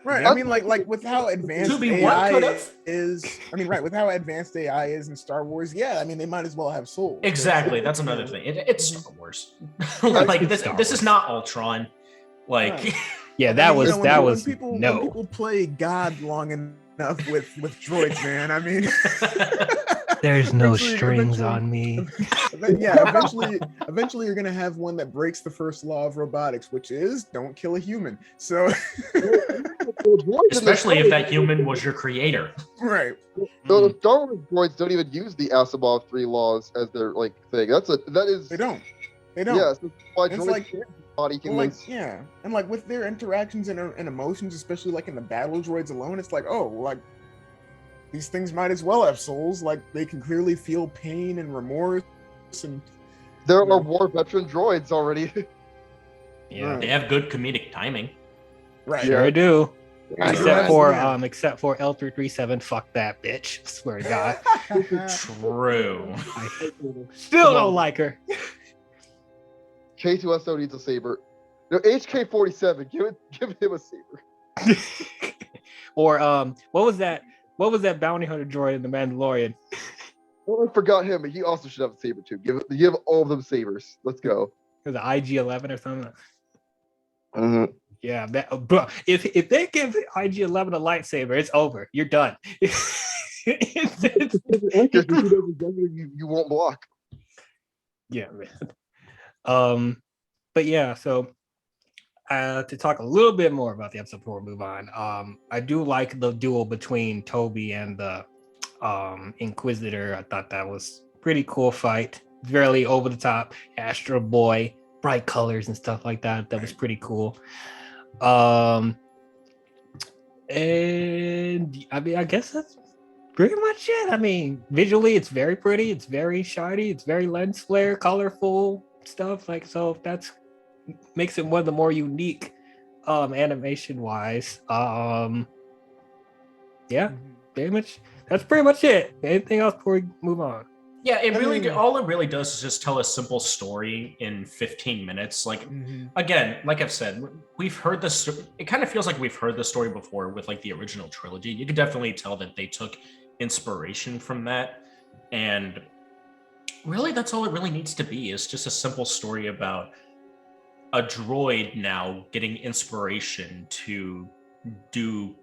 Speaker 2: Right.
Speaker 1: Yeah.
Speaker 2: I mean, like with how advanced
Speaker 4: 2B1
Speaker 2: AI
Speaker 4: could've.
Speaker 2: is. I mean, right, with how advanced AI is in Star Wars. Yeah. I mean, they might as well have souls.
Speaker 4: Exactly, that's another
Speaker 2: Yeah.
Speaker 4: thing. It's Star Wars.
Speaker 1: It's
Speaker 4: Like this
Speaker 1: Star
Speaker 4: is
Speaker 1: Wars.
Speaker 4: not Ultron. Like,
Speaker 2: Right.
Speaker 1: Yeah,
Speaker 2: I
Speaker 1: that
Speaker 2: mean,
Speaker 1: was
Speaker 2: when
Speaker 1: no.
Speaker 2: people play God long enough with droids, man. I mean,
Speaker 1: There's no
Speaker 2: eventually-
Speaker 1: strings
Speaker 2: eventually-
Speaker 1: on me.
Speaker 2: yeah, eventually you're gonna have one that breaks the first law of robotics, which is don't kill a human. So
Speaker 4: especially if that human was your creator.
Speaker 2: right.
Speaker 3: So the Star Wars droids don't even use the Asimov 3 laws as their like thing. That is
Speaker 2: They don't. They don't.
Speaker 3: Yes, that's why
Speaker 2: It's
Speaker 3: droids
Speaker 2: like-
Speaker 3: can't body
Speaker 2: Well, like,
Speaker 3: humans.
Speaker 2: yeah, and like with their interactions and emotions, especially like in the battle droids alone, it's like, oh, like these things might as well have souls. Like they can clearly feel pain and remorse, and
Speaker 3: There
Speaker 2: no.
Speaker 3: are war veteran droids already.
Speaker 1: Yeah,
Speaker 4: They have good comedic timing.
Speaker 2: right.
Speaker 1: sure do.
Speaker 2: Right,
Speaker 1: Except
Speaker 2: right,
Speaker 1: for L337, fuck that bitch. I swear to God.
Speaker 4: True.
Speaker 1: I still don't like her.
Speaker 3: K2SO needs a saber. No, HK-47, give him a saber.
Speaker 1: Or what was that bounty hunter droid in The Mandalorian?
Speaker 3: Oh, I forgot him, but he also should have a saber too. Give all of them sabers. Let's go.
Speaker 1: Was it IG-11 or something?
Speaker 3: Mhm.
Speaker 1: Yeah, bro. If they give IG-11 a lightsaber, it's over. You're done.
Speaker 3: You won't block.
Speaker 1: Yeah, man. But yeah, so to talk a little bit more about the episode before we move on, I do like the duel between Toby and the Inquisitor. I thought that was pretty cool fight. Very over the top, Astro Boy, bright colors and stuff like that. That was pretty cool. And I mean, I guess that's pretty much it. I mean, visually, it's very pretty. It's very shiny. It's very lens flare, colorful stuff. Like, so that's makes it one of the more unique animation wise. Yeah, pretty much. That's pretty much it. Anything else before we move on?
Speaker 4: Yeah,
Speaker 2: I mean-
Speaker 4: all it really does is just tell a simple story in 15 minutes. Like,
Speaker 2: Mhm.
Speaker 4: again, like I've said, we've heard this. It kind of feels like we've heard the story before with like the original trilogy. You could definitely tell that they took inspiration from that, and really, that's all it really needs to be. Is just a simple story about a droid now getting inspiration to do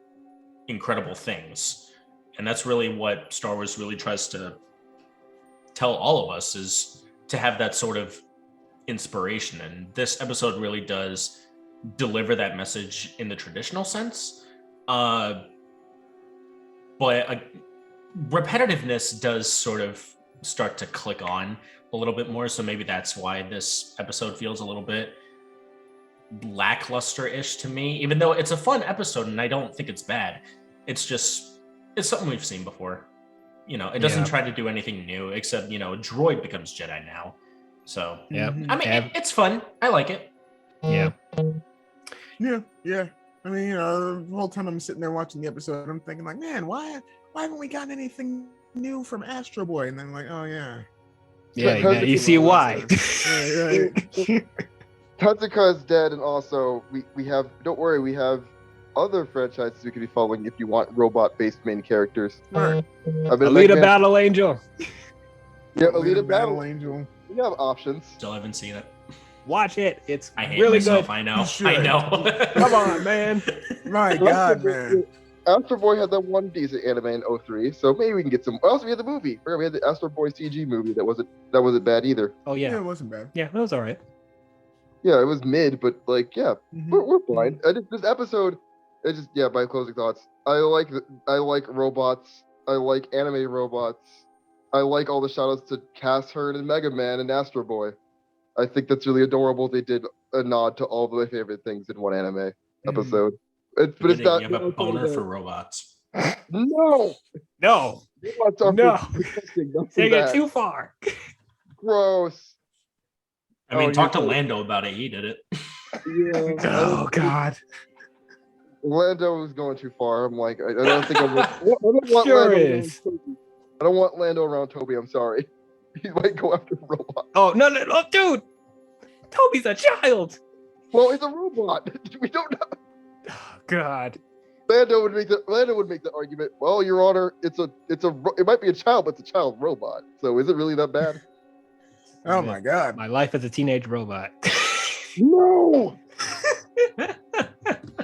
Speaker 4: incredible things, and that's really what Star Wars really tries to tell all of us, is to have that sort of inspiration. And this episode really does deliver that message in the traditional sense. But repetitiveness does sort of start to click on a little bit more. So maybe that's why this episode feels a little bit lackluster-ish to me, even though it's a fun episode and I don't think it's bad. It's something we've seen before. You know, it doesn't
Speaker 1: Yeah.
Speaker 4: try to do anything new, except, you know, a droid becomes Jedi now. So,
Speaker 1: Yeah,
Speaker 2: Mhm.
Speaker 4: I mean,
Speaker 1: Yeah.
Speaker 4: it's fun. I like it.
Speaker 1: yeah.
Speaker 2: Yeah. I mean, the whole time I'm sitting there watching the episode, I'm thinking like, man, why haven't we gotten anything new from Astro Boy? And then I'm like, oh yeah.
Speaker 1: Yeah, you see why.
Speaker 2: Right.
Speaker 3: Tatsuka is dead, and also we have. Don't worry, we have other franchises we could be following if you want robot-based main characters.
Speaker 2: Right.
Speaker 3: I mean,
Speaker 1: Alita
Speaker 3: Eggman-
Speaker 1: Battle Angel.
Speaker 3: Yeah,
Speaker 2: Alita
Speaker 3: Alita Battle.
Speaker 2: Angel.
Speaker 3: We have options.
Speaker 4: Still haven't seen it.
Speaker 1: Watch it. It's
Speaker 4: I hate
Speaker 1: really
Speaker 4: myself.
Speaker 1: good.
Speaker 4: I know.
Speaker 2: You should.
Speaker 4: I know.
Speaker 1: Come on, man.
Speaker 2: My God, man.
Speaker 3: Astro Boy had that one decent anime in 03, so maybe we can get some. Also, we had the movie. We had the Astro Boy CG movie that wasn't bad either.
Speaker 1: Oh
Speaker 2: Yeah,
Speaker 1: yeah,
Speaker 2: it wasn't bad.
Speaker 1: yeah, that was all right.
Speaker 3: Yeah, it was mid, but like, yeah,
Speaker 2: Mhm.
Speaker 3: we're fine. This episode, it just by closing thoughts, I like robots. I like anime robots. I like all the shoutouts to Cass Hearn and Mega Man and Astro Boy. I think that's really adorable. They did a nod to all of my favorite things in one anime episode. But it's
Speaker 4: Really,
Speaker 3: not.
Speaker 4: you have a boner for robots.
Speaker 3: No.
Speaker 1: No,
Speaker 3: Robots are
Speaker 1: no,
Speaker 3: for protecting, not for
Speaker 1: take it
Speaker 3: that.
Speaker 1: too far.
Speaker 3: Gross.
Speaker 4: I mean,
Speaker 3: Oh,
Speaker 4: talk to
Speaker 3: you're-
Speaker 4: Lando about it. He did it.
Speaker 3: Yeah.
Speaker 1: Oh God,
Speaker 3: Lando was going too far. I'm like, I don't think I'm. I don't want
Speaker 1: Sure
Speaker 3: Lando
Speaker 1: is.
Speaker 3: around Toby. I don't want Lando around Toby. I'm sorry. He might go after a robot.
Speaker 1: oh no, dude, Toby's a child.
Speaker 3: Well, he's a robot. We don't know.
Speaker 1: Oh, God,
Speaker 3: Lando would make the argument. Well, Your Honor, it might be a child, but it's a child robot. So is it really that bad?
Speaker 2: Oh my God.
Speaker 1: my life as a teenage robot.
Speaker 3: No.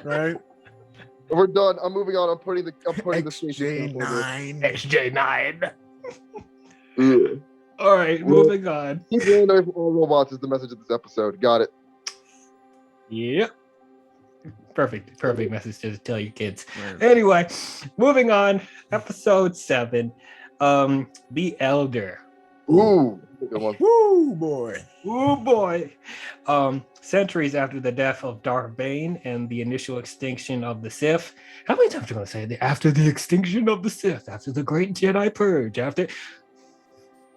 Speaker 2: Right?
Speaker 3: We're done. I'm moving on. I'm putting the station.
Speaker 2: XJ9.
Speaker 1: XJ9.
Speaker 3: Ugh.
Speaker 1: All right, moving on.
Speaker 3: Keep Lando from all robots is the message of this episode. Got it.
Speaker 1: Yep. Perfect message to tell your kids.
Speaker 2: Right.
Speaker 1: Anyway, moving on. Episode 7. The Elder.
Speaker 3: Ooh. Good one.
Speaker 2: Woo, boy.
Speaker 1: Oh boy. Centuries after the death of Darth Bane and the initial extinction of the Sith. How many times are you gonna say that? After the extinction of the Sith, after the Great Jedi Purge, after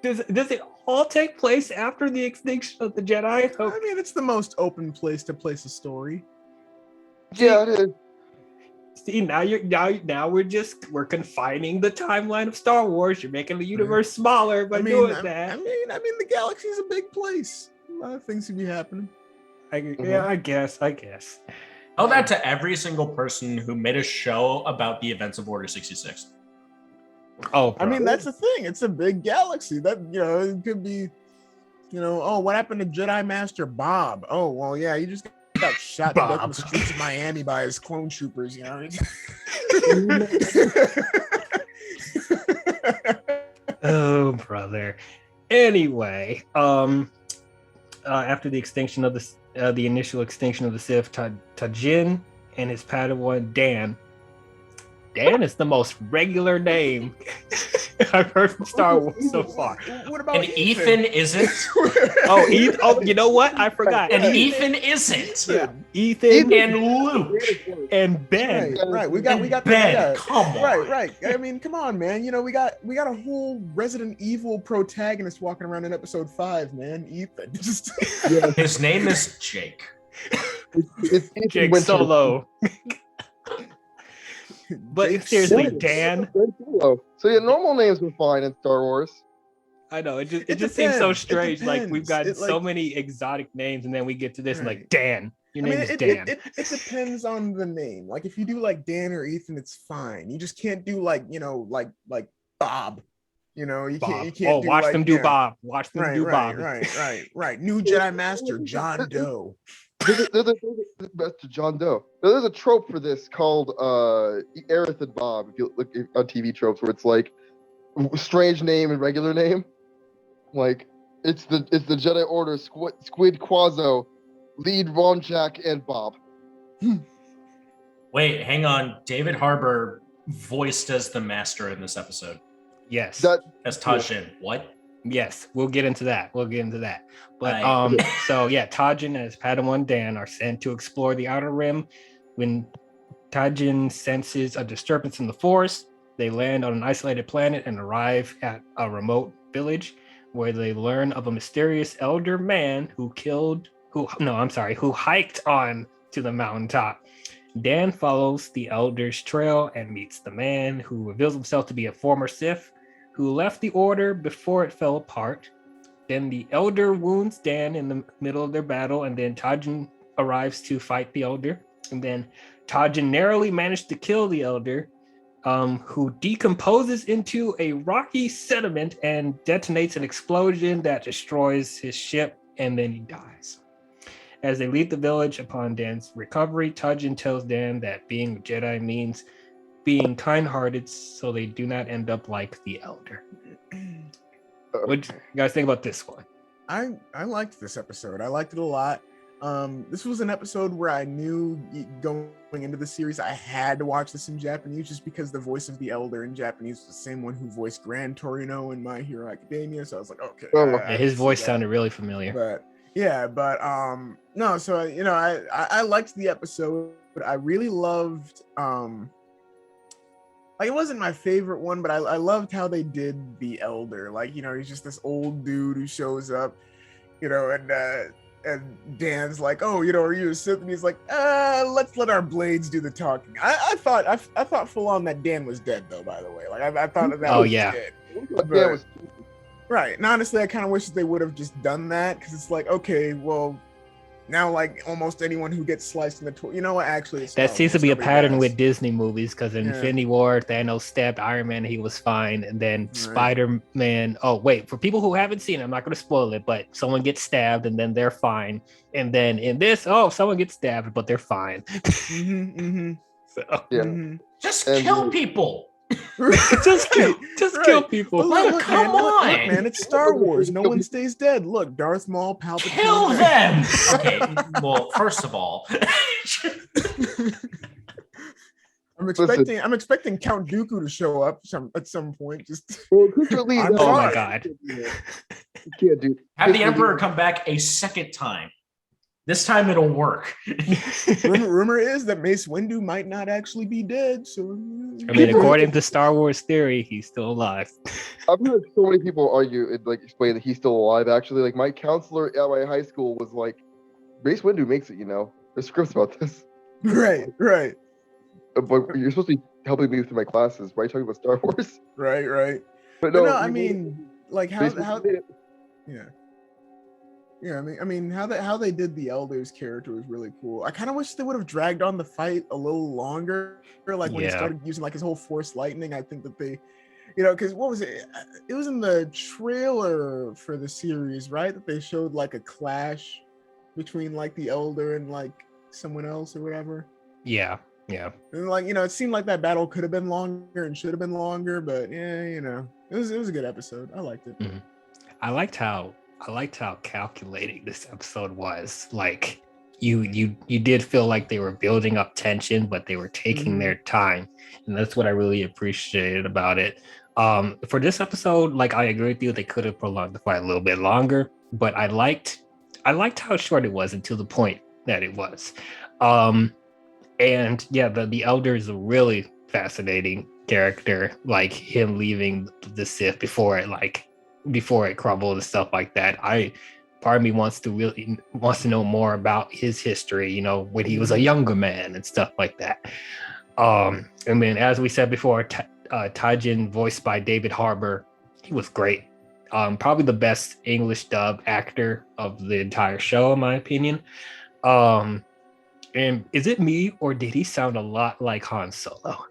Speaker 1: does it all take place after the extinction of the Jedi? Oh,
Speaker 2: I mean, it's the most open place to place a story.
Speaker 3: Yeah, it is.
Speaker 1: see, now we're confining the timeline of Star Wars. You're making the universe smaller by doing that.
Speaker 2: I mean, the galaxy's a big place. A lot of things could be happening.
Speaker 1: Yeah, I guess.
Speaker 4: Tell that to every single person who made a show about the events of Order 66.
Speaker 1: Oh,
Speaker 2: I mean,
Speaker 1: bro.
Speaker 2: that's the thing. It's a big galaxy. That, it could be, oh, what happened to Jedi Master Bob? Oh, well, yeah, he just got shot to death in
Speaker 1: Bob.
Speaker 2: the streets of Miami by his clone troopers,
Speaker 1: Oh, brother. Anyway, after the extinction of the initial extinction of the Sith, Tajin and his Padawan Dan. Dan is the most regular name I've heard from Star Wars so far.
Speaker 2: What about
Speaker 4: And Ethan isn't.
Speaker 1: Oh, you know what? I forgot.
Speaker 4: And Ethan isn't.
Speaker 2: Yeah.
Speaker 1: Ethan
Speaker 4: And Luke.
Speaker 1: and Ben.
Speaker 2: Right. We got
Speaker 4: Ben.
Speaker 2: yeah.
Speaker 4: Come on.
Speaker 2: Right. I mean, come on, man. We got a whole Resident Evil protagonist walking around in episode 5, man. Ethan. Just
Speaker 3: Yeah.
Speaker 4: His name is Jake.
Speaker 3: It's
Speaker 1: Jake
Speaker 3: Winter.
Speaker 1: Solo. But
Speaker 2: Jake
Speaker 1: seriously,
Speaker 2: Solo.
Speaker 1: Dan.
Speaker 3: So yeah, normal names were fine in Star Wars.
Speaker 1: I know it just
Speaker 2: It
Speaker 1: seems so
Speaker 2: depends. It
Speaker 1: strange. Like we've got
Speaker 2: depends.
Speaker 1: so many exotic names, and then we get to this and
Speaker 2: Right.
Speaker 1: like Dan. Your
Speaker 2: I
Speaker 1: name
Speaker 2: mean,
Speaker 1: is Dan.
Speaker 2: it depends on the name. Like if you do like Dan or Ethan, it's fine. You just can't do like like Bob. You
Speaker 1: Bob.
Speaker 2: can't do
Speaker 1: watch
Speaker 2: like,
Speaker 1: them do
Speaker 2: yeah.
Speaker 1: Bob. Watch them do Bob.
Speaker 2: Right. New Jedi Master John Doe.
Speaker 3: There's a John Doe. There's a trope for this called Aerith and Bob. If you look on TV tropes, where it's like strange name and regular name. Like it's the Jedi Order Squid Quazo, lead Ron Jack and Bob.
Speaker 4: Wait, hang on. David Harbour voiced as the master in this episode.
Speaker 1: Yes.
Speaker 4: As Tajin. What?
Speaker 1: Yes. We'll get into that. But
Speaker 4: Right.
Speaker 1: so yeah, Tajin and his Padawan Dan are sent to explore the Outer Rim. When Tajin senses a disturbance in the Force, they land on an isolated planet and arrive at a remote village where they learn of a mysterious elder man who hiked on to the mountaintop. Dan follows the elder's trail and meets the man who reveals himself to be a former Sith who left the order before it fell apart. Then the elder wounds Dan in the middle of their battle, and then Tajin arrives to fight the elder. And then Tajin narrowly managed to kill the elder, who decomposes into a rocky sediment and detonates an explosion that destroys his ship, and then he dies. As they leave the village upon Dan's recovery, Tajin tells Dan that being a Jedi means being kind-hearted so they do not end up like the elder. What do you guys think about this one?
Speaker 2: I liked this episode. I liked it a lot. This was an episode where I knew going into the series I had to watch this in Japanese, just because the voice of the Elder in Japanese was the same one who voiced Gran Torino in My Hero Academia. So I was like, okay.
Speaker 1: Yeah, his voice sounded really familiar.
Speaker 2: But no. So I liked the episode. But I really loved like, it wasn't my favorite one, but I loved how they did the Elder. Like, he's just this old dude who shows up, and Dan's like, oh, are you a Sith? And he's like, let's let our blades do the talking. I thought full on that Dan was dead, though, by the way. Like, I thought that was dead. But, right. And honestly, I kind of wish that they would have just done that, because it's like, okay, well, now, like, almost anyone who gets sliced in the what, actually,
Speaker 1: that seems to be a pattern with Disney movies, because in Infinity War, Thanos stabbed Iron Man, he was fine, and then Spider-Man. Oh wait, for people who haven't seen it, I'm not going to spoil it, but someone gets stabbed and then they're fine, and then in this, someone gets stabbed but they're fine.
Speaker 4: Just kill people.
Speaker 1: just kill people.
Speaker 2: Look,
Speaker 4: come on,
Speaker 2: man, it's Star Wars. No one stays dead. Look, Darth Maul, Palpatine.
Speaker 4: Kill them. Okay, well, first of all,
Speaker 2: I'm expecting Count Dooku to show up at some point.
Speaker 1: Oh my god!
Speaker 4: Have the Emperor come back a second time. This time it'll work.
Speaker 2: rumor is that Mace Windu might not actually be dead. So
Speaker 1: I mean, according to Star Wars theory, he's still alive.
Speaker 3: I've heard so many people argue and explain that he's still alive. Actually, like my counselor at my high school was like, Mace Windu makes it. There's scripts about this.
Speaker 2: Right.
Speaker 3: But you're supposed to be helping me through my classes. Why are you talking about Star Wars?
Speaker 2: Right.
Speaker 3: But no,
Speaker 2: I mean, like how yeah, I mean, how they did the Elder's character was really cool. I kind of wish they would have dragged on the fight a little longer. Like when he started using like his whole Force lightning, I think that they, because what was it? It was in the trailer for the series, right? That they showed like a clash between like the Elder and like someone else or whatever.
Speaker 1: Yeah.
Speaker 2: And like, it seemed like that battle could have been longer and should have been longer, but it was a good episode. I liked it.
Speaker 1: Mm-hmm. I liked how calculating this episode was. Like, you did feel like they were building up tension, but they were taking their time, and that's what I really appreciated about it. For this episode, like, I agree with you, they could have prolonged the fight a little bit longer, but I liked how short it was until the point that it was. And yeah, the Elder is a really fascinating character, like him leaving the Sith before it crumbled and stuff like that. Part of me wants to know more about his history, when he was a younger man and stuff like that. And then, as we said before, Taijin, voiced by David Harbour, he was great. Probably the best English dub actor of the entire show, in my opinion. And is it me, or did he sound a lot like Han Solo?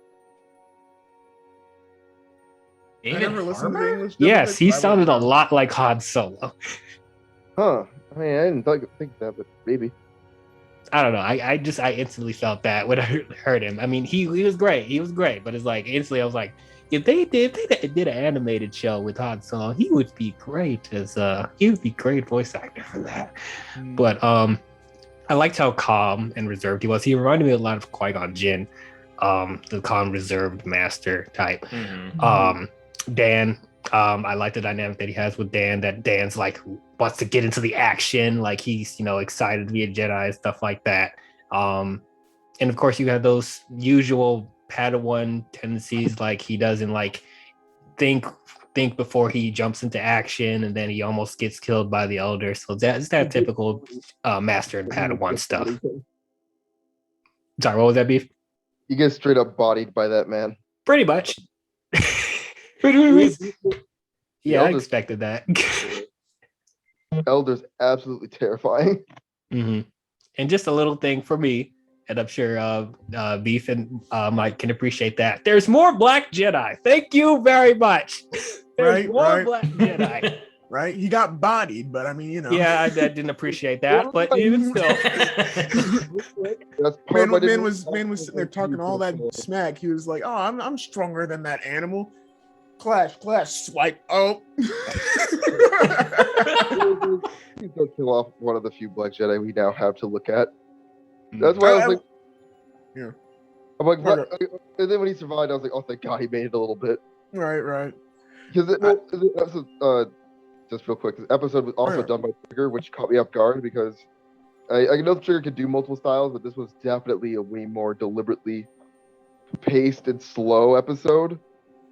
Speaker 1: Yes, he sounded a lot like Han Solo.
Speaker 3: Huh. I mean, I didn't think that, but maybe.
Speaker 1: I don't know. I instantly felt that when I heard him. I mean, he was great. He was great, but it's like instantly I was like, if they did an animated show with Han Solo, he would be great voice actor for that. But I liked how calm and reserved he was. He reminded me a lot of Qui-Gon Jinn, the calm, reserved master type. Dan, I like the dynamic that he has with Dan, that Dan's like wants to get into the action, like he's excited to be a Jedi and stuff like that. And of course you have those usual Padawan tendencies, like he doesn't like think before he jumps into action, and then he almost gets killed by the Elder. So that's that typical master and Padawan stuff. Sorry, what was that, Beef?
Speaker 3: You get straight up bodied by that man.
Speaker 1: Pretty much. Yeah, I expected that.
Speaker 3: Elder's absolutely terrifying.
Speaker 1: And just a little thing for me, and I'm sure Beef and Mike can appreciate that. There's more Black Jedi. Thank you very much. There's more Black Jedi.
Speaker 2: Right? He got bodied, but I mean,
Speaker 1: Yeah, I didn't appreciate that, but even still.
Speaker 2: Man was sitting there talking all that smack. He was like, "Oh, I'm stronger than that animal." Clash, swipe. Oh.
Speaker 3: He does kill off one of the few Black Jedi we now have to look at. That's why I was like,
Speaker 2: yeah.
Speaker 3: I'm like, what? And then when he survived, I was like, oh, thank God he made it a little bit.
Speaker 2: Right.
Speaker 3: Because just real quick, this episode was also done by Trigger, which caught me off guard because I know Trigger could do multiple styles, but this was definitely a way more deliberately paced and slow episode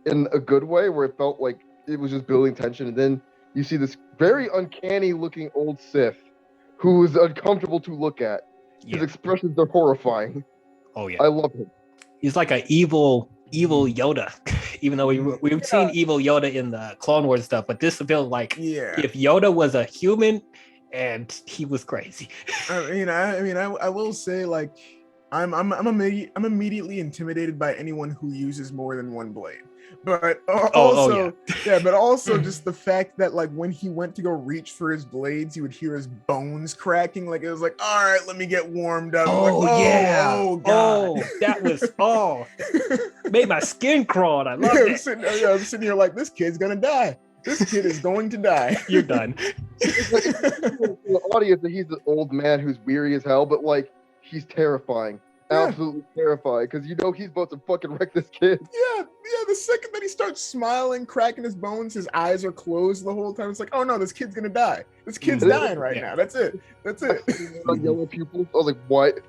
Speaker 3: in a good way, where it felt like it was just building tension. And then you see this very uncanny looking old Sith who is uncomfortable to look at. His expressions are horrifying.
Speaker 1: Oh yeah,
Speaker 3: I love him.
Speaker 1: He's like an evil Yoda, even though we've seen evil Yoda in the Clone Wars stuff, but this felt like if Yoda was a human and he was crazy.
Speaker 2: I will say, like, I'm immediately intimidated by anyone who uses more than one blade. But also just the fact that, like, when he went to go reach for his blades, you would hear his bones cracking. Like, it was like, all right, let me get warmed up. Oh God.
Speaker 1: That was made my skin crawl. I love it.
Speaker 2: I'm sitting here like, this kid's gonna die. This kid is going to die.
Speaker 1: You're done.
Speaker 3: The audience that he's an old man who's weary as hell, but like he's terrifying. Absolutely terrifying, because you know he's about to fucking wreck this kid.
Speaker 2: Yeah. The second that he starts smiling, cracking his bones, his eyes are closed the whole time. It's like, oh no, this kid's gonna die. This kid's dying right now. That's it.
Speaker 3: Yellow pupils. I was like, what?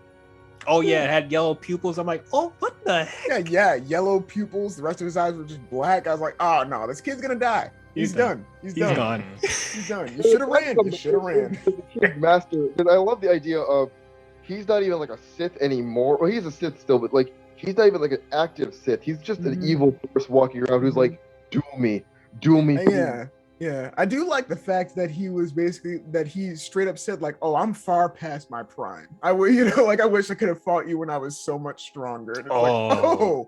Speaker 1: Oh yeah, it had yellow pupils. I'm like, oh, what the heck?
Speaker 2: Yeah, yellow pupils. The rest of his eyes were just black. I was like, oh no, this kid's gonna die. He's done. He's done. He's done. You should have ran.
Speaker 3: Master. And I love the idea of he's not even like a Sith anymore. Well, he's a Sith still, but like he's not even like an active Sith. He's just an evil force walking around who's like, duel me.
Speaker 2: Yeah. I do like the fact that he was he straight up said like, oh, I'm far past my prime. I wish I could have fought you when I was so much stronger. And it's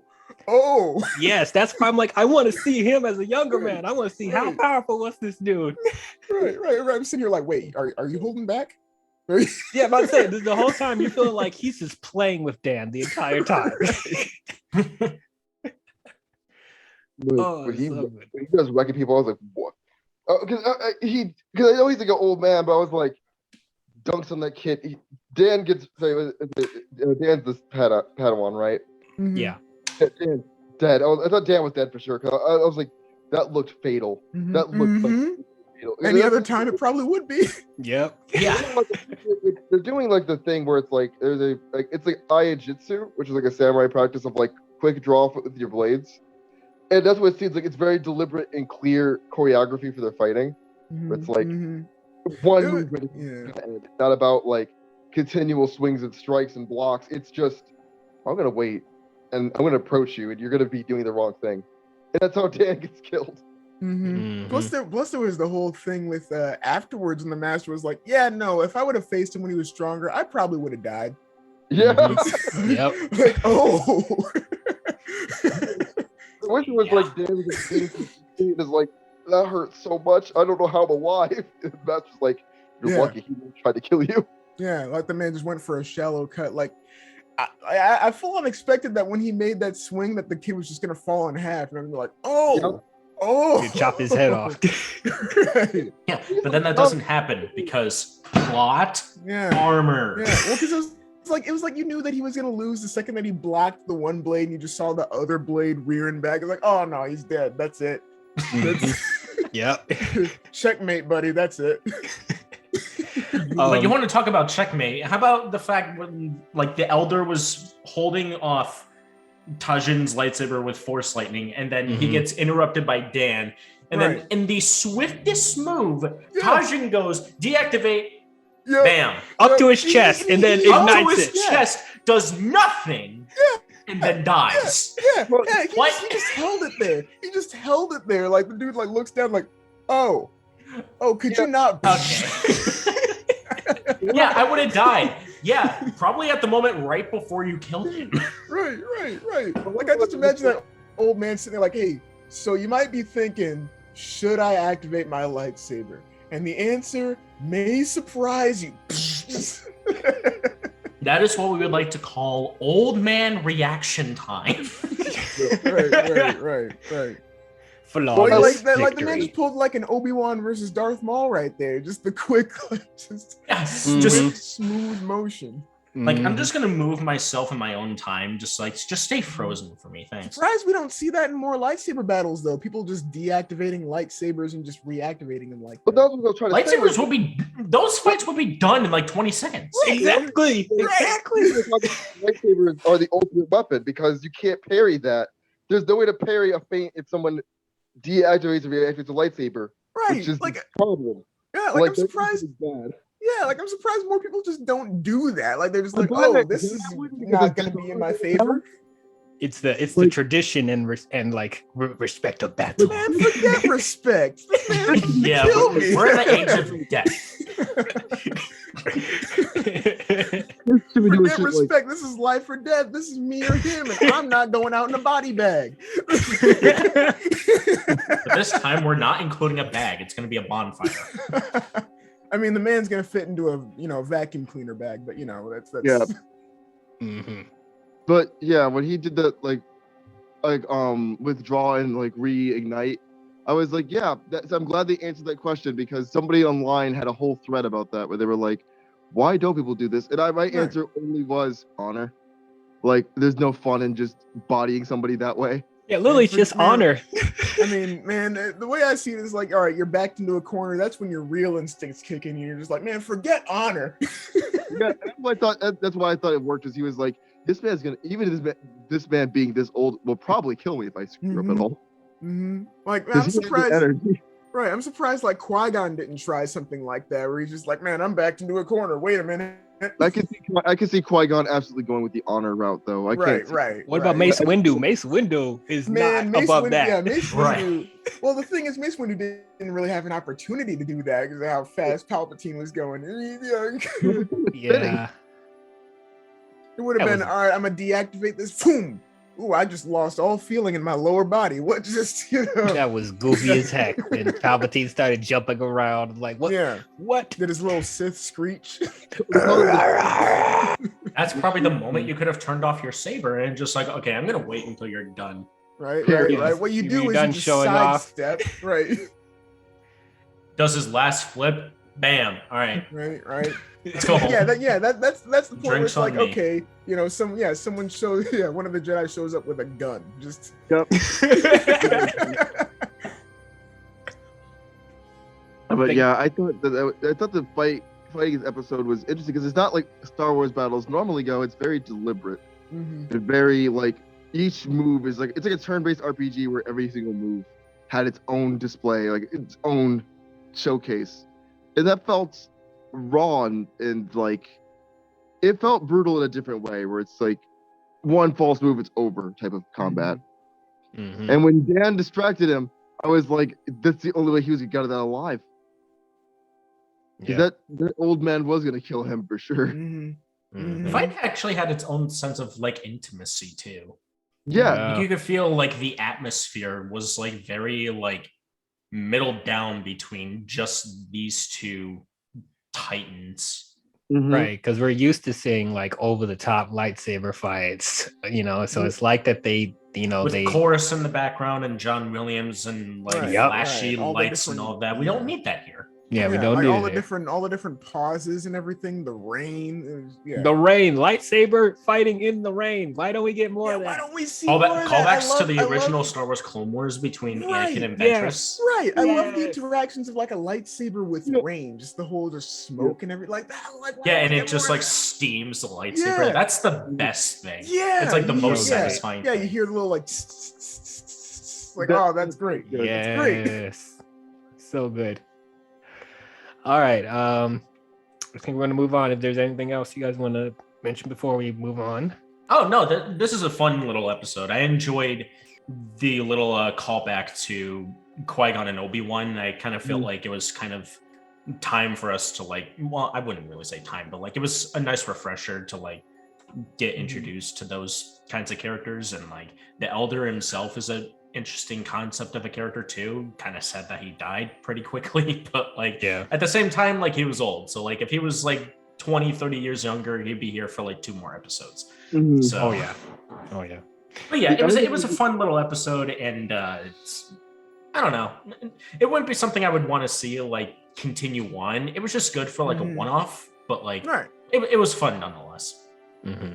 Speaker 2: Oh,
Speaker 1: yes, that's why I'm like, I want to see him as a younger man. I want to see how powerful was this dude.
Speaker 2: Right. I'm sitting here like, wait, are you holding back?
Speaker 1: Yeah, I'm about to say, the whole time you're feeling like he's just playing with Dan the entire time.
Speaker 3: When he does wrecking people, I was like, what? Because I know he's like an old man, but I was like, dunks on that kid. Dan's this Padawan, right?
Speaker 1: Yeah.
Speaker 3: Dan's dead. I thought Dan was dead for sure. Cause I was like, that looked fatal. That looked like fatal.
Speaker 2: Any other time, it probably would be.
Speaker 1: Yep.
Speaker 4: Yeah.
Speaker 3: They're doing like the thing where it's like it's like Aiajitsu, which is like a samurai practice of like quick draw with your blades, and that's what it seems like. It's very deliberate and clear choreography for their fighting. It's like one movement, not about like continual swings and strikes and blocks. It's just, I'm gonna wait and I'm gonna approach you and you're gonna be doing the wrong thing, and that's how Dan gets killed.
Speaker 2: Plus there was the whole thing with afterwards, and the master was like, yeah, no, if I would have faced him when he was stronger, I probably would have died.
Speaker 3: Yeah.
Speaker 1: Yep.
Speaker 2: Like, oh.
Speaker 3: I wish it was like Dan is like, that hurts so much. I don't know how I'm alive. And the master's like, you're lucky he didn't try to kill you.
Speaker 2: Yeah, like the man just went for a shallow cut. Like, I full on expected that when he made that swing that the kid was just gonna fall in half, and I'm like,
Speaker 1: you chop his head off.
Speaker 2: Right.
Speaker 4: Yeah, but then that doesn't happen because plot armor.
Speaker 2: Yeah, well, because it was like you knew that he was gonna lose the second that he blocked the one blade, and you just saw the other blade rearing back. It's like, oh no, he's dead. That's it.
Speaker 1: Yep.
Speaker 2: Checkmate, buddy. That's it.
Speaker 4: Like, you want to talk about checkmate? How about the fact when like the Elder was holding off Tajin's lightsaber with Force Lightning, and then he gets interrupted by Dan, and then in the swiftest move, Tajin goes deactivate, bam,
Speaker 1: up to his chest, and then ignites
Speaker 4: up to his chest, does nothing, and then dies.
Speaker 2: He just held it there. He just held it there. Like the dude like looks down like, oh, could you not?
Speaker 4: Okay. Yeah, I would have died. Yeah, probably at the moment right before you killed him.
Speaker 2: Right. Like, I just imagine that old man sitting there like, hey, so you might be thinking, should I activate my lightsaber? And the answer may surprise you.
Speaker 4: That is what we would like to call old man reaction time.
Speaker 2: Right.
Speaker 1: Flawless
Speaker 2: like the man
Speaker 1: victory.
Speaker 2: just pulled like an Obi-Wan versus Darth Maul right there. Just the quick, just smooth motion.
Speaker 4: Like, I'm just gonna move myself in my own time. Just stay frozen for me. Thanks.
Speaker 2: Surprised we don't see that in more lightsaber battles though. People just deactivating lightsabers and just reactivating them like that.
Speaker 3: But that's what I was trying to say.
Speaker 4: Lightsabers will be, those fights will be done in like 20 seconds.
Speaker 1: Exactly.
Speaker 3: Lightsabers are the ultimate weapon because you can't parry that. There's no way to parry a feint if someone deactivates or reactivates a lightsaber.
Speaker 2: Right.
Speaker 3: Which is
Speaker 2: like
Speaker 3: the problem.
Speaker 2: Yeah, like I'm surprised. Yeah, like I'm surprised more people just don't do that. Like they're just like, oh, this is not gonna be in my favor.
Speaker 1: It's the tradition and respect of battle.
Speaker 2: Man, forget respect. Man,
Speaker 4: Yeah,
Speaker 2: kill me.
Speaker 4: we're in the age of death.
Speaker 2: Forget respect. This is life or death. This is me or him, and I'm not going out in a body bag.
Speaker 4: But this time, we're not including a bag. It's going to be a bonfire.
Speaker 2: I mean, the man's gonna fit into a vacuum cleaner bag, but that's
Speaker 3: yeah.
Speaker 1: Mm-hmm.
Speaker 3: But yeah, when he did that withdraw and reignite, I was like, yeah, I'm glad they answered that question because somebody online had a whole thread about that where they were like, why don't people do this? And my answer only was honor. Like, there's no fun in just bodying somebody that way.
Speaker 1: Yeah, literally, it's just honor.
Speaker 2: I mean, man, the way I see it is like, all right, you're backed into a corner. That's when your real instincts kick in. You're just like, man, forget honor.
Speaker 3: Yeah, that's why I thought it worked. Is he was like, this man's gonna, even this man being this old, will probably kill me if I screw up at all.
Speaker 2: Mm-hmm. Like, man, I'm surprised. Right, I'm surprised like Qui-Gon didn't try something like that, where he's just like, man, I'm backed into a corner. Wait a minute.
Speaker 3: I can see Qui-Gon absolutely going with the honor route, though.
Speaker 1: What about Mace Windu? Mace Windu is not above that.
Speaker 2: Yeah, Mace Windu. Well, the thing is, Mace Windu didn't really have an opportunity to do that because of how fast Palpatine was going.
Speaker 1: Yeah.
Speaker 2: It would have been, all right, I'm going to deactivate this. Boom. Ooh, I just lost all feeling in my lower body. What just,
Speaker 1: That was goofy as heck. And Palpatine started jumping around. Like, what?
Speaker 2: Yeah.
Speaker 1: What?
Speaker 2: Did his little Sith screech?
Speaker 4: That's probably the moment you could have turned off your saber and just like, okay, I'm going to wait until you're done.
Speaker 2: Right. What you do is you just sidestep. Right.
Speaker 4: Does his last flip. Bam. All right.
Speaker 2: Right.
Speaker 4: Let's go home.
Speaker 2: That's the point where it's like,
Speaker 4: me.
Speaker 2: okay, someone shows, one of the Jedi shows up with a gun. Just
Speaker 3: Yep. But yeah, I thought the fighting episode was interesting because it's not like Star Wars battles normally go. It's very deliberate.
Speaker 2: Mm-hmm.
Speaker 3: And very each move is it's like a turn-based RPG where every single move had its own display, like its own showcase. And that felt raw and it felt brutal in a different way where it's like one false move, it's over type of combat.
Speaker 1: Mm-hmm.
Speaker 3: And when Dan distracted him, I was like, that's the only way he was gonna get out alive.
Speaker 1: Yeah.
Speaker 3: That old man was gonna kill him for sure.
Speaker 2: Mm-hmm.
Speaker 1: Mm-hmm.
Speaker 4: The fight actually had its own sense of intimacy too.
Speaker 3: Yeah.
Speaker 4: You could feel the atmosphere was very middle down between just these two titans.
Speaker 3: Mm-hmm.
Speaker 1: Right, because we're used to seeing over the top lightsaber fights, so it's like that they
Speaker 4: with chorus in the background and John Williams and flashy lights and all of that. We don't need that here.
Speaker 1: Yeah, we don't need
Speaker 2: all the different pauses and everything. The rain,
Speaker 1: the rain, lightsaber fighting in the rain. Why don't we get more of that?
Speaker 2: Why don't we see
Speaker 4: all
Speaker 2: more
Speaker 4: that?
Speaker 2: of
Speaker 4: Callbacks to the original Star Wars Clone Wars between Anakin and Ventress.
Speaker 2: Right. I love the interactions of a lightsaber with rain, just the whole smoke and everything like that.
Speaker 4: And it just steams the lightsaber.
Speaker 2: Yeah.
Speaker 4: That's the best thing.
Speaker 2: Yeah,
Speaker 4: it's the most satisfying.
Speaker 2: Yeah,
Speaker 4: thing.
Speaker 2: you hear the little oh, that's great.
Speaker 1: Yes,
Speaker 2: that's great.
Speaker 1: So good. All right. I think we're going to move on. If there's anything else you guys want to mention before we move on.
Speaker 4: Oh, no. This is a fun little episode. I enjoyed the little callback to Qui-Gon and Obi-Wan. I kind of felt like it was kind of time for us to well, I wouldn't really say time, but it was a nice refresher to get introduced to those kinds of characters. And the Elder himself is an interesting concept of a character too. Kind of sad that he died pretty quickly, but at the same time, he was old, so if he was 20 30 years younger, he'd be here for 2 more episodes.
Speaker 3: Mm-hmm.
Speaker 4: So
Speaker 1: oh yeah
Speaker 4: but yeah, it was a fun little episode, and I don't know. It wouldn't be something I would want to see like continue on. It was just good for like a one-off, but like
Speaker 2: Right.
Speaker 4: it was fun nonetheless.
Speaker 1: Mm-hmm.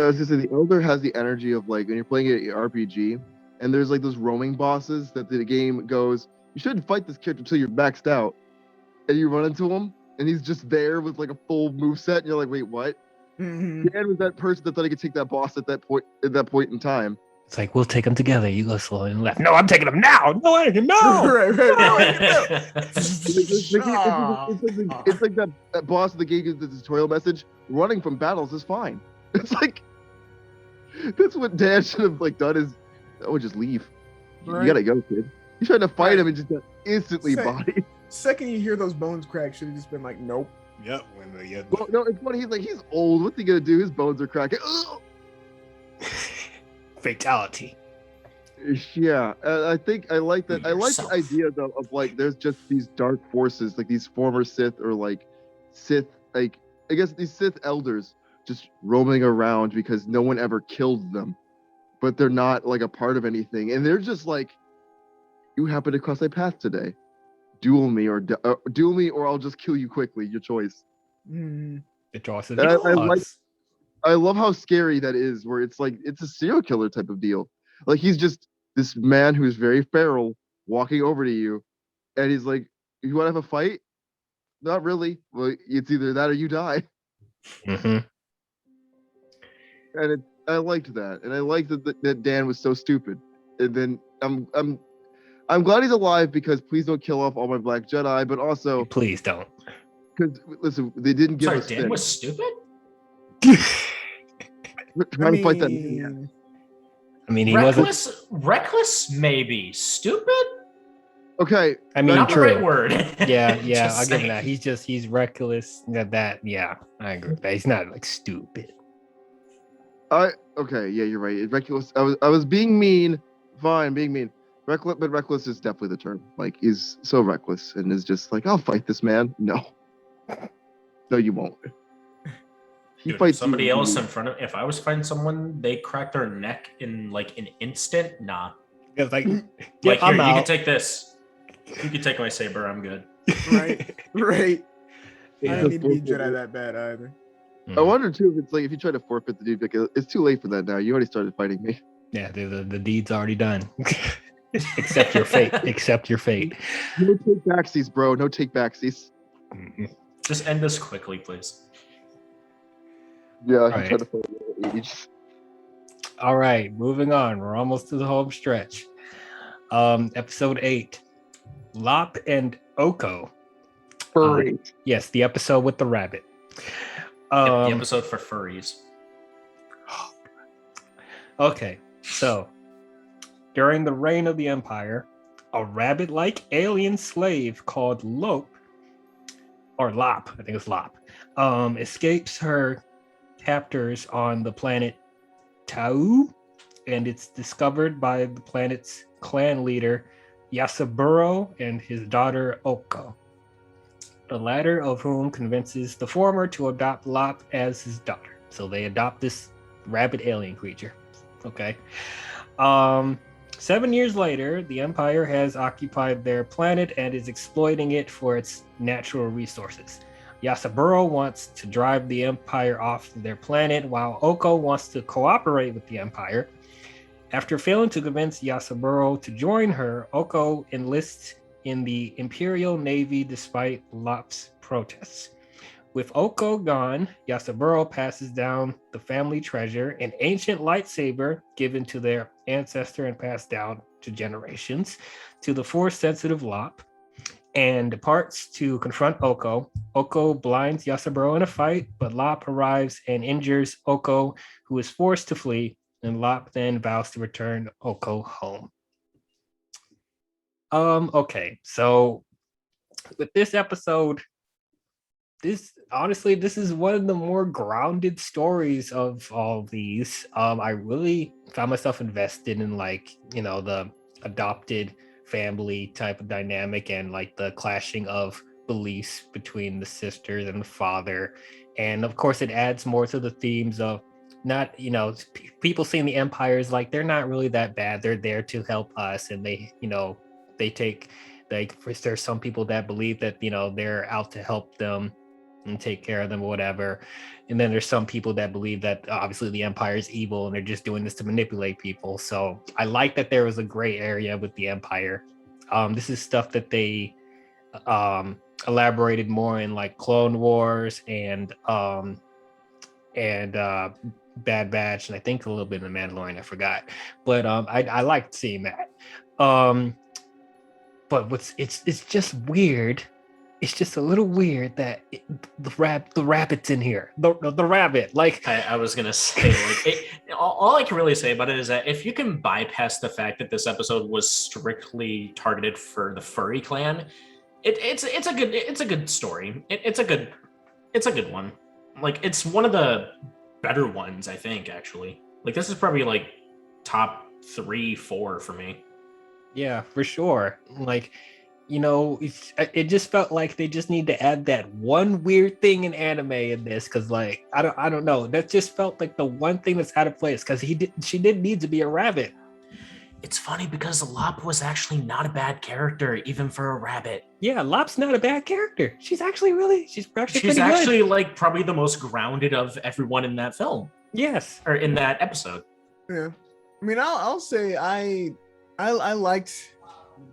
Speaker 3: I was just saying, the Elder has the energy of like when you're playing an RPG, and there's like those roaming bosses that the game goes, you shouldn't fight this character until you're maxed out, and you run into him, and he's just there with like a full moveset, and you're like, wait, what?
Speaker 2: Mhm.
Speaker 3: Dan was that person that thought he could take that boss at that point in time.
Speaker 1: It's like, we'll take them together. You go slow and left. No, I'm taking them now. No, Anakin, no.
Speaker 2: Right,
Speaker 3: It's like that boss of the game gives the tutorial message, running from battles is fine. It's like, that's what Dan should have like done is, oh, just leave.
Speaker 2: Right.
Speaker 3: You gotta go, kid. You tried to fight
Speaker 2: Right.
Speaker 3: him and just got instantly
Speaker 2: Say-
Speaker 3: bodied.
Speaker 2: Second you hear those bones crack, should have just been like, nope.
Speaker 5: Yep. When the
Speaker 3: Well, no, it's funny. He's old. What's he gonna do? His bones are cracking. Ugh!
Speaker 1: Fatality.
Speaker 3: Yeah, I think I like that. I like the
Speaker 4: Yourself.
Speaker 3: idea though of like there's just these dark forces, like these former Sith or like Sith, like I guess these Sith elders just roaming around because no one ever killed them, but they're not like a part of anything, and they're just like, you happen to cross my path today, duel me or I'll just kill you quickly. Your choice.
Speaker 2: Mhm.
Speaker 1: It draws
Speaker 3: I like- I love how scary that is, where it's like it's a serial killer type of deal. Like he's just this man who's very feral walking over to you, and he's like, "You want to have a fight? Not really. Well, it's either that or you die."
Speaker 1: Mm-hmm.
Speaker 3: And I liked that, and I liked that Dan was so stupid. And then I'm glad he's alive because please don't kill off all my Black Jedi, but also
Speaker 1: Please don't.
Speaker 3: because listen, they didn't give
Speaker 4: Sorry,
Speaker 3: us
Speaker 4: Dan was stupid?
Speaker 3: trying to fight that.
Speaker 2: mean,
Speaker 1: I mean, he wasn't.
Speaker 4: Reckless, maybe. Stupid?
Speaker 3: Okay,
Speaker 1: I mean,
Speaker 4: Not the
Speaker 1: true.
Speaker 4: right word.
Speaker 1: Yeah,
Speaker 4: Just
Speaker 1: I'll give him
Speaker 4: saying.
Speaker 1: that. He's reckless. Yeah, I agree with that. He's not like stupid.
Speaker 3: Okay, yeah, you're right. Reckless. I was being mean. Fine, being mean. Reckless, but reckless is definitely the term. Like, he's so reckless and is just like, I'll fight this man. No, no, you won't. He
Speaker 4: Dude,
Speaker 3: fights
Speaker 4: somebody
Speaker 3: you.
Speaker 4: else in front of. If I was fighting someone, they crack their neck in like an instant. Nah.
Speaker 1: It's like,
Speaker 4: Like
Speaker 1: yeah,
Speaker 4: here,
Speaker 1: I'm
Speaker 4: you can
Speaker 1: out.
Speaker 4: take this. You can take my saber. I'm good.
Speaker 2: right, right. I
Speaker 3: It's
Speaker 2: didn't need to be
Speaker 3: just-
Speaker 2: Jedi that bad either.
Speaker 3: I wonder too if it's like if you try to forfeit the dude, like, it's too late for that now. You already started fighting me.
Speaker 1: Yeah, the deed's already done. Accept your fate. Accept your fate.
Speaker 3: No take backsies, bro. No take backsies.
Speaker 1: Mhm.
Speaker 4: Just end this quickly, please.
Speaker 3: Yeah,
Speaker 1: Right.
Speaker 3: he tried to fight me.
Speaker 1: All right, moving on. We're almost to the home stretch. Episode 8, Lop and Oko.
Speaker 3: Furry.
Speaker 1: Yes, the episode with the rabbit.
Speaker 4: Yep, the episode for furries.
Speaker 1: Okay, so during the reign of the Empire, a rabbit-like alien slave called Lop, or Lop, I think it's Lop, escapes her captors on the planet Tau, and it's discovered by the planet's clan leader Yasaburo and his daughter Oko, the latter of whom convinces the former to adopt Lop as his daughter. So they adopt this rabbit alien creature. Okay. 7 years later, the Empire has occupied their planet and is exploiting it for its natural resources. Yasaburo wants to drive the Empire off their planet, while Oko wants to cooperate with the Empire. After failing to convince Yasaburo to join her, Oko enlists in the Imperial Navy despite Lop's protests. With Oko gone, Yasaburo passes down the family treasure, an ancient lightsaber given to their ancestor and passed down to generations, to the Force-sensitive Lop, and departs to confront Oko. Oko blinds Yasaburo in a fight, but Lop arrives and injures Oko, who is forced to flee, and Lop then vows to return Oko home. Okay, so with this episode, this is one of the more grounded stories of all these. I really found myself invested in the adopted family type of dynamic and like the clashing of beliefs between the sisters and the father. And of course it adds more to the themes of not, people seeing the Empire is like, they're not really that bad. They're there to help us. And they, they take, like, there's some people that believe that, you know, they're out to help them and take care of them or whatever. And then there's some people that believe that obviously the Empire is evil and they're just doing this to manipulate people. So I like that there was a gray area with the Empire. This is stuff that they elaborated more in like Clone Wars and Bad Batch, and I think a little bit in The Mandalorian, I forgot. But I liked seeing that. But it's just weird. It's just a little weird that the rabbit's in here. The rabbit, like
Speaker 4: I was gonna say, like, all I can really say about it is that if you can bypass the fact that this episode was strictly targeted for the furry clan, it's a good story. It's a good one. Like, it's one of the better ones, I think, actually. Like, this is probably like top 3, 4 for me.
Speaker 1: Yeah, for sure. Like, you know, it just felt like they just need to add that one weird thing in anime in this, because like I don't know, that just felt like the one thing that's out of place, because she did need to be a rabbit.
Speaker 4: It's funny because Lop was actually not a bad character, even for a rabbit.
Speaker 1: Yeah, Lop's not a bad character. She's actually pretty
Speaker 4: actually
Speaker 1: good.
Speaker 4: like probably the most grounded of everyone in that film.
Speaker 1: Yes,
Speaker 4: or in that episode.
Speaker 2: Yeah, I mean, I'll say I liked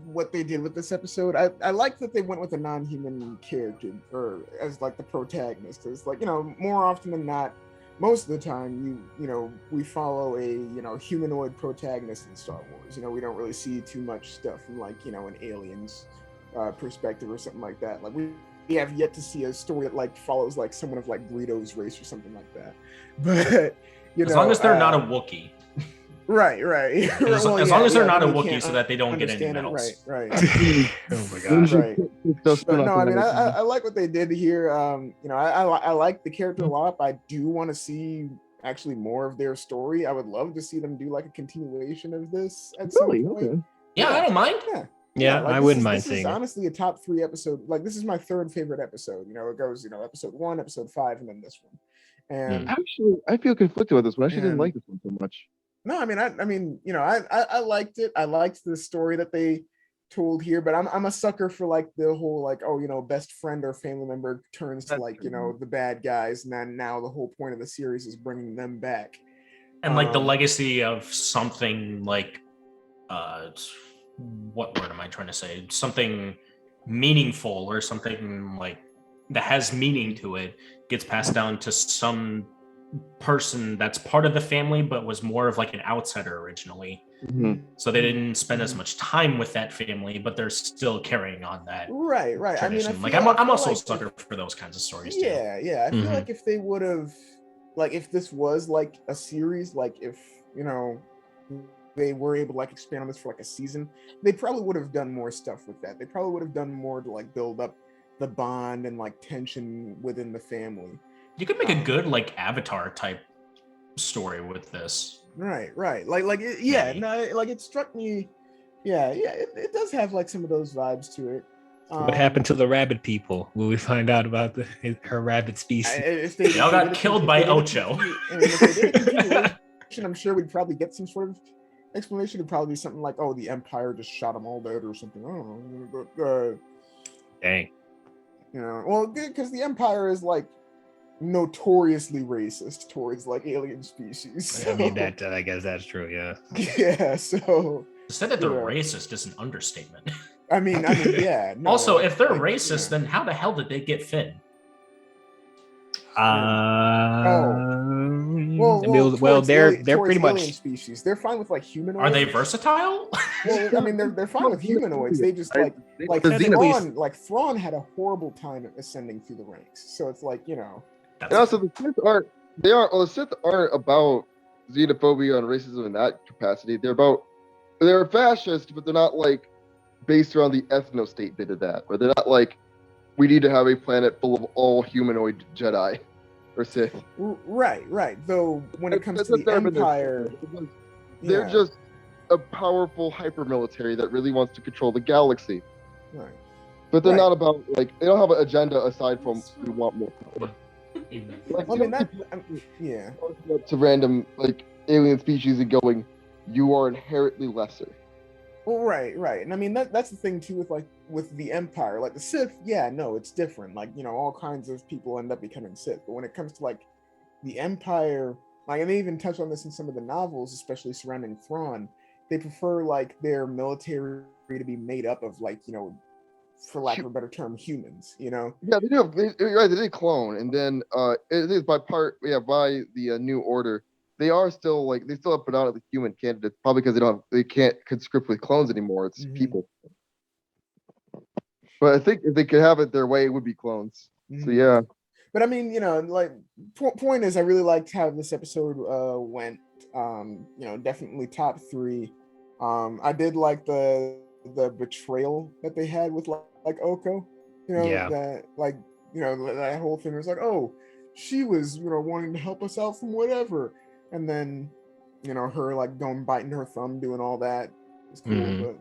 Speaker 2: what they did with this episode. I like that they went with a non-human character or as like the protagonist. It's like, you know, more often than not, most of the time you know we follow a, you know, humanoid protagonist in Star Wars. You know, we don't really see too much stuff from like, you know, an alien's perspective or something like that. Like we have yet to see a story that like follows like someone of like Greedo's race or something like that. But you know,
Speaker 4: as long as they're not a Wookiee.
Speaker 2: Right.
Speaker 4: As long as they're not a Wookiee, so that they don't get any medals.
Speaker 2: Right.
Speaker 1: oh my gosh.
Speaker 2: Right. But no, I mean, I like what they did here. You know, I like the character a lot. I do want to see actually more of their story. I would love to see them do like a continuation of this at some point.
Speaker 3: Okay.
Speaker 4: Yeah, I don't mind.
Speaker 1: Yeah,
Speaker 2: like,
Speaker 1: I wouldn't mind
Speaker 2: seeing.
Speaker 1: seeing
Speaker 2: This is
Speaker 1: it.
Speaker 2: honestly a top 3 episode. Like, this is my 3rd favorite episode. You know, it goes, you know, episode 1, episode 5, and then this one. And
Speaker 3: actually, I feel conflicted with this one. I actually didn't like this one so much.
Speaker 2: No, I mean, you know, I liked it. I liked the story that they told here, but I'm a sucker for like the whole like, oh, you know, best friend or family member turns to like, you know, the bad guys, and then now the whole point of the series is bringing them back.
Speaker 4: And like the legacy of something like, what word am I trying to say? Something meaningful or something like that has meaning to it gets passed down to some person that's part of the family but was more of like an outsider originally. So they didn't spend as much time with that family, but they're still carrying on that
Speaker 2: right
Speaker 4: tradition.
Speaker 2: I mean,
Speaker 4: like I'm also a sucker for those kinds of stories too.
Speaker 2: I feel like if they would have, like, if this was like a series, like if, you know, they were able to like expand on this for like a season, they probably would have done more stuff with that. They probably would have done more to like build up the bond and like tension within the family.
Speaker 4: You could make a good like Avatar type story with this.
Speaker 2: Right. Like it struck me. It does have like some of those vibes to it.
Speaker 1: What happened to the rabbit people? Will we find out about her rabbit species?
Speaker 4: They all got killed by Ocho.
Speaker 2: I'm sure we'd probably get some sort of explanation. It'd probably be something like, "Oh, the Empire just shot them all dead" or something. I don't know. But,
Speaker 1: Dang.
Speaker 2: You know, well, because the Empire is like notoriously racist towards like alien species. So.
Speaker 1: I mean, that I guess that's true. Yeah.
Speaker 2: Yeah. So
Speaker 4: to say that they're racist is an understatement.
Speaker 2: I mean, yeah. No,
Speaker 4: also, if they're racist, then how the hell did they get Finn?
Speaker 2: Well,
Speaker 1: they're pretty much
Speaker 2: species. They're fine with like humanoids.
Speaker 4: Are they versatile?
Speaker 2: Well, I mean, they're fine with humanoids. They just like Thrawn had a horrible time ascending through the ranks. So it's like, you know.
Speaker 3: And also the Sith aren't about xenophobia and racism in that capacity. They're fascist, but they're not like based around the ethno state bit of that. Where they're not like, we need to have a planet full of all humanoid Jedi or Sith.
Speaker 2: Right. Though when it comes to the Empire,
Speaker 3: they're just a powerful hyper military that really wants to control the galaxy.
Speaker 2: Right.
Speaker 3: But they're not about like, they don't have an agenda aside from we want more power.
Speaker 2: Like, I mean,
Speaker 3: to random like alien species and going, you are inherently lesser.
Speaker 2: Well, right. And I mean that's the thing too with the Empire. Like the Sith, yeah, no, it's different. Like, all kinds of people end up becoming Sith. But when it comes to like the Empire, like, and they even touch on this in some of the novels, especially surrounding Thrawn, they prefer like their military to be made up of like, for lack of a better term, humans.
Speaker 3: Yeah, they do. You're right. They did clone, and then it is by by the New Order. They are still like they still have predominantly human candidates, probably because they can't conscript with clones anymore. It's people. But I think if they could have it their way, it would be clones. So yeah.
Speaker 2: But I mean, like point is, I really liked how this episode went. Definitely top 3. I did like the betrayal that they had with like OCHO. That like that whole thing was like, oh, she was wanting to help us out from whatever, and then her like going biting her thumb, doing all that. It's cool, but.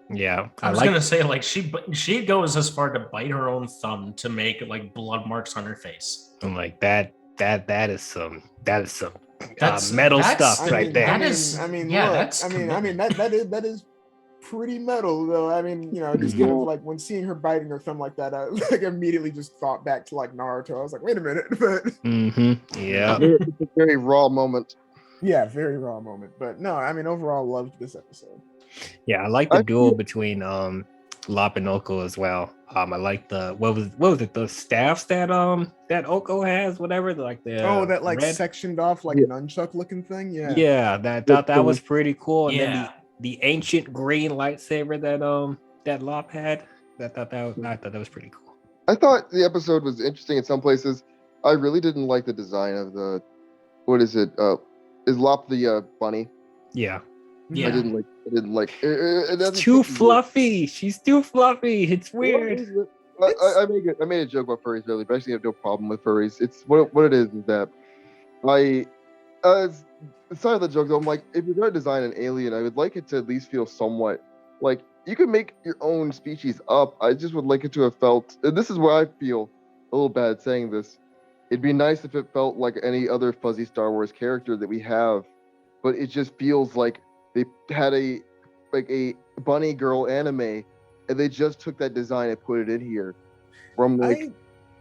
Speaker 1: Yeah,
Speaker 4: I was gonna say like she goes as far to bite her own thumb to make like blood marks on her face.
Speaker 1: I'm like that is some metal stuff right there.
Speaker 2: That is pretty metal though. I mean, just kind of like when seeing her biting her thumb like that, I like immediately just thought back to like Naruto. I was like, wait a minute, but
Speaker 1: yeah,
Speaker 3: it's a very raw moment.
Speaker 2: Yeah, very raw moment. But no, I mean, overall, loved this episode.
Speaker 1: Yeah, I like the duel between Lop and OCHO as well. I like the what was it, the staffs that OCHO has, whatever, like the
Speaker 2: that like red, sectioned off like nunchuck looking thing.
Speaker 1: Yeah, that was pretty cool. And then the ancient green lightsaber that Lop had, I thought that was pretty cool.
Speaker 3: I thought the episode was interesting in some places. I really didn't like the design of the is Lop the bunny?
Speaker 1: Yeah.
Speaker 3: I didn't like.
Speaker 1: It's too fluffy. She's too fluffy. It's weird.
Speaker 3: I made a joke about furries earlier, but I actually have no problem with furries. It's what it is that aside of the joke though, I'm like, if you're gonna design an alien, I would like it to at least feel somewhat like you could make your own species up. I just would like it to have felt, and this is where I feel a little bad saying this. It'd be nice if it felt like any other fuzzy Star Wars character that we have, but it just feels like they had a bunny girl anime, and they just took that design and put it in here. From like,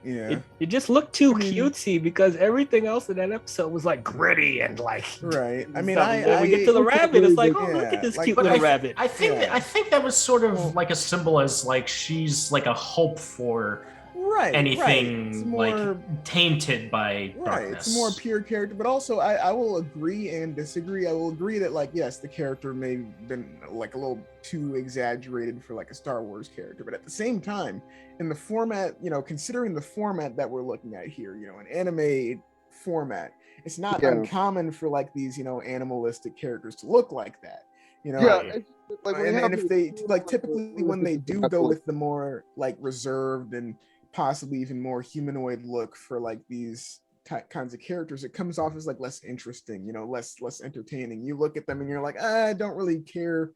Speaker 1: it just looked too cutesy because everything else in that episode was like gritty and like
Speaker 2: right. I mean,
Speaker 1: when we get to the rabbit, it's like, oh, look at this cute little rabbit.
Speaker 4: I think that was sort of like a symbol as like she's like a hope for. Anything like tainted by darkness.
Speaker 2: It's a more pure character, but also I will agree and disagree. I will agree that like yes, the character may have been like a little too exaggerated for like a Star Wars character, but at the same time, in the format, considering the format that we're looking at here, an anime format, it's not uncommon for like these animalistic characters to look like that. Like and if they like typically when they do go with the more like reserved and possibly even more humanoid look for like these kinds of characters, it comes off as like less interesting, less entertaining. You look at them and you're like, I don't really care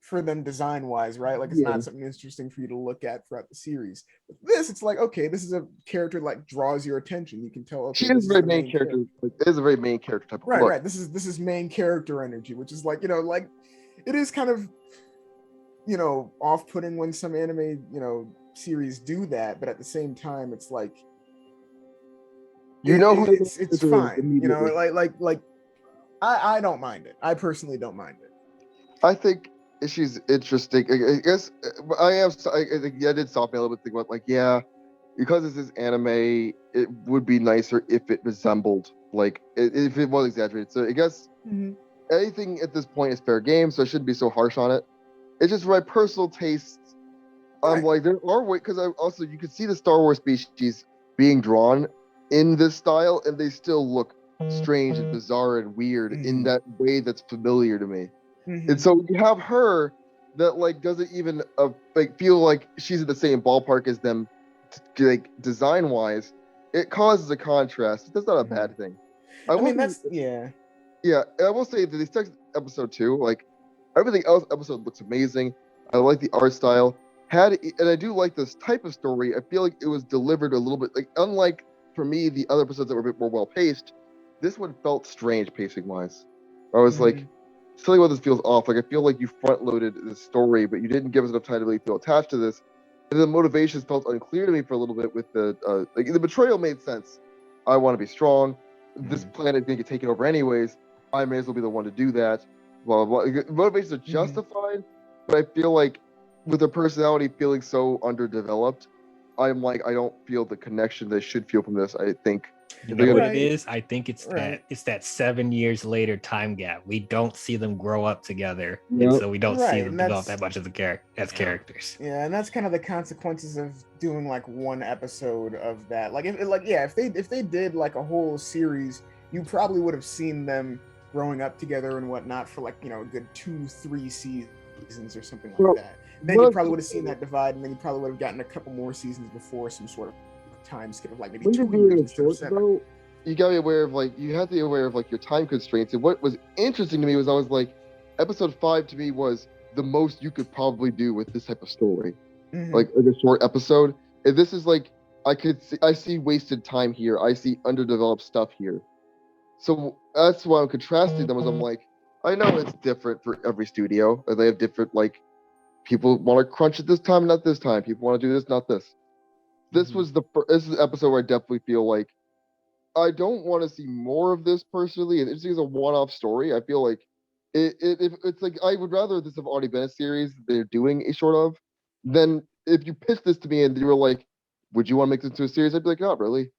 Speaker 2: for them design wise, right? Like it's not something interesting for you to look at throughout the series. But this, it's like, okay, this is a character like draws your attention. You can tell, okay,
Speaker 3: she is a very main character. Like, it is a very main character type of look.
Speaker 2: Right. This is main character energy, which is like, like it is kind of off-putting when some anime series do that, but at the same time it's like it's fine, like I don't mind it. I personally don't mind it.
Speaker 3: I think she's interesting. I guess I did stop me a little bit thinking about like, because this is anime, it would be nicer if it resembled like if it was exaggerated. So I guess anything at this point is fair game, so I shouldn't be so harsh on it. It's just my personal tastes. I'm like, there are ways, because you can see the Star Wars species being drawn in this style, and they still look strange and bizarre and weird in that way that's familiar to me. And so you have her that like doesn't even like feel like she's in the same ballpark as them, like design wise. It causes a contrast. That's not a bad thing. I will say that this episode 2, like everything else episode looks amazing. I like the art style. And I do like this type of story. I feel like it was delivered a little bit like, unlike for me the other episodes that were a bit more well paced, this one felt strange pacing wise. I was like, something about this feels off. Like I feel like you front loaded this story, but you didn't give us enough time to really feel attached to this. And the motivations felt unclear to me for a little bit with the like the betrayal made sense. I want to be strong. This planet didn't get taken over anyways. I may as well be the one to do that. Blah blah blah. Motivations are justified, but I feel like with their personality feeling so underdeveloped, I'm like I don't feel the connection they should feel from this. I think
Speaker 1: you know what it is? I think it's that 7 years later time gap. We don't see them grow up together, and so we don't see them develop that much as characters.
Speaker 2: Yeah, and that's kind of the consequences of doing like one episode of that. Like if they did like a whole series, you probably would have seen them growing up together and whatnot for like, you know, a good 2-3 seasons or something like that. Then you probably would have seen that divide, and then you probably would have gotten a couple more seasons before some sort of time skip of like maybe 2 years instead of 7.
Speaker 3: You gotta be aware of like you have to be aware of like your time constraints. And what was interesting to me was I was like, episode 5 to me was the most you could probably do with this type of story, like a short episode. And this is like I see wasted time here. I see underdeveloped stuff here. So that's why I'm contrasting them. As I'm like, I know it's different for every studio. They have different like people want to crunch it this time, not this time. People want to do this, not this. This is the episode where I definitely feel like I don't want to see more of this personally. And it's a one-off story. I feel like it's like I would rather this have already been a series they're doing a short of than if you pitched this to me and you were like, would you want to make this into a series? I'd be like, not really.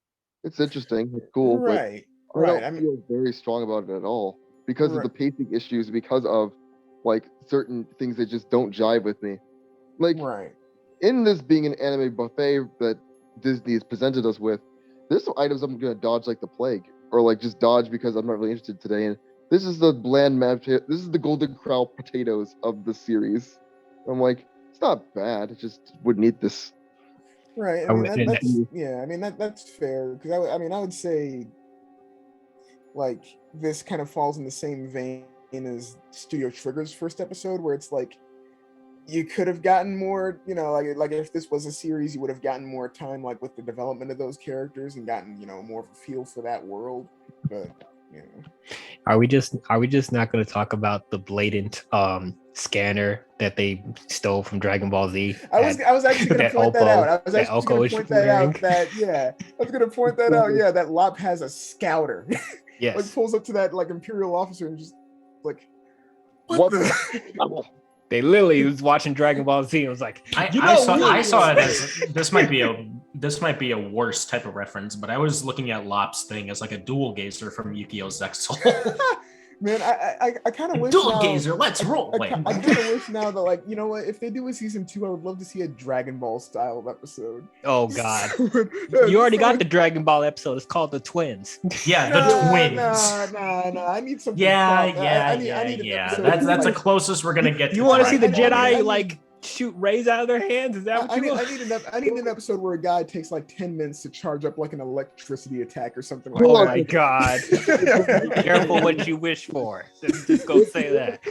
Speaker 3: It's interesting. It's cool.
Speaker 2: Right.
Speaker 3: But I don't feel very strong about it at all because of the pacing issues, because of like certain things that just don't jive with me. Like in this being an anime buffet that Disney has presented us with, there's some items I'm gonna dodge like the plague, or like just dodge because I'm not really interested today. And this is the bland mashed. This is the Golden Corral potatoes of the series. I'm like, it's not bad. It just wouldn't eat this.
Speaker 2: Right. I mean, that's fair because I would say like this kind of falls in the same vein as Studio Trigger's first episode, where it's like you could have gotten more, you know, like if this was a series, you would have gotten more time like with the development of those characters and gotten, you know, more of a feel for that world. But you know,
Speaker 1: are we just not going to talk about the blatant scanner that they stole from Dragon Ball Z?
Speaker 2: I was actually going to point that out. I was actually going to point that out. That Lop has a scouter.
Speaker 1: Yes.
Speaker 2: Like pulls up to that like Imperial officer and just like, what the?
Speaker 1: They literally was watching Dragon Ball Z and was like,
Speaker 4: I saw it as this might be a worse type of reference, but I was looking at Lop's thing as like a dual gazer from Yu-Gi-Oh! Zexal.
Speaker 2: Man, I kind of wish
Speaker 4: dual gazer. Let's roll.
Speaker 2: I kind of wish now that, like, you know what? If they do a season 2, I would love to see a Dragon Ball style of episode.
Speaker 1: Oh God, you already got the Dragon Ball episode. It's called the Twins.
Speaker 4: Yeah, the Twins.
Speaker 2: Nah. I need something.
Speaker 4: Yeah. That's the closest we're gonna get.
Speaker 1: You want to see the Jedi like shoot rays out of their hands? Is that what you want?
Speaker 2: I need an episode where a guy takes like 10 minutes to charge up like an electricity attack or something like
Speaker 1: that.
Speaker 2: Oh
Speaker 1: my God. Be careful what you wish for. Just go say that.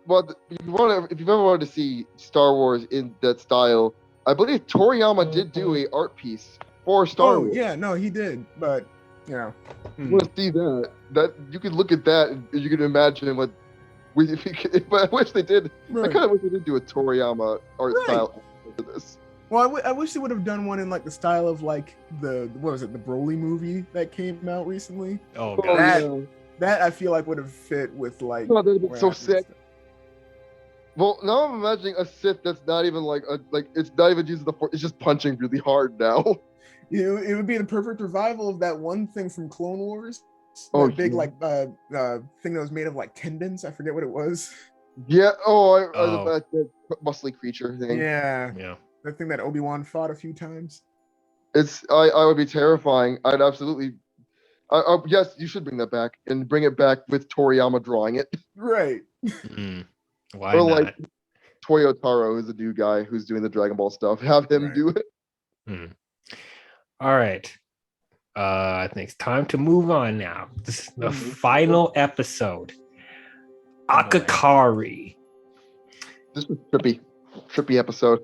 Speaker 3: Well, if you've ever wanted to see Star Wars in that style, I believe Toriyama did do a art piece for Star Wars.
Speaker 2: Yeah, no, he did, but you know.
Speaker 3: You want to see that you could look at that and you can imagine what but I wish they did. I kind of wish they did do a Toriyama art style for this.
Speaker 2: Well, I wish they would have done one in like the style of like the Broly movie that came out recently.
Speaker 1: Oh God,
Speaker 2: that I feel like would have fit with like.
Speaker 3: Oh, that'd be so sick. Well, now I'm imagining a Sith that's not even it's not even using the force. It's just punching really hard now.
Speaker 2: It would be the perfect revival of that one thing from Clone Wars. Big thing that was made of like tendons. I forget what it was.
Speaker 3: Yeah. That muscly creature thing.
Speaker 2: Yeah. The thing that Obi-Wan fought a few times.
Speaker 3: I would be terrifying. I'd absolutely. Yes, you should bring that back and bring it back with Toriyama drawing it.
Speaker 2: Right.
Speaker 1: Why not?
Speaker 3: Like Toyotaro is a new guy who's doing the Dragon Ball stuff. Have him do it.
Speaker 1: All right. I think it's time to move on now. This is the final episode. AKAKIRI.
Speaker 3: This was trippy episode.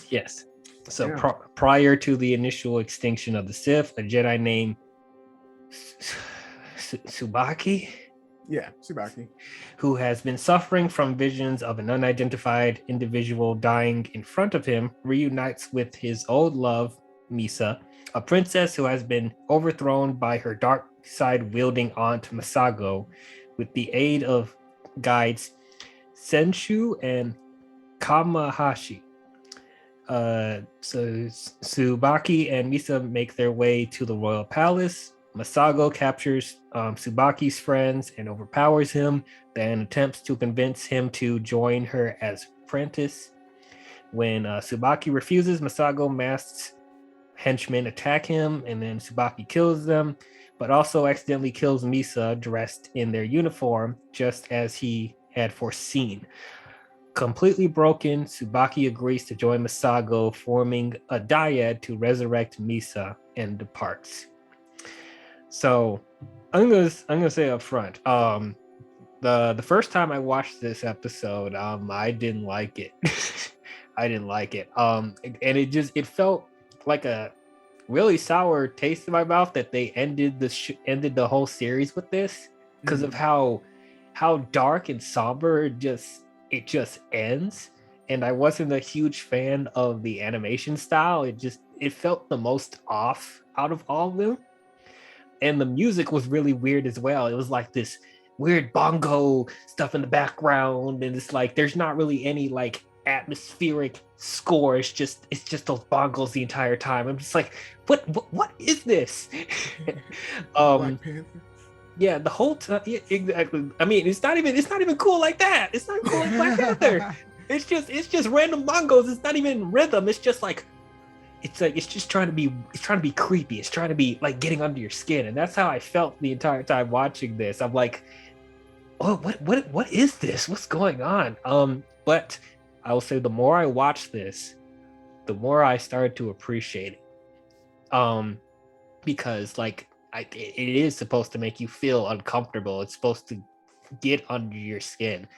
Speaker 1: Yes. So prior to the initial extinction of the Sith, a Jedi named Tsubaki
Speaker 2: Yeah, Tsubaki.
Speaker 1: who has been suffering from visions of an unidentified individual dying in front of him, reunites with his old love, Misa, a princess who has been overthrown by her dark side wielding aunt Masago, with the aid of guides Senshu and Kamahashi. So Tsubaki and Misa make their way to the royal palace. Masago captures Tsubaki's friends and overpowers him, then attempts to convince him to join her as apprentice. When Tsubaki refuses, Masago masked henchmen attack him, and then Tsubaki kills them, but also accidentally kills Misa dressed in their uniform, just as he had foreseen. Completely broken, Tsubaki agrees to join Masago, forming a dyad to resurrect Misa, and departs. So I'm gonna say up front, the first time I watched this episode, I didn't like it. I didn't like it. And it felt like a really sour taste in my mouth that they ended the whole series with this, because of how dark and somber it just ends. And I wasn't a huge fan of the animation style. It felt the most off out of all of them. And the music was really weird as well. It was like this weird bongo stuff in the background, and it's like there's not really any like atmospheric score. It's just those bongos the entire time. I'm just like, what is this?
Speaker 2: Black Panther.
Speaker 1: Yeah, the whole time. Yeah, exactly. I mean, it's not even cool like that. It's not cool like Black Panther. It's just random bongos. It's not even rhythm. It's just like it's just trying to be creepy. It's trying to be like getting under your skin, and that's how I felt the entire time watching this. I'm like, oh, what is this? What's going on? But I will say the more I watch this, the more I started to appreciate it. Because like it is supposed to make you feel uncomfortable. It's supposed to get under your skin,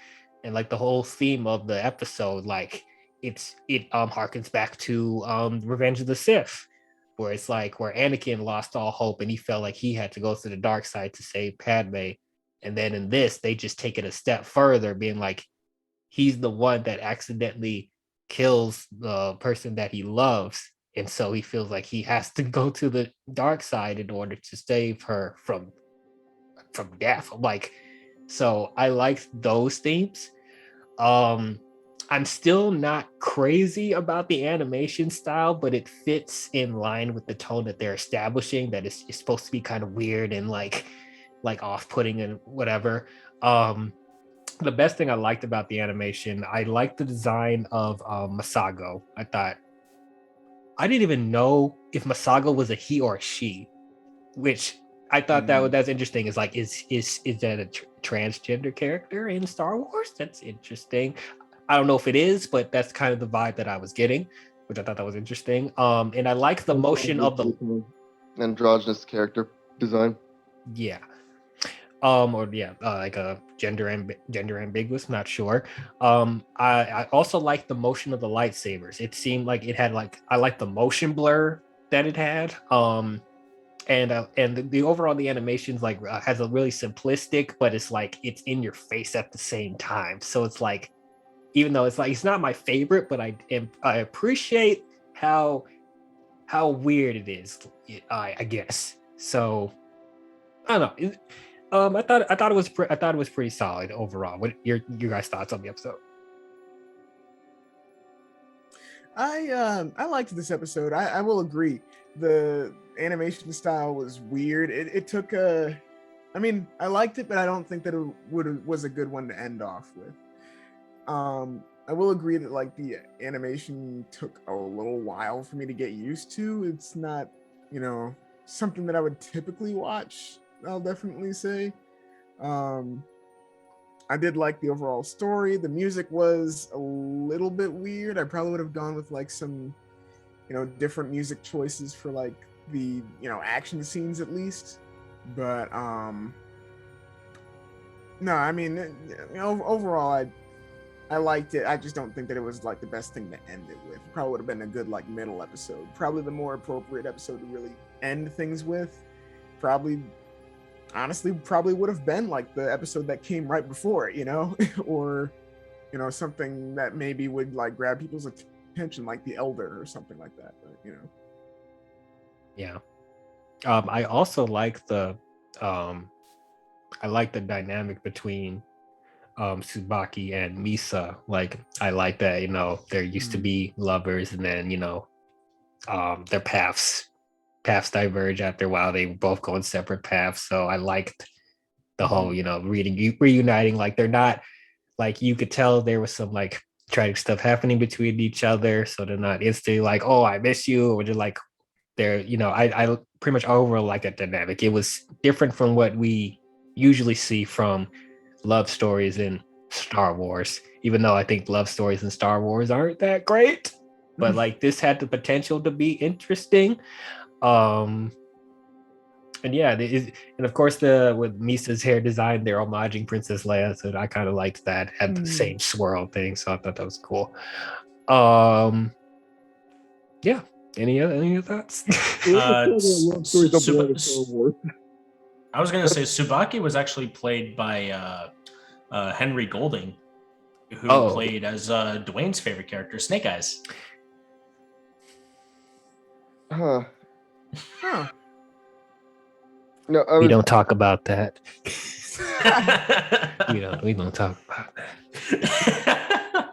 Speaker 1: and like the whole theme of the episode, like it harkens back to Revenge of the Sith, where it's like where Anakin lost all hope and he felt like he had to go to the dark side to save Padme. And then in this, they just take it a step further, being like, he's the one that accidentally kills the person that he loves. And so he feels like he has to go to the dark side in order to save her from death. I'm like, so I like those themes. I'm still not crazy about the animation style, but it fits in line with the tone that they're establishing, that it's supposed to be kind of weird and like off-putting and whatever. The best thing I liked about the animation, I liked the design of Masago. I didn't even know if Masago was a he or a she, which I thought that's interesting. Is like, is that a transgender character in Star Wars? That's interesting. I don't know if it is, but that's kind of the vibe that I was getting, which I thought that was interesting. And I like the motion of the
Speaker 3: androgynous character design.
Speaker 1: Yeah. Like a gender ambiguous, not sure. I also like the motion of the lightsabers. It seemed like it had I like the motion blur that it had. And the overall the animations has a really simplistic, but it's like it's in your face at the same time. So it's like, even though it's like it's not my favorite, but I appreciate how weird it is. I guess so. I don't know. I thought it was pretty solid overall. What your guys' thoughts on the episode?
Speaker 2: I liked this episode. I will agree. The animation style was weird. It took I mean, I liked it, but I don't think that it was a good one to end off with. I will agree that like the animation took a little while for me to get used to. It's not, something that I would typically watch, I'll definitely say. I did like the overall story. The music was a little bit weird. I probably would have gone with like some, different music choices for like the, action scenes at least. But no, I mean, overall, I liked it. I just don't think that it was like the best thing to end it with. It probably would have been a good like middle episode. Probably the more appropriate episode to really end things with. Probably honestly probably would have been like the episode that came right before it, or something that maybe would like grab people's attention, like The Elder or something like that. But
Speaker 1: Yeah. I also like the dynamic between Tsubaki and Misa. Like, I like that, there used to be lovers, and then, their paths diverge after a while. They both go in separate paths. So I liked the whole, reuniting. Like, they're not, like, you could tell there was some like tragic stuff happening between each other. So they're not instantly like, oh, I miss you, or they're like, they're, I pretty much overall like that dynamic. It was different from what we usually see from love stories in Star Wars, even though I think love stories in Star Wars aren't that great. But like, this had the potential to be interesting. And yeah, and of course, with Misa's hair design, they're homaging Princess Leia, so I kind of liked that, had the same swirl thing, so I thought that was cool. Yeah. Any thoughts?
Speaker 4: I was gonna say Tsubaki was actually played by Henry Golding, who played as Dwayne's favorite character, Snake Eyes.
Speaker 3: Huh.
Speaker 1: No, we don't talk about that. we don't talk about that.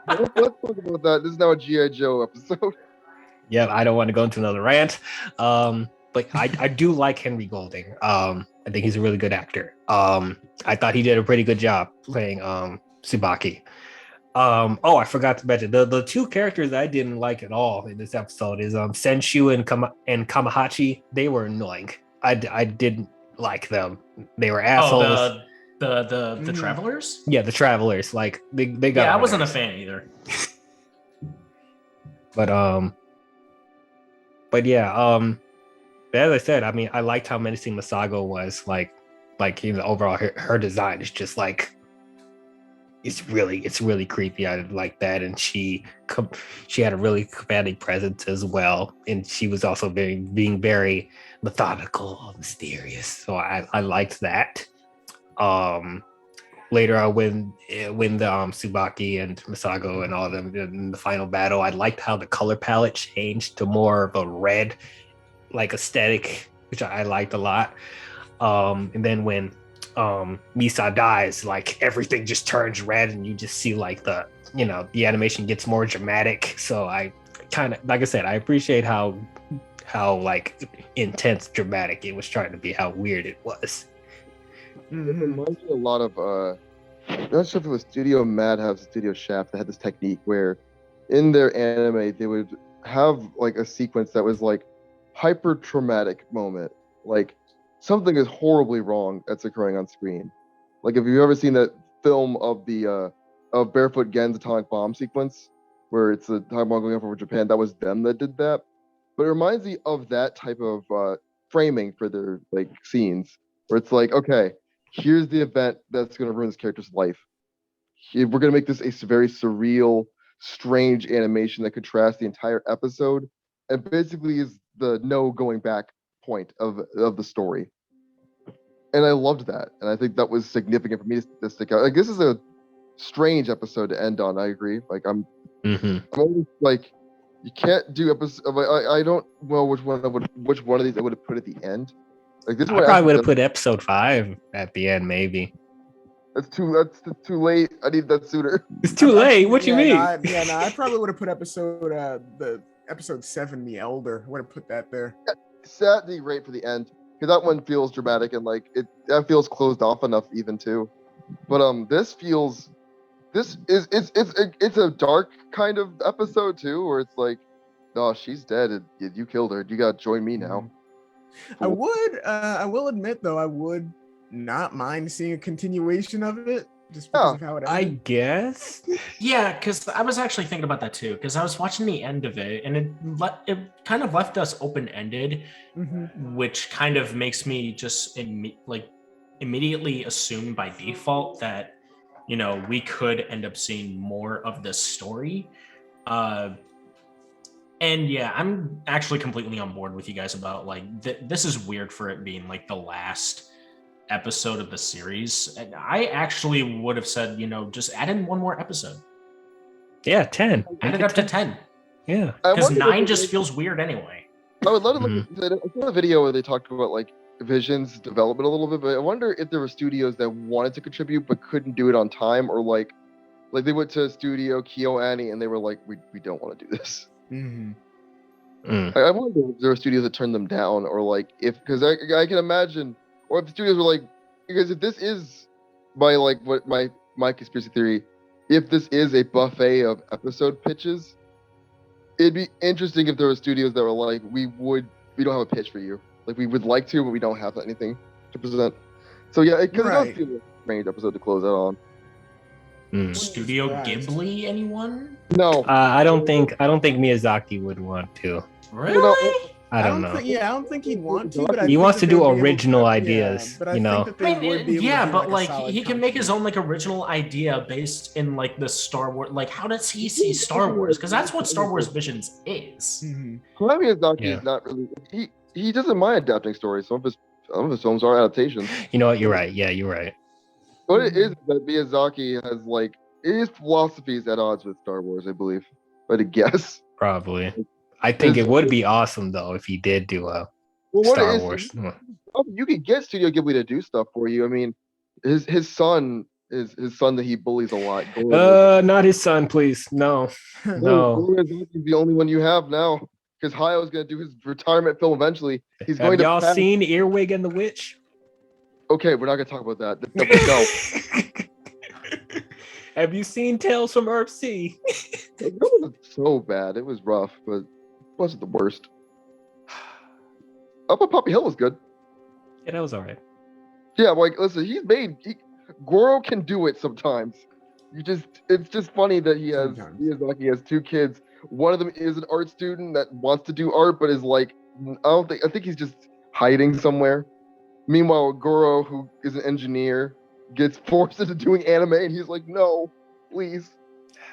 Speaker 3: Let's talk about that. This is now a G.I. Joe episode.
Speaker 1: Yeah, I don't want to go into another rant. But I do like Henry Golding. I think he's a really good actor. I thought he did a pretty good job playing Tsubaki. I forgot to mention the two characters I didn't like at all in this episode is Senshu and Kamahachi. They were annoying. I didn't like them. They were assholes.
Speaker 4: The travelers?
Speaker 1: Yeah, the travelers. Like they got.
Speaker 4: Yeah, I wasn't a fan either.
Speaker 1: But yeah, as I said, I mean, I liked how menacing Masago was. Like overall, her design is just like, it's really creepy. I like that, and she had a really commanding presence as well, and she was also being very methodical, mysterious. So I liked that. Later on, when the Tsubaki and Masago and all of them in the final battle, I liked how the color palette changed to more of a red like aesthetic, which I liked a lot. And then when Misa dies, like everything just turns red, and you just see like the animation gets more dramatic. So I kind of, like I said, I appreciate how like intense dramatic it was trying to be, how weird it was.
Speaker 3: It reminds me a lot of I'm not sure if it was Studio Madhouse, Studio Shaft, that had this technique where in their anime they would have like a sequence that was like hyper traumatic moment, like something is horribly wrong that's occurring on screen. Like, if you've ever seen that film of the of Barefoot Gen's atomic bomb sequence, where it's the atomic bomb going off over Japan, that was them that did that. But it reminds me of that type of framing for their like scenes, where it's like, okay, here's the event that's going to ruin this character's life. We're going to make this a very surreal, strange animation that contrasts the entire episode, and basically is the no going back point of the story. And I loved that, and I think that was significant for me to stick out. Like, this is a strange episode to end on. I agree. Like, I'm always like, you can't do episode. I don't know which one of these I would have put at the end. Like, this
Speaker 1: I probably would have put episode 5 at the end, maybe.
Speaker 3: That's too late. I need that sooner.
Speaker 1: It's too late. What you mean?
Speaker 2: I probably would have put episode 7, The Elder. I would have put that there.
Speaker 3: That'd be great for the end, because that one feels dramatic and like that feels closed off enough even too. But it's a dark kind of episode too, where it's like, oh, she's dead and you killed her. You gotta join me now. Cool.
Speaker 2: I will admit though, I would not mind seeing a continuation of it, just because of how it ended.
Speaker 1: I guess.
Speaker 4: Yeah, because I was actually thinking about that too, because I was watching the end of it, and it kind of left us open-ended, which kind of makes me just immediately assume by default that we could end up seeing more of this story. And yeah, I'm actually completely on board with you guys about like this is weird for it being like the last episode of the series, and I actually would have said, just add in one more episode.
Speaker 1: Yeah, 10.
Speaker 4: Add it up to 10.
Speaker 1: Yeah.
Speaker 4: Because 9 just feels weird anyway.
Speaker 3: I would love to look at I saw a video where they talked about like Vision's development a little bit, but I wonder if there were studios that wanted to contribute but couldn't do it on time, or like they went to a studio, KyoAni, and they were like, we don't want to do this. I wonder if there were studios that turned them down, or like because I can imagine, or if the studios were like, because if this is what my conspiracy theory, if this is a buffet of episode pitches, it'd be interesting if there were studios that were like, we don't have a pitch for you, like we would like to, but we don't have anything to present. So yeah, because it does feel like a strange episode to close out on.
Speaker 4: Studio Ghibli, anyone?
Speaker 3: No,
Speaker 1: I don't think Miyazaki would want to.
Speaker 4: Really?
Speaker 1: I don't know.
Speaker 2: I don't think he'd want to. But
Speaker 1: He wants to do original ideas,
Speaker 2: but I think that they would be able to do,
Speaker 4: but
Speaker 2: a
Speaker 4: like
Speaker 2: solid
Speaker 4: he can make his
Speaker 2: content.
Speaker 4: own original idea based in like the Star Wars. Like, how does he see Star Wars? Because that's what Star Wars Visions is.
Speaker 3: Miyazaki is not really. He doesn't mind adapting stories. Some of his films are adaptations.
Speaker 1: You know what? You're right. Yeah, you're right.
Speaker 3: What it is that Miyazaki has his philosophy is at odds with Star Wars, I believe. But I guess
Speaker 1: probably. I think it would be awesome though if he did do a Star Wars.
Speaker 3: You could get Studio Ghibli to do stuff for you. I mean, his son is his son that he bullies a lot.
Speaker 1: Not his son, please. No.
Speaker 3: He's the only one you have now. Because Hayao's going to do his retirement film eventually. He's going to.
Speaker 1: Have y'all seen Earwig and the Witch?
Speaker 3: Okay, we're not going to talk about that. No.
Speaker 1: Have you seen Tales from Earthsea?
Speaker 3: It wasn't so bad. It was rough, but it wasn't the worst. Up on Poppy Hill was good.
Speaker 1: Yeah, that was all right.
Speaker 3: Yeah, listen, Goro can do it sometimes. It's just funny that Miyazaki has 2 kids. One of them is an art student that wants to do art, but is I think he's just hiding somewhere. Meanwhile, Goro, who is an engineer, gets forced into doing anime, and he's like, no, please.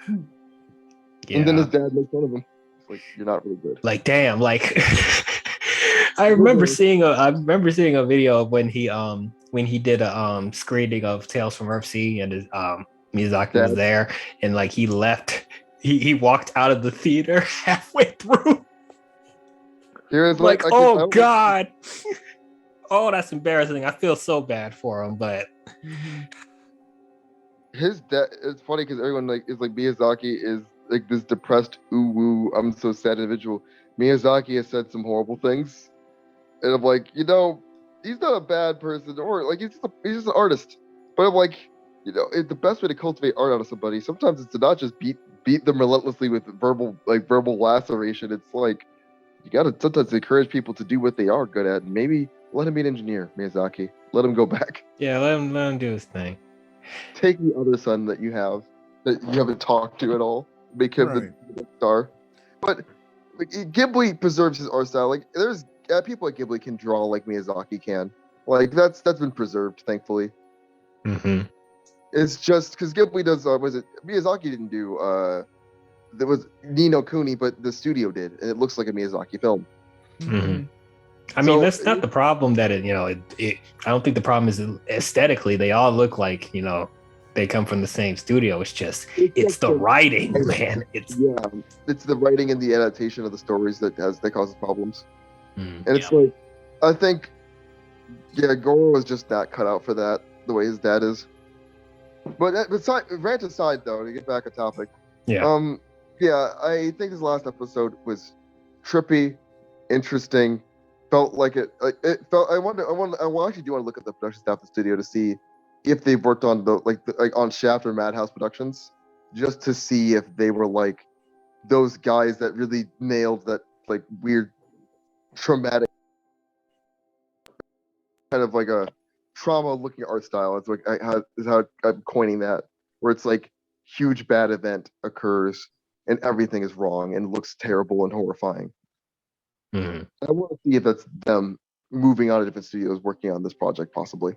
Speaker 3: Yeah. And then his dad makes fun of him. It's like, you're not really good.
Speaker 1: Like, damn, I remember seeing a video of when he did a screening of Tales from Earthsea, and his Miyazaki was there, and he left. He walked out of the theater halfway through.
Speaker 3: He was
Speaker 1: oh God. Oh, that's embarrassing. I feel so bad for him, but
Speaker 3: his dad. It's funny because everyone is Miyazaki is this depressed ooh I'm so sad individual. Miyazaki has said some horrible things, and I'm like, he's not a bad person, or he's just an artist. But I'm like, the best way to cultivate art out of somebody sometimes is to not just beat them relentlessly with verbal laceration. It's you gotta sometimes encourage people to do what they are good at, and maybe let him be an engineer, Miyazaki. Let him go back.
Speaker 1: Yeah, let him do his thing.
Speaker 3: Take the other son that you have that you haven't talked to at all. Make him the star. But Ghibli preserves his art style. There's people at Ghibli can draw like Miyazaki can. That's been preserved, thankfully.
Speaker 1: Mm-hmm.
Speaker 3: It's just because Ghibli does. Miyazaki didn't do. There was Ni no Kuni, but the studio did, and it looks like a Miyazaki film.
Speaker 1: Mm-hmm. I mean, that's not the problem. That I don't think the problem is aesthetically. They all look like they come from the same studio. It's just it's the writing, man. It's
Speaker 3: the writing and the adaptation of the stories that causes problems. And it's I think Goro was just not cut out for that the way his dad is. But rant aside though, to get back on topic. I think his last episode was trippy, interesting. Felt like it felt. I actually do want to look at the production staff of the studio to see if they've worked on on Shaft or Madhouse Productions, just to see if they were those guys that really nailed that weird, traumatic kind of a trauma-looking art style. It's how I'm coining that, where it's huge bad event occurs and everything is wrong and looks terrible and horrifying.
Speaker 1: Mm-hmm.
Speaker 3: I want to see if that's them moving on to different studios working on this project, possibly.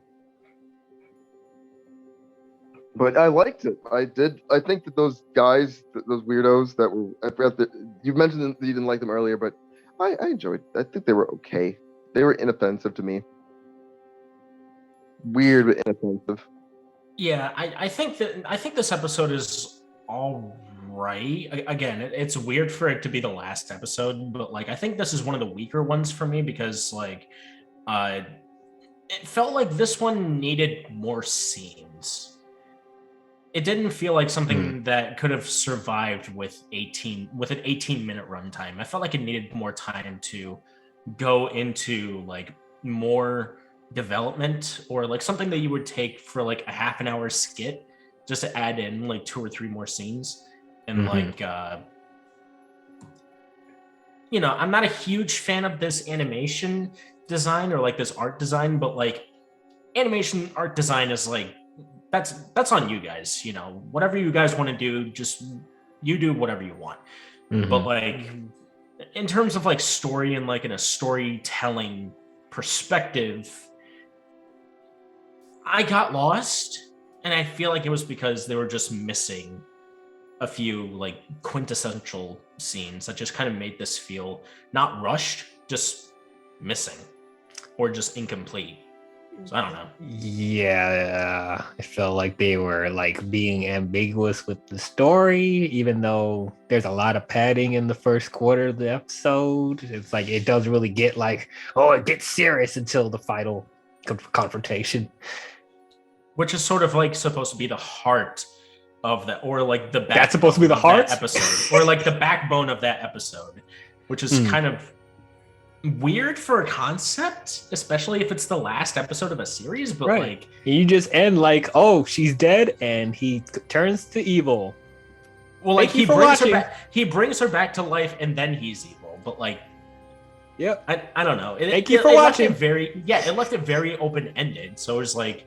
Speaker 3: But I liked it. I did. I think that those guys, those weirdos that were, I forgot that you mentioned that you didn't like them earlier, but I enjoyed. I think they were okay. They were inoffensive to me. weird but inoffensive.
Speaker 4: Yeah, I think this episode is all right. Again, it's weird for it to be the last episode, but like I think this is one of the weaker ones for me because like it felt like this one needed more scenes. It didn't feel like something that could have survived with an 18-minute runtime. I felt like it needed more time to go into like more development, or like something that you would take for like a half an hour skit just to add in like 2 or 3 more scenes. And like you know, I'm not a huge fan of this animation design or like this art design, but like animation art design is like that's on you guys, you know, whatever you guys want to do, just you do whatever you want. But like in terms of like story and like in a storytelling perspective, I got lost, and I feel like it was because they were just missing a few like quintessential scenes that just kind of made this feel not rushed, just missing or just incomplete. So I don't know.
Speaker 1: Yeah, I felt like they were like being ambiguous with the story, even though there's a lot of padding in the first quarter of the episode. It's like it doesn't really get like, oh, it gets serious until the final confrontation.
Speaker 4: Which is sort of like supposed to be the heart of that, or like the backbone.
Speaker 1: That's supposed to be the heart
Speaker 4: episode, or like the backbone of that episode, which is kind of weird for a concept, especially if it's the last episode of a series. But like,
Speaker 1: you just end like, oh, she's dead, and he turns to evil.
Speaker 4: Well, like he brings her back to life, and then he's evil. But like,
Speaker 1: yep,
Speaker 4: I don't know.
Speaker 1: Thank you for watching.
Speaker 4: It left it very open ended. So it's like,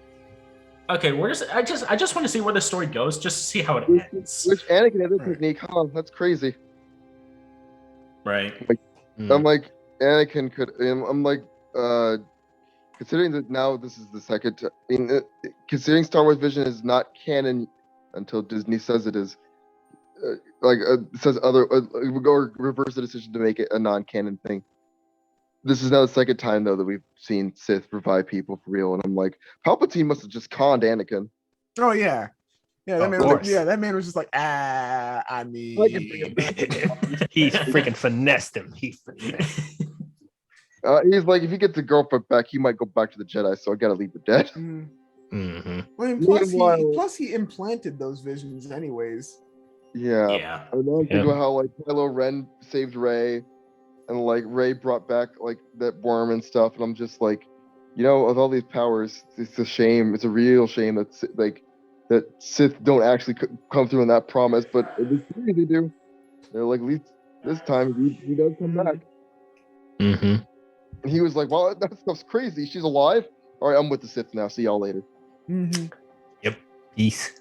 Speaker 4: okay, I just want to see where the story goes, just to see how it ends.
Speaker 3: Which Anakin has a technique? Huh? That's crazy.
Speaker 4: Right.
Speaker 3: Like, I'm like, Anakin could. I'm like, considering that now this is the second. Considering Star Wars Vision is not canon until Disney says it is. Says other or reverse the decision to make it a non-canon thing. This is now the second time though that we've seen Sith revive people for real, and I'm like, Palpatine must have just conned Anakin.
Speaker 2: Oh yeah. Yeah, that man was like, that man was just like, I mean,
Speaker 1: he freaking finessed him. He's
Speaker 3: like, if he gets the girlfriend back, he might go back to the Jedi, so I gotta leave the dead.
Speaker 2: Well, plus he implanted those visions anyways.
Speaker 3: Yeah. I know I'm thinking about how like Kylo Ren saved Rey, and like Rey brought back like that worm and stuff, and I'm just like, you know, with all these powers, it's a shame. It's a real shame that Sith don't actually come through in that promise, but in this series they do. They're like, at least this time he does come back. And he was like, well, that stuff's crazy. She's alive. All right, I'm with the Sith now. See y'all later.
Speaker 1: Yep. Peace.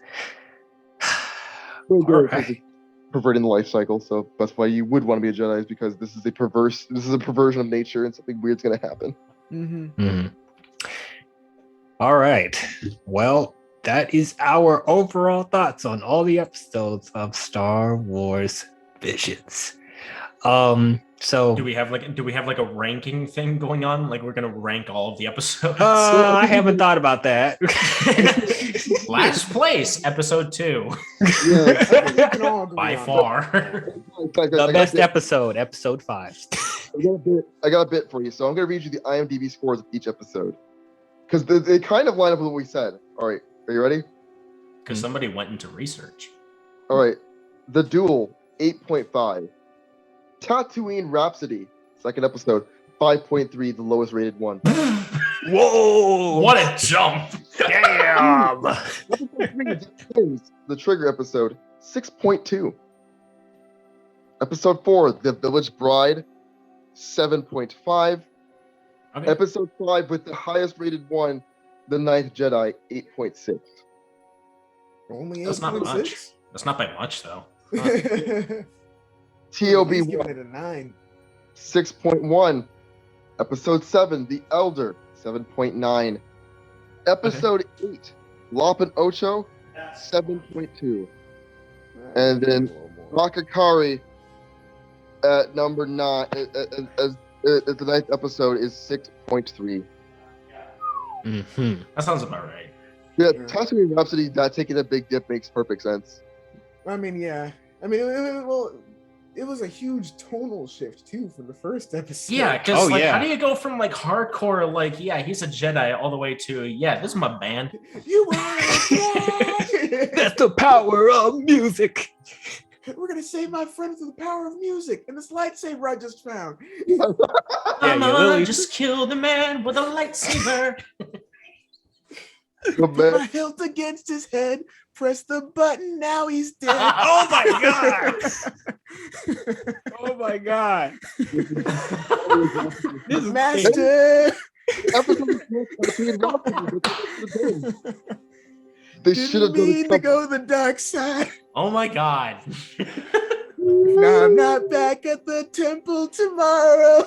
Speaker 3: Right. Perverting the life cycle, so that's why you would want to be a Jedi, is because this is a perversion of nature, and something weird's going to happen.
Speaker 1: All right. Well, that is our overall thoughts on all the episodes of Star Wars Visions. So
Speaker 4: do we have like a ranking thing going on? Like we're gonna rank all of the episodes?
Speaker 1: I haven't thought about that.
Speaker 4: Last place, episode 2. By far.
Speaker 1: The best episode, episode 5.
Speaker 3: I got a bit for you. So I'm gonna read you the IMDb scores of each episode, because they kind of line up with what we said. All right. Are you ready?
Speaker 4: Because somebody went into research.
Speaker 3: All right. The Duel, 8.5. Tatooine Rhapsody, second episode, 5.3, the lowest rated one.
Speaker 1: Whoa!
Speaker 4: What a jump!
Speaker 1: Damn!
Speaker 3: The Trigger episode, 6.2. Episode 4, The Village Bride, 7.5. Okay. Episode 5 with the highest rated one, The Ninth Jedi, 8.6.
Speaker 2: Only 8.6?
Speaker 4: That's not much. That's not by much, though.
Speaker 3: TOB
Speaker 2: He's giving it a 9.
Speaker 3: 6.1. Episode 7, The Elder, 7.9. Episode 8, Lop and Ocho, 7.2. And then AKAKIRI at number 9, as the 9th episode, is 6.3.
Speaker 1: Mm-hmm.
Speaker 4: That sounds about right.
Speaker 3: Yeah,
Speaker 2: Yeah.
Speaker 3: Tatooine Rhapsody, not taking a big dip makes perfect sense.
Speaker 2: I mean, yeah. I mean, it was a huge tonal shift too from the first episode.
Speaker 4: Yeah, because
Speaker 1: Oh,
Speaker 4: like, how
Speaker 1: yeah.
Speaker 4: do you go from like hardcore, like, yeah, he's a Jedi, all the way to, yeah, this is my band.
Speaker 2: You are a Jedi!
Speaker 1: That's the power of music.
Speaker 2: We're gonna save my friend through the power of music and this lightsaber I just found.
Speaker 1: Lily-
Speaker 4: Just killed the man with a lightsaber.
Speaker 3: But man,
Speaker 2: My hilt against his head. Press the button. Now he's dead.
Speaker 1: Oh my god! Oh my god! This is
Speaker 2: Master.
Speaker 3: episode Tatooine Rhapsody, they should have
Speaker 2: Didn't
Speaker 3: done
Speaker 2: mean to go the dark side.
Speaker 4: Oh my god.
Speaker 2: Now I'm not back at the temple tomorrow.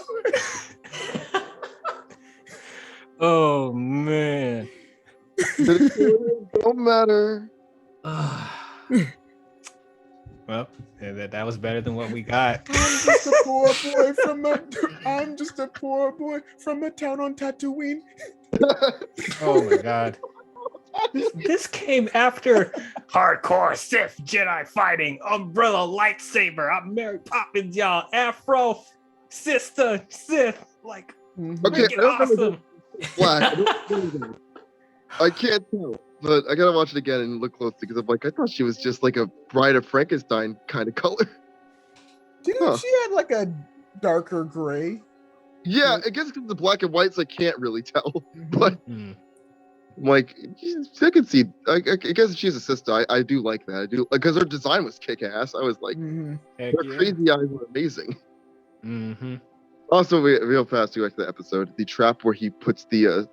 Speaker 1: Oh man.
Speaker 3: Don't matter.
Speaker 1: Well, that was better than what we got.
Speaker 2: I'm just a poor boy from a town on Tatooine.
Speaker 1: Oh my god. This came after hardcore Sith Jedi fighting, umbrella lightsaber. I'm Mary Poppins, y'all. Afro sister Sith. Like,
Speaker 3: Okay,
Speaker 1: make it awesome.
Speaker 3: Black. I can't tell, but I gotta watch it again and look closely because I'm like, I thought she was just like a Bride of Frankenstein kind of color.
Speaker 2: Dude,
Speaker 3: Huh.
Speaker 2: she had like a darker gray.
Speaker 3: Yeah, I guess because the black and whites I can't really tell, but
Speaker 1: Mm.
Speaker 3: I'm like, I can see. I guess she's a sister. I do like that. I do because her design was kick ass. I was like,
Speaker 2: Mhm.
Speaker 1: Heck
Speaker 3: her
Speaker 1: yeah.
Speaker 3: crazy eyes were amazing.
Speaker 1: Mm-hmm.
Speaker 3: Also, real fast to go back to the episode, the trap where he puts the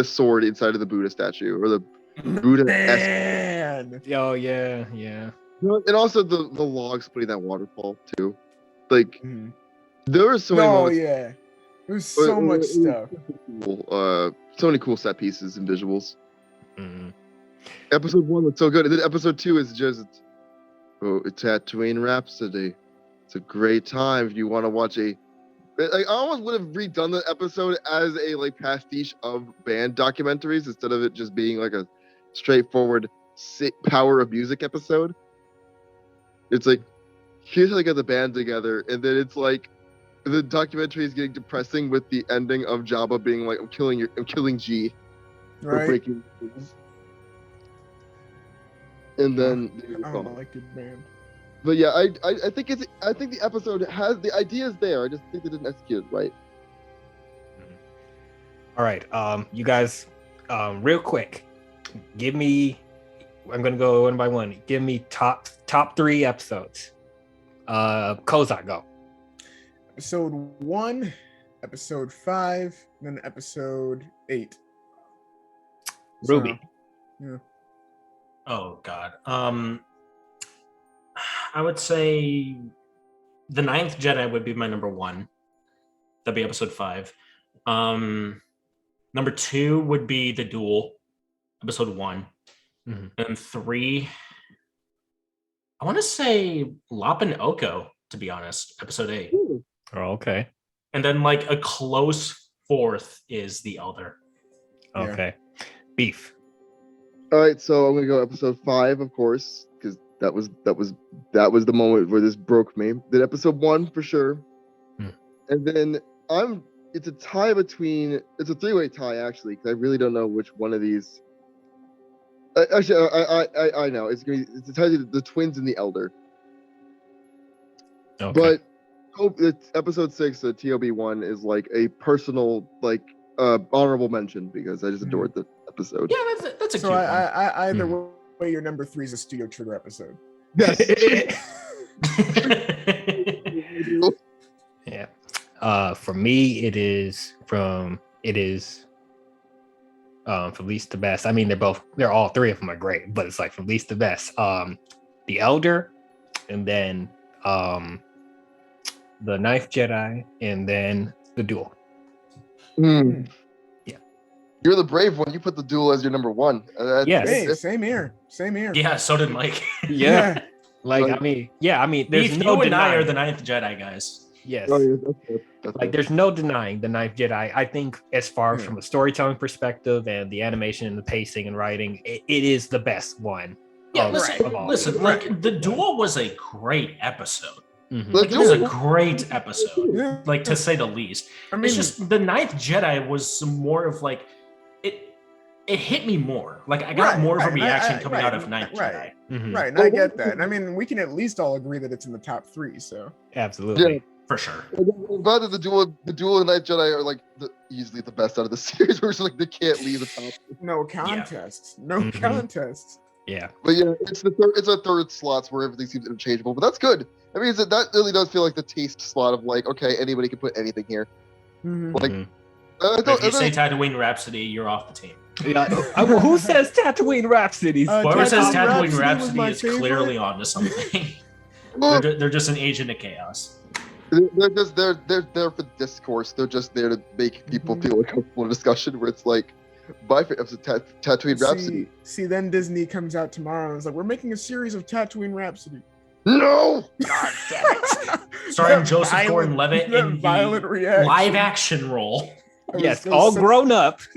Speaker 3: sword inside of the Buddha statue or the Buddha.
Speaker 2: Man.
Speaker 1: Oh yeah, yeah.
Speaker 3: And also the log splitting that waterfall too. Like
Speaker 2: Mhm.
Speaker 3: there were so many
Speaker 2: Oh
Speaker 3: moments.
Speaker 2: yeah. There's so much stuff.
Speaker 3: Cool, so many cool set pieces and visuals.
Speaker 1: Mm.
Speaker 3: Episode 1 was so good, and then episode 2 is just Tatooine Rhapsody. It's a great time if you want to watch a. Like, I almost would have redone the episode as a like pastiche of band documentaries instead of it just being like a straightforward power of music episode. It's like here's how they got the band together, and then it's like the documentary is getting depressing with the ending of Jabba being like, I'm killing G for
Speaker 2: Right?
Speaker 3: breaking rules. And then
Speaker 2: I don't like it, man.
Speaker 3: but yeah, I think the episode has the ideas there. I just think they didn't execute it right.
Speaker 1: All right, you guys, real quick, give me. I'm gonna go one by one. Give me top 3 episodes. Kozak, go.
Speaker 2: Episode 1, episode 5, then episode 8.
Speaker 1: Ruby.
Speaker 2: Yeah.
Speaker 4: Oh god. I would say the Ninth Jedi would be my number 1. That'd be episode 5. Number 2 would be the Duel, episode 1.
Speaker 1: Mhm.
Speaker 4: And 3, I want to say Lop and Oko, to be honest, episode 8.
Speaker 1: Oh, okay.
Speaker 4: And then like a close 4th is the Elder.
Speaker 2: Yeah.
Speaker 1: Okay. Beef.
Speaker 3: All right, so I'm gonna go episode 5, of course, because that was the moment where this broke me. Then episode 1 for sure, and then it's a tie between. It's a 3-way tie actually, because I really don't know which one of these. Actually, I know it's a tie to the twins and the Elder.
Speaker 1: Okay.
Speaker 3: But it's episode 6, the TOB1 is like a personal like honorable mention because I just adored the episode.
Speaker 4: Yeah, that's a
Speaker 2: So
Speaker 4: cute one.
Speaker 2: I either way, your number 3 is a Studio Trigger episode.
Speaker 3: Yes.
Speaker 1: Yeah. For me, it is from least to best. I mean, they're all 3 of them are great, but it's like from least to best. The Elder, and then the Ninth Jedi, and then the Duel.
Speaker 3: Mm.
Speaker 1: Yeah.
Speaker 3: You're the brave one. You put the Duel as your number 1.
Speaker 1: Yes.
Speaker 2: Hey, same here.
Speaker 4: Yeah, so did Mike.
Speaker 1: Yeah. Like, I mean, there's
Speaker 4: Beef,
Speaker 1: no
Speaker 4: you and I
Speaker 1: denying.
Speaker 4: are the Ninth Jedi guys.
Speaker 1: Yes.
Speaker 3: Oh, yeah, that's
Speaker 1: Like,
Speaker 3: good.
Speaker 1: there's no denying the Ninth Jedi. I think, as far
Speaker 2: Yeah.
Speaker 1: from a storytelling perspective and the animation and the pacing and writing, it is the best one.
Speaker 4: Yeah,
Speaker 1: of-
Speaker 4: listen,
Speaker 1: of all.
Speaker 4: listen.
Speaker 2: Right.
Speaker 4: Like the duel was a great episode.
Speaker 1: Mhm.
Speaker 3: The
Speaker 4: Like it was a
Speaker 3: Duel-
Speaker 4: great episode,
Speaker 2: Yeah.
Speaker 4: like to say the least.
Speaker 2: I mean,
Speaker 4: It's just the Ninth Jedi was more of like it hit me more. Like I got
Speaker 2: Right,
Speaker 4: more of a
Speaker 2: right,
Speaker 4: reaction
Speaker 2: right,
Speaker 4: coming
Speaker 2: right,
Speaker 4: out of Ninth
Speaker 2: right.
Speaker 4: Jedi.
Speaker 1: Mhm.
Speaker 2: right, and I get that. And I mean, we can at least all agree that it's in the top 3. So
Speaker 1: Absolutely.
Speaker 4: For sure.
Speaker 3: I'm glad that the duel and Night Jedi are like easily the best out of the series. Where it's like they can't leave the top.
Speaker 2: no contests, no
Speaker 1: Mhm.
Speaker 2: contests.
Speaker 1: Yeah.
Speaker 3: But yeah, it's a third slots where everything seems interchangeable. But that's good. That means that really does feel like the taste slot of like, okay, anybody can put anything here.
Speaker 2: Mhm.
Speaker 3: Like,
Speaker 1: Mhm.
Speaker 3: I
Speaker 4: But if you
Speaker 3: thought-
Speaker 4: say Tatooine Rhapsody, you're off the team.
Speaker 1: Yeah. Who says Tatooine Rhapsody?
Speaker 4: Whoever says
Speaker 2: Tatooine
Speaker 4: Tatooine
Speaker 2: was
Speaker 4: Rhapsody
Speaker 2: my
Speaker 4: is
Speaker 2: favorite.
Speaker 4: clearly onto something.
Speaker 3: Well,
Speaker 4: they're just an agent of chaos.
Speaker 3: they're just they're there for discourse. They're just there to make people
Speaker 2: Mhm.
Speaker 3: feel uncomfortable in a discussion where it's like, my favorite episode, Tatooine Rhapsody.
Speaker 2: See, then Disney comes out tomorrow and is like, we're making a series of Tatooine Rhapsody.
Speaker 3: No.
Speaker 1: God damn it.
Speaker 4: Starring Joseph Gordon-Levitt in
Speaker 2: violent
Speaker 4: the
Speaker 2: reaction.
Speaker 4: live action role.
Speaker 2: That was-
Speaker 1: Yes,
Speaker 2: that was
Speaker 1: all
Speaker 2: such-
Speaker 1: grown up.
Speaker 2: that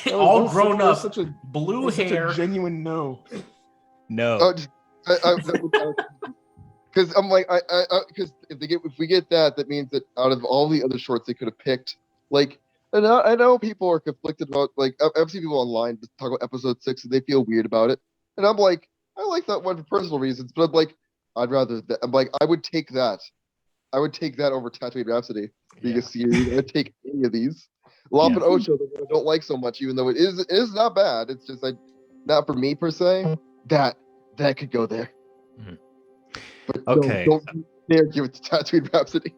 Speaker 2: was-
Speaker 4: All
Speaker 2: that was
Speaker 4: grown
Speaker 2: such-
Speaker 4: up,
Speaker 2: Such a,
Speaker 4: blue
Speaker 2: such
Speaker 4: hair.
Speaker 2: a genuine no.
Speaker 1: No.
Speaker 3: Because I'm like, because if we get that, that means that out of all the other shorts they could have picked, like, and I know people are conflicted about, like, I've seen people online talk about episode 6 and they feel weird about it, and I'm like, I like that one for personal reasons, but I'm like, I'd rather that. I'm like, I would take that. I would take that over Tatooine Rhapsody being
Speaker 1: Yeah.
Speaker 3: a series. I'd take any of these. Lop
Speaker 1: Yeah.
Speaker 3: and Ocho, I don't like so much, even though it is not bad. It's just like not for me per se. That could go there.
Speaker 1: Mhm.
Speaker 3: But
Speaker 1: Okay.
Speaker 3: don't dare give it to Tatooine Rhapsody.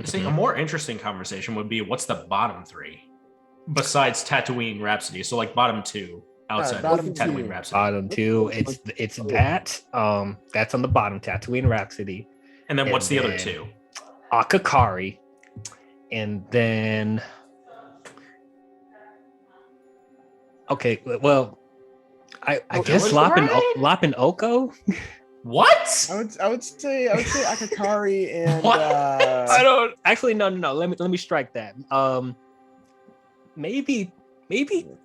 Speaker 4: See, a more interesting conversation would be what's the bottom 3 besides Tatooine Rhapsody? So like bottom 2 outside
Speaker 2: bottom
Speaker 4: of Tatooine
Speaker 2: 2.
Speaker 4: Rhapsody.
Speaker 1: Bottom 2. It's that. That's on the bottom. Tatooine Rhapsody.
Speaker 4: And then what's the other
Speaker 1: then-
Speaker 4: 2?
Speaker 1: Akakari. And then. Okay. Well, I guess
Speaker 4: Village
Speaker 1: Lop and Oko.
Speaker 4: What?
Speaker 2: I would say Akakari and
Speaker 4: What?
Speaker 1: I don't actually no. Let me strike that. Maybe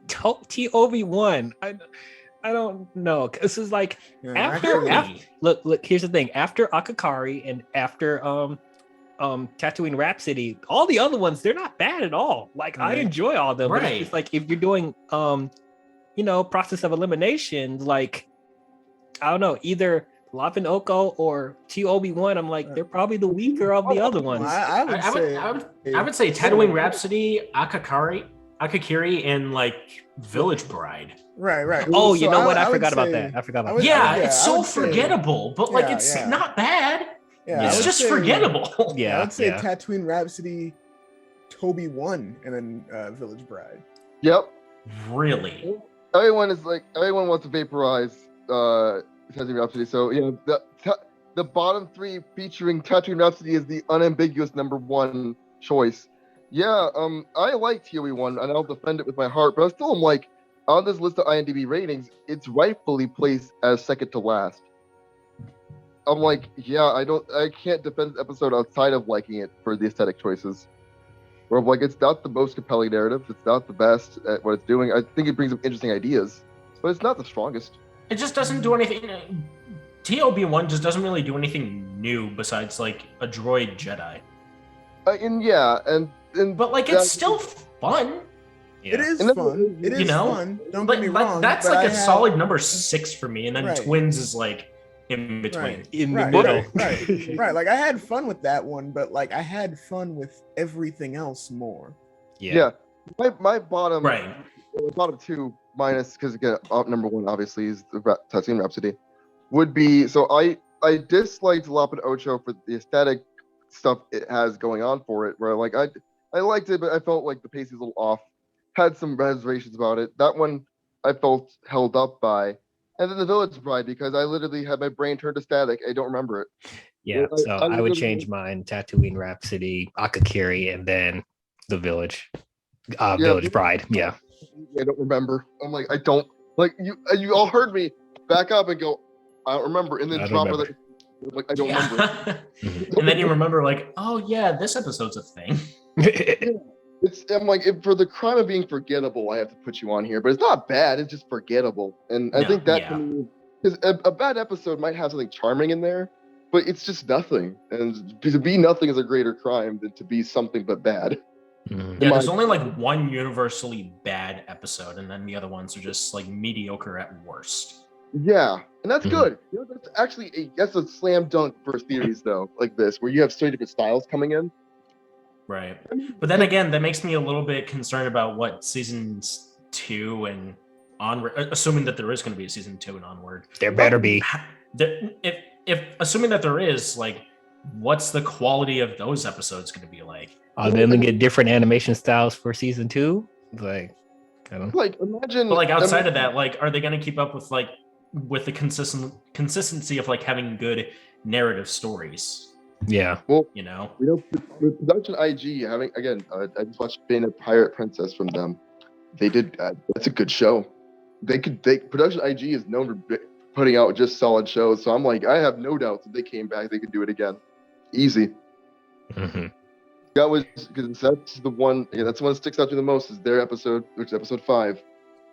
Speaker 1: TOB1. I don't know. This is like
Speaker 2: yeah,
Speaker 1: after,
Speaker 2: actually,
Speaker 1: look. Here's the thing. After Akakari and after Tatooine Rhapsody, all the other ones they're not bad at all. Like I
Speaker 2: Right.
Speaker 1: enjoy all of them. But
Speaker 4: Right.
Speaker 1: it's just like if you're doing process of elimination, like I don't know, either Lop and Oko or TOB1. I'm like they're probably the weaker of the other ones.
Speaker 2: I would say
Speaker 4: I would say Tatooine Rhapsody, Akakiri, and like Village Bride.
Speaker 2: right.
Speaker 1: Oh,
Speaker 2: So
Speaker 1: you know what? I
Speaker 2: would
Speaker 1: forgot about
Speaker 2: say-
Speaker 1: that. I forgot
Speaker 2: I
Speaker 1: about
Speaker 2: would-
Speaker 1: that.
Speaker 4: Yeah,
Speaker 2: yeah,
Speaker 4: it's
Speaker 2: I
Speaker 4: so
Speaker 2: would say-
Speaker 4: forgettable, but like
Speaker 2: Yeah,
Speaker 4: it's
Speaker 2: yeah.
Speaker 4: not bad.
Speaker 2: Yeah, I
Speaker 4: It's
Speaker 2: would
Speaker 4: just
Speaker 2: say-
Speaker 4: forgettable.
Speaker 1: Yeah,
Speaker 2: I would say
Speaker 1: yeah.
Speaker 2: Tatooine Rhapsody, Toby 1, and then Village Bride.
Speaker 3: Yep.
Speaker 4: Really?
Speaker 3: Everyone wants to vaporize Tatooine Rhapsody. So yeah, the bottom 3 featuring Tatooine Rhapsody is the unambiguous number 1 choice. Yeah, I like TOE1 and I'll defend it with my heart, but I still am like, on this list of IMDb ratings, it's rightfully placed as second to last. I'm like, yeah, I can't defend this episode outside of liking it for the aesthetic choices. Where I'm like, it's not the most compelling narrative, it's not the best at what it's doing. I think it brings up interesting ideas, but it's not the strongest.
Speaker 4: It just doesn't do anything. TOB1 just doesn't really do anything new besides like a droid Jedi.
Speaker 3: And
Speaker 4: But like it's still fun.
Speaker 2: It is
Speaker 3: And
Speaker 2: fun. It is
Speaker 4: You know?
Speaker 2: fun. Don't
Speaker 4: Like,
Speaker 2: get me
Speaker 4: like,
Speaker 2: wrong.
Speaker 4: that's
Speaker 2: but
Speaker 4: like
Speaker 2: I
Speaker 4: a
Speaker 2: had-
Speaker 4: solid number 6 for me, and then
Speaker 2: Right.
Speaker 4: Twins is like in between.
Speaker 2: Right.
Speaker 1: In the
Speaker 2: Right,
Speaker 1: middle.
Speaker 2: right. Like I had fun with that one, but like I had fun with everything else more.
Speaker 3: yeah, my bottom
Speaker 4: Right.
Speaker 3: bottom 2 minus, because again, number 1 obviously is the Tatooine Rhapsody, would be, so I disliked Lop and Ocho for the aesthetic stuff it has going on for it, where like I liked it, but I felt like the pace is a little off, had some reservations about it. That one I felt held up by. And then the Village Bride, because I literally had my brain turned to static. I don't remember it.
Speaker 1: Yeah,
Speaker 3: I-
Speaker 1: so
Speaker 3: I
Speaker 1: I would
Speaker 3: really-
Speaker 1: change mine: Tatooine Rhapsody, Akakiri, and then the Village,
Speaker 3: Yeah,
Speaker 1: Village Bride. Yeah,
Speaker 3: I don't remember. I'm like, I don't like you all heard me back up and go, I don't remember, and then
Speaker 1: I don't
Speaker 3: drop
Speaker 1: remember.
Speaker 3: it. Like I don't remember.
Speaker 4: And then you remember, like, oh yeah, this episode's a thing.
Speaker 3: I'm like, for the crime of being forgettable, I have to put you on here, but it's not bad. It's just forgettable, and I think that because a bad episode might have something charming in there, but it's just nothing. And to be nothing is a greater crime than to be something but bad.
Speaker 4: Yeah, there's only like one universally bad episode, and then the other ones are just like mediocre at worst.
Speaker 3: Yeah, and that's good. You know, that's actually that's a slam dunk for theories though, like this, where you have so many different styles coming in.
Speaker 4: Right, but then again, that makes me a little bit concerned about what seasons 2 and onward, assuming that there is going to be a season 2 and onward.
Speaker 1: There better be.
Speaker 4: If assuming that there is, like, what's the quality of those episodes going to be like?
Speaker 1: Are they gonna get different animation styles for season 2? Like, I don't know.
Speaker 3: Like imagine.
Speaker 4: But like outside of that, like, are they going to keep up with the consistency of like having good narrative stories?
Speaker 1: Yeah.
Speaker 3: Well,
Speaker 4: you know,
Speaker 3: with production IG having again, I just watched Being a Pirate Princess from them. They did. That's a good show. Production IG is known for putting out just solid shows. So I'm like, I have no doubt that they came back, they could do it again, easy. That was because that's the one. Yeah, that's the one that sticks out to the most is their episode, which is episode 5.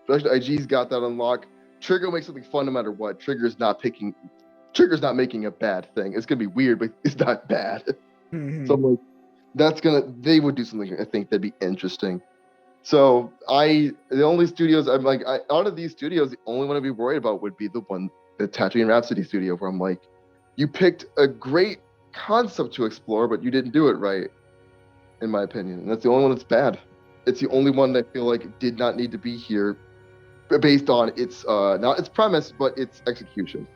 Speaker 3: Production IG's got that unlocked. Trigger makes something fun no matter what. Trigger's not making a bad thing. It's gonna be weird, but it's not bad. So I'm like, they would do something I think that'd be interesting. So the only studios I'm like, out of these studios, the only one I'd be worried about would be the Tatooine Rhapsody studio, where I'm like, you picked a great concept to explore, but you didn't do it right, in my opinion. And that's the only one that's bad. It's the only one that I feel like did not need to be here, based on its not its premise, but its execution.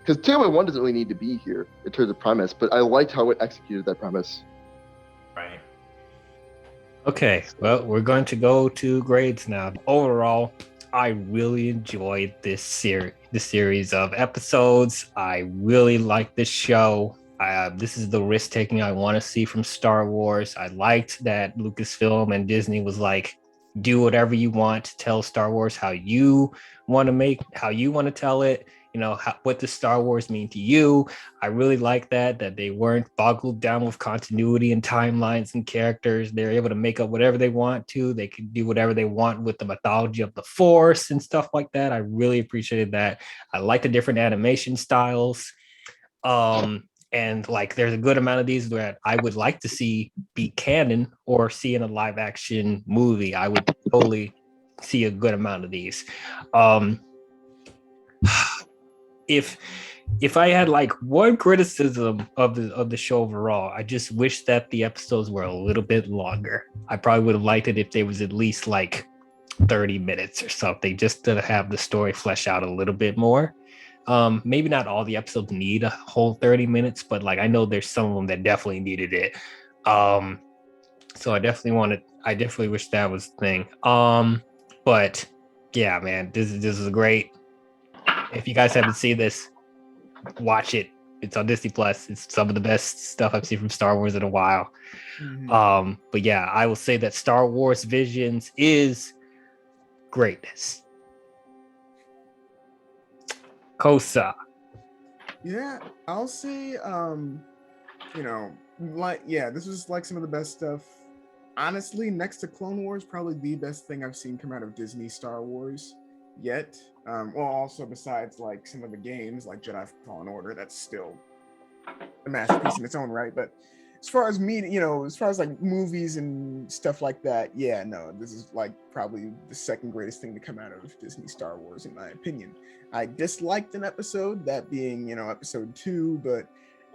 Speaker 3: Because TATOINE 1 doesn't really need to be here in terms of premise, but I liked how it executed that premise.
Speaker 4: right?
Speaker 1: Okay, well, we're going to go to grades now. Overall, I really enjoyed this series of episodes. I really like this show. This is the risk taking I want to see from Star Wars. I liked that Lucasfilm and Disney was like, do whatever you want, tell Star Wars how you want to tell it. You know, what does Star Wars mean to you? I really like that they weren't boggled down with continuity and timelines and characters. They're able to make up whatever they want to. They can do whatever they want with the mythology of the Force and stuff like that. I really appreciated that. I like the different animation styles. And like, there's a good amount of these that I would like to see be canon or see in a live action movie. I would totally see a good amount of these. If I had like one criticism of the show overall, I just wish that the episodes were a little bit longer. I probably would have liked it if they was at least like 30 minutes or something, just to have the story flesh out a little bit more. Maybe not all the episodes need a whole 30 minutes, but like, I know there's some of them that definitely needed it. So I definitely wish that was the thing. But yeah, man, this is great. If you guys haven't seen this, watch it. It's on Disney Plus. It's some of the best stuff I've seen from Star Wars in a while. But yeah, I will say that Star Wars Visions is greatness. Kosa.
Speaker 2: Yeah, I'll say, this was like some of the best stuff. Honestly, next to Clone Wars, probably the best thing I've seen come out of Disney Star Wars yet. Also besides like some of the games like Jedi Fallen Order, that's still a masterpiece in its own right. But as far as as far as like movies and stuff like that, yeah, no, this is like probably the second greatest thing to come out of Disney Star Wars, in my opinion. I disliked an episode, that being, episode 2, but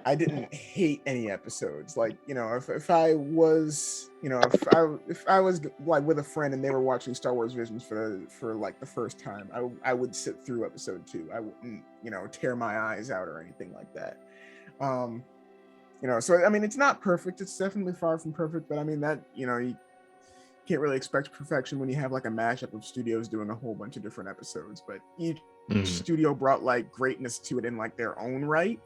Speaker 2: I didn't hate any episodes. Like, if I was like with a friend and they were watching Star Wars Visions for like the first time, I would sit through episode 2. I wouldn't, tear my eyes out or anything like that. So I mean, it's not perfect. It's definitely far from perfect, but I mean that, you can't really expect perfection when you have like a mashup of studios doing a whole bunch of different episodes, but each studio brought like greatness to it in like their own right.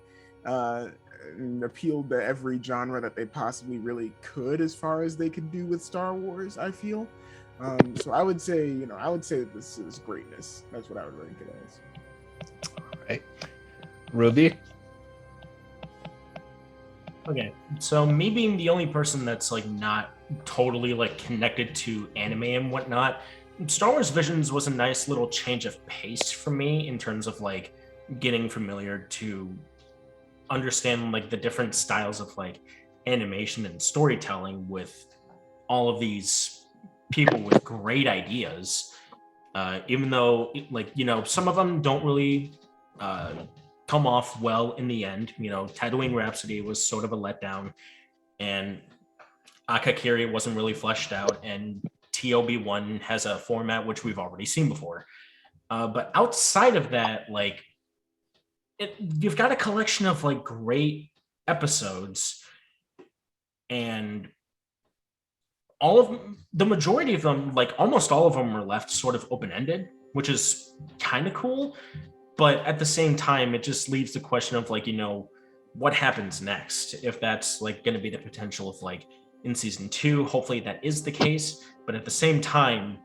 Speaker 2: And appealed to every genre that they possibly really could, as far as they could do with Star Wars, I feel. So I would say, that this is greatness. That's what I would rank it as.
Speaker 1: All right. Ruby?
Speaker 4: Okay, so me being the only person that's like not totally like connected to anime and whatnot, Star Wars Visions was a nice little change of pace for me in terms of like getting familiar to understand like the different styles of like animation and storytelling with all of these people with great ideas. Even though like some of them don't really come off well in the end. Tatooine Rhapsody was sort of a letdown, and Akakiri wasn't really fleshed out, and TOB1 has a format which we've already seen before. But outside of that, like you've got a collection of like great episodes, and all of the majority of them, like almost all of them, are left sort of open-ended, which is kind of cool. But at the same time, it just leaves the question of like, what happens next? If that's like going to be the potential of like in season 2, hopefully that is the case. But at the same time,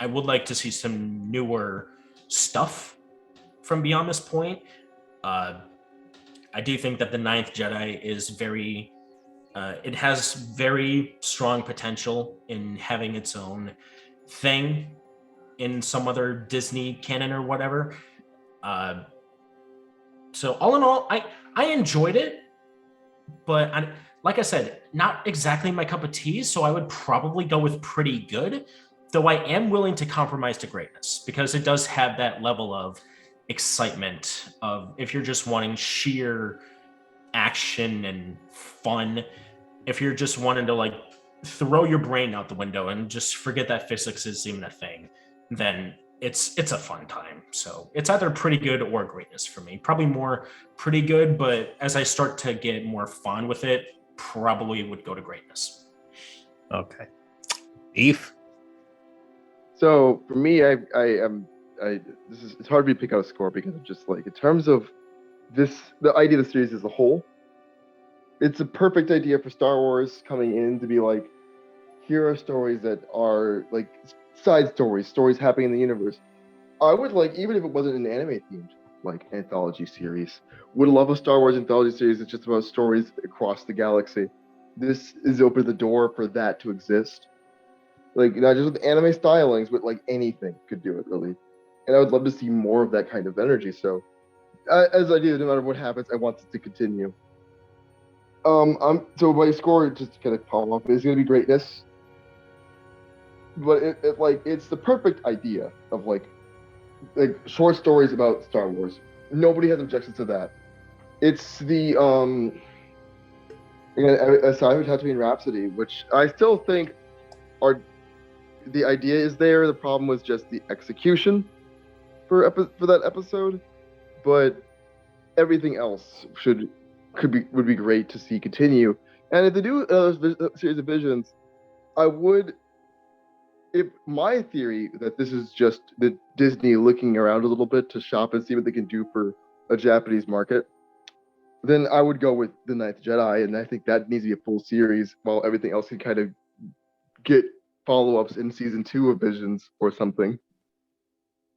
Speaker 4: I would like to see some newer stuff from beyond this point. I do think that the Ninth Jedi is very, it has very strong potential in having its own thing in some other Disney canon or whatever. So all in all, I enjoyed it, but like I said, not exactly my cup of tea. So I would probably go with pretty good, though I am willing to compromise to greatness because it does have that level of excitement of if you're just wanting sheer action and fun, if you're just wanting to like throw your brain out the window and just forget that physics is even a thing, then it's a fun time. So it's either pretty good or greatness for me. Probably more pretty good, but as I start to get more fun with it, probably would go to greatness.
Speaker 1: Okay. Eve?
Speaker 3: So for me, it's hard for me to pick out a score because of just like in terms of the idea of the series as a whole, it's a perfect idea for Star Wars coming in to be like, here are stories that are like side stories happening in the universe. I would like, even if it wasn't an anime themed like anthology series, would love a Star Wars anthology series that's just about stories across the galaxy. This is open the door for that to exist. Like not just with anime stylings, but like anything could do it really. And I would love to see more of that kind of energy. So as I do, no matter what happens, I want it to continue. So my score, just to kind of pop off, is going to be greatness. But it's the perfect idea of like short stories about Star Wars. Nobody has objections to that. It's the aside from Tatooine Rhapsody, which I still think the idea is there. The problem was just the execution for that episode, but everything else would be great to see continue. And if they do a series of visions, I would. If my theory that this is just the Disney looking around a little bit to shop and see what they can do for a Japanese market, then I would go with The Ninth Jedi, and I think that needs to be a full series while everything else can kind of get follow-ups in season 2 of Visions or something.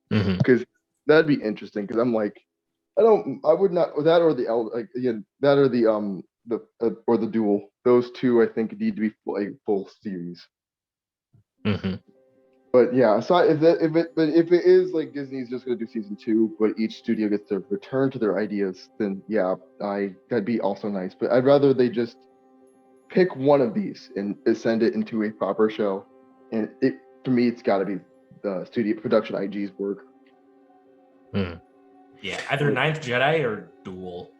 Speaker 3: Because that'd be interesting. Because I'm like, I would not that or that or the Duel. Those two I think need to be a full series. But yeah, so if it is like Disney's just going to do season 2, but each studio gets to return to their ideas, then yeah, that'd be also nice. But I'd rather they just pick one of these and send it into a proper show. And for me, it's got to be the studio production IG's work.
Speaker 4: Yeah, either Ninth Jedi or Duel.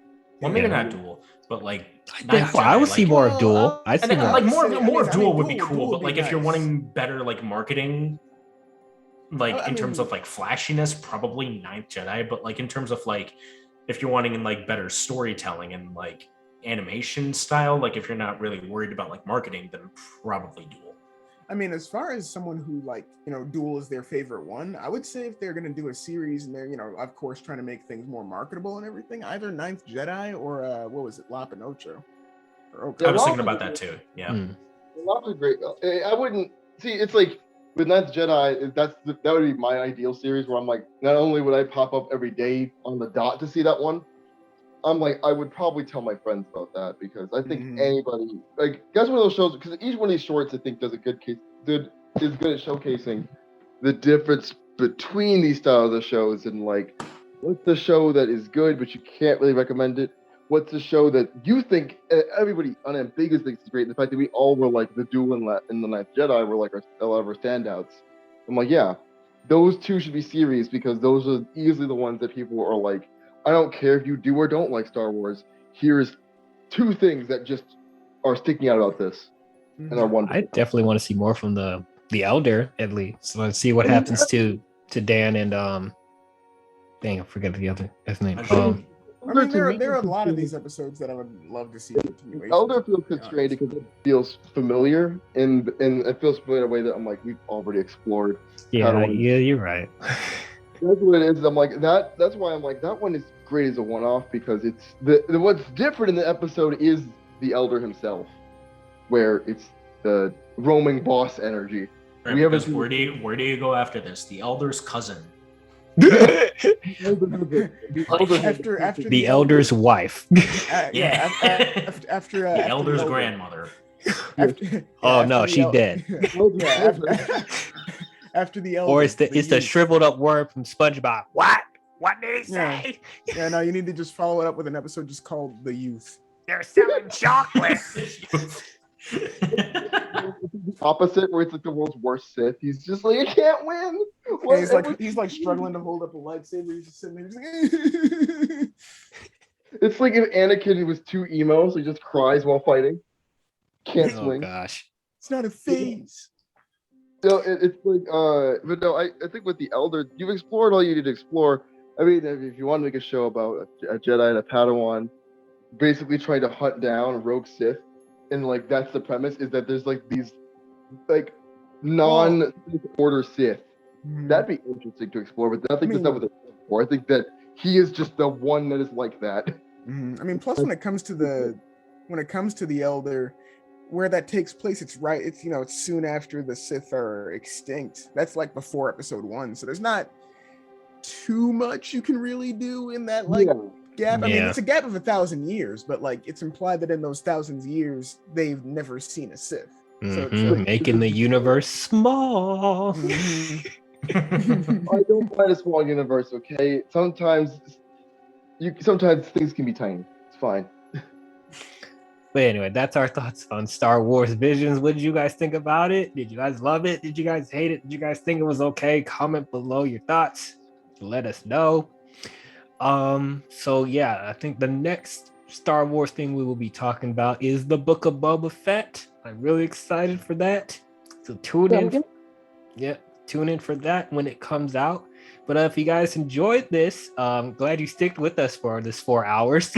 Speaker 4: Well, maybe not Duel, but like
Speaker 1: I would see more of Duel. I see
Speaker 4: more of Duel would be cool. But like if you're wanting better like marketing, like in terms of like flashiness, probably Ninth Jedi. But like in terms of like if you're wanting like better storytelling and like animation style, like if you're not really worried about like marketing, then probably Duel.
Speaker 2: I mean, as far as someone who like, Duel is their favorite one, I would say if they're going to do a series and they're, of course, trying to make things more marketable and everything, either Ninth Jedi or what was it, Lop and Ocho?
Speaker 4: I was thinking about that too. Yeah.
Speaker 3: Lop's great. I wouldn't see. It's like with Ninth Jedi, that would be my ideal series where I'm like, not only would I pop up every day on the dot to see that one, I'm like, I would probably tell my friends about that because I think
Speaker 2: Mhm.
Speaker 3: anybody like that's one of those shows because each one of these shorts I think does a good case is good at showcasing the difference between these styles of shows and like what's the show that is good but you can't really recommend it. What's the show that you think everybody unambiguously thinks is great? And the fact that we all were like the Duel and the Ninth Jedi were like a lot of our standouts. I'm like, yeah, those two should be series because those are easily the ones that people are like, I don't care if you do or don't like Star Wars. Here's two things that just are sticking out about this and are wonderful.
Speaker 1: I definitely want to see more from the Elder at least. So let's see what happens to Dan and dang, I forget the other his name.
Speaker 2: I mean, there are a lot of these episodes that I would love to see continuation.
Speaker 3: Elder feels constrained because it feels familiar and it feels familiar in a way that I'm like, we've already explored.
Speaker 1: Yeah, you're right.
Speaker 3: That's what it is. I'm like that. That's why I'm like that one is great as a one-off because it's the what's different in the episode is the Elder himself, where it's the roaming boss energy.
Speaker 4: Right,
Speaker 3: We haven't
Speaker 4: because where do you go after this? The Elder's cousin.
Speaker 2: After
Speaker 1: The Elder's wife.
Speaker 2: yeah, after
Speaker 4: The Elder's grandmother.
Speaker 1: Oh no, she's dead.
Speaker 2: After the Elder,
Speaker 1: Or it's the shriveled up worm from SpongeBob. What did he
Speaker 2: Yeah.
Speaker 1: say?
Speaker 2: Yeah, no, you need to just follow it up with an episode just called The Youth.
Speaker 1: They're selling chocolate.
Speaker 3: Opposite, where it's like the world's worst Sith. He's just like, I can't win.
Speaker 2: Yeah, he's like struggling to hold up a lightsaber. He's just sitting there. He's like,
Speaker 3: It's like if Anakin was too emo, so he just cries while fighting. Can't
Speaker 1: Oh
Speaker 3: swing.
Speaker 1: gosh.
Speaker 2: it's not a phase.
Speaker 3: No, it's like, but no, I think with the Elder, you've explored all you need to explore. I mean, if you want to make a show about a Jedi and a Padawan, basically trying to hunt down a rogue Sith, and like that's the premise is that there's like these like non-order Sith. That'd be interesting to explore, but I think that's not what they're for. I think that he is just the one that is like that.
Speaker 2: I mean, plus when it comes to the Elder, where that takes place, it's it's soon after the Sith are extinct. That's like before episode 1, so there's not too much you can really do in that gap. I mean, it's a gap of 1,000 years, but like it's implied that in those thousands of years they've never seen a Sith. So it's like,
Speaker 1: making the universe small.
Speaker 3: I don't find a small universe, okay? Sometimes things can be tiny. It's fine.
Speaker 1: But anyway, that's our thoughts on Star Wars Visions. What did you guys think about it? Did you guys love it? Did you guys hate it? Did you guys think it was okay? Comment below your thoughts. Let us know. So yeah, I think the next Star Wars thing we will be talking about is the Book of Boba Fett. I'm really excited for that. So tune in. Yeah, tune in for that when it comes out. But if you guys enjoyed this, I'm glad you sticked with us for this 4 hours.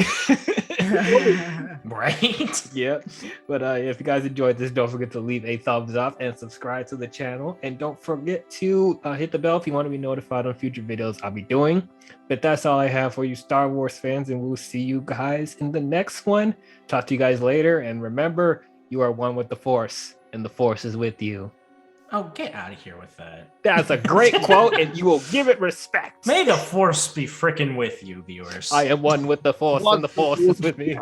Speaker 4: Right?
Speaker 1: Yeah. But if you guys enjoyed this, don't forget to leave a thumbs up and subscribe to the channel. And don't forget to hit the bell if you want to be notified on future videos I'll be doing. But that's all I have for you Star Wars fans, and we'll see you guys in the next one. Talk to you guys later. And remember, you are one with the Force, and the Force is with you.
Speaker 4: Oh, get out of here with that.
Speaker 1: That's a great quote, and you will give it respect.
Speaker 4: May the Force be freaking with you, viewers.
Speaker 1: I am one with the Force, and the Force is with me.